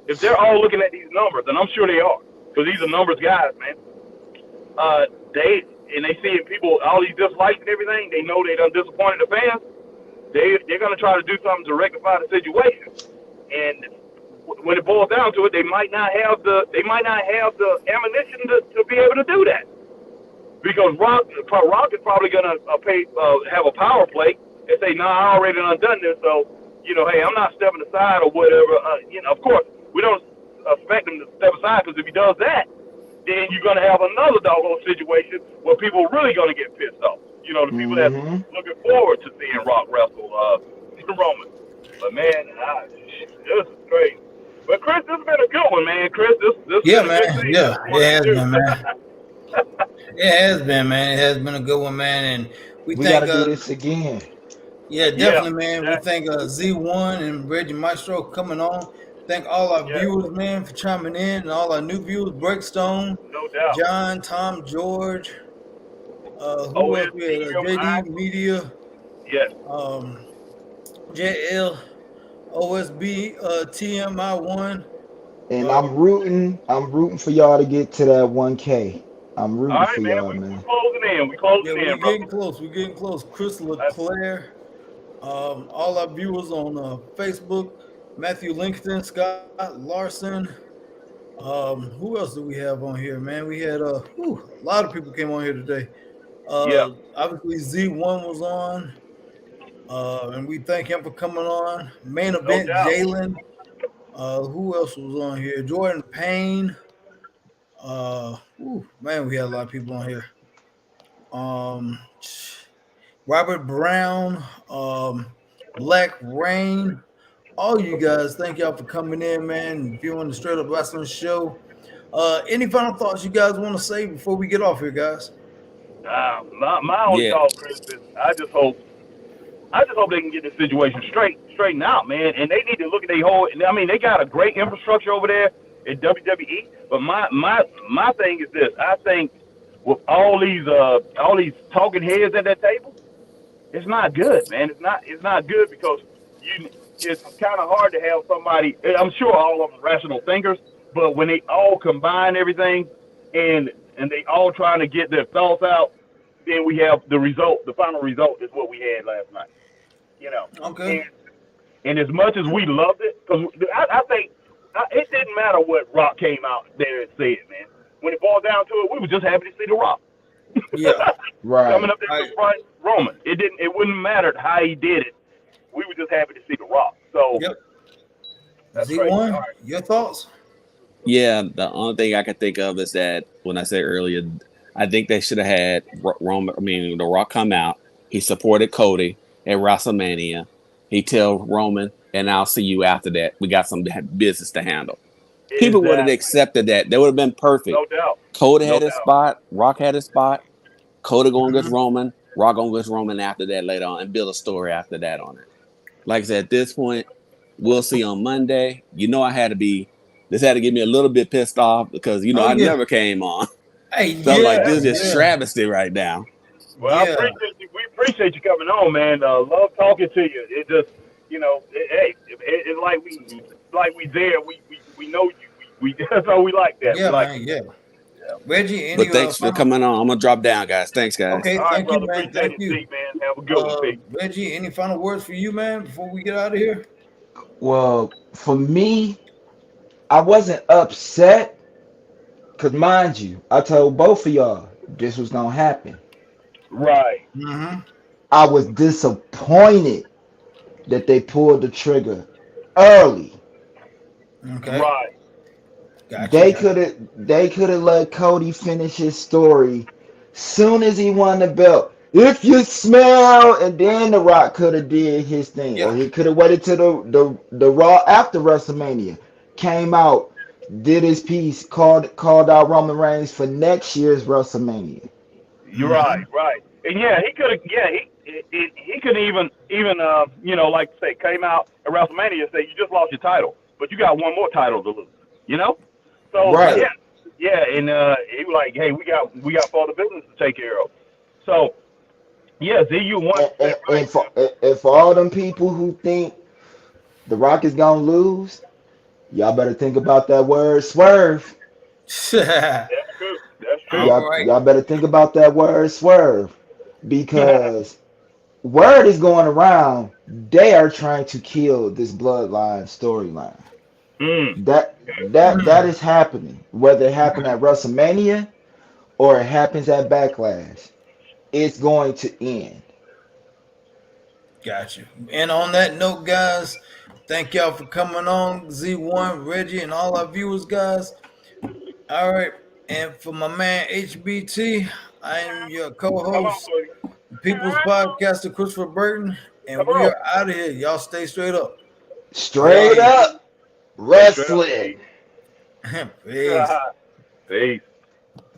if they're all looking at these numbers, and I'm sure they are, because these are numbers guys, man. They seeing people all these dislikes and everything. They know they done disappointed the fans. They're gonna try to do something to rectify the situation. And when it boils down to it, they might not have the ammunition to be able to do that. Because Rock is probably gonna have a power play and say, "Nah, I already done this, so hey, I'm not stepping aside or whatever." Of course, we don't expect him to step aside, because if he does that, then you're gonna have another doggone situation where people are really gonna get pissed off. The people that's looking forward to seeing Rock wrestle Roman. But man, this is crazy. But Chris, this has been a good one, man. Chris, this Yeah, been a man. good thing. Yeah, it has been, man. It has been, man. It has been a good one, man. And we We thank gotta do this again. yeah, definitely, man. Yeah. We thank Z1 and Reggie Maestro coming on. Thank all our viewers, man, for chiming in, and all our new viewers, Breakstone, No doubt. John, Tom, George, who else we had? JD Media, Yes. JL, OSB, TMI1. And I'm rooting for y'all to get to that 1K. I'm All rooting right, for man. y'all, We man. closing in. We closing Yeah, in, we're bro. getting close. We're getting close. Chris LeClaire, all our viewers on Facebook, Matthew Lincoln, Scott Larson. Who else do we have on here, man? We had a lot of people came on here today. Obviously Z1 was on, and we thank him for coming on. Main event, doubt. Jalen. Who else was on here? Jordan Payne. Man, we had a lot of people on here. Robert Brown, Black Rain. All you guys, thank y'all for coming in, man, viewing the Straight Up Wrestling Show. Any final thoughts you guys want to say before we get off here, guys? My only thought, Chris, is I just hope they can get this situation straightened out, man. And they need to look at their whole. I mean, they got a great infrastructure over there at WWE. But my thing is this: I think with all these talking heads at that table, it's not good, man. It's not good, because it's kind of hard to have somebody. I'm sure all of them rational thinkers, but when they all combine everything and they all trying to get their thoughts out, then we have the result. The final result is what we had last night. Okay. And as much as we loved it, because I think it didn't matter what Rock came out there and said, man. When it boiled down to it, we were just happy to see the Rock. Yeah, right. Coming up there to front Roman. It wouldn't matter how he did it. We were just happy to see the Rock. So that's Z1, right. Your thoughts? Yeah, the only thing I can think of is that when I said earlier, I think they should have had Roman. I mean, the Rock come out. He supported Cody at WrestleMania. He tell Roman, and I'll see you after that. We got some business to handle. People would have accepted that. That would have been perfect. No doubt. Cody had his spot. Rock had his spot. Cody going against Roman. Rock going against Roman after that later on, and build a story after that on it. Like I said, at this point, we'll see on Monday. This had to get me a little bit pissed off, because I never came on. Hey, So I'm like, this is just travesty right now. Well, I appreciate you. We appreciate you coming on, man. Love talking to you. It just, it's like we there. We know you. That's how we like that. Yeah, man. Yeah. Reggie, But thanks for coming on. I'm gonna drop down, guys. Thanks, guys. Okay, right, thank you, brother. man. Thank you, man. Have a good one, Reggie. Any final words for you, man, before we get out of here? Well, for me, I wasn't upset, because mind you, I told both of y'all this was gonna happen. Right. I was disappointed that they pulled the trigger early. Okay. Right. Gotcha. They could have let Cody finish his story soon as he won the belt. If you smell, and then The Rock could have did his thing, or he could have waited till the Raw after WrestleMania came out, did his piece, called out Roman Reigns for next year's WrestleMania. You're right. And he could have. He could even like say, came out at WrestleMania and say, you just lost your title, but you got one more title to lose. So and he was like, hey, we got further business to take care of. So ZU one. And for all them people who think The Rock is gonna lose, Y'all better think about that word swerve. All That's true. That's true. Y'all, right. y'all better think about that word swerve because word is going around. They are trying to kill this bloodline storyline. mm. That is happening. Whether it happened at WrestleMania or it happens at Backlash, it's going to end. Got you. And on that note, guys, thank y'all for coming on. Z1, Reggie, and all our viewers, guys. All right. And for my man HBT, I am your Come on, co-host, Cody. People's Podcaster Christopher Burton, and Come we on. are out of here. Y'all stay straight up. Straight Peace. up Stay straight up, wrestling. Pete. Peace. Peace.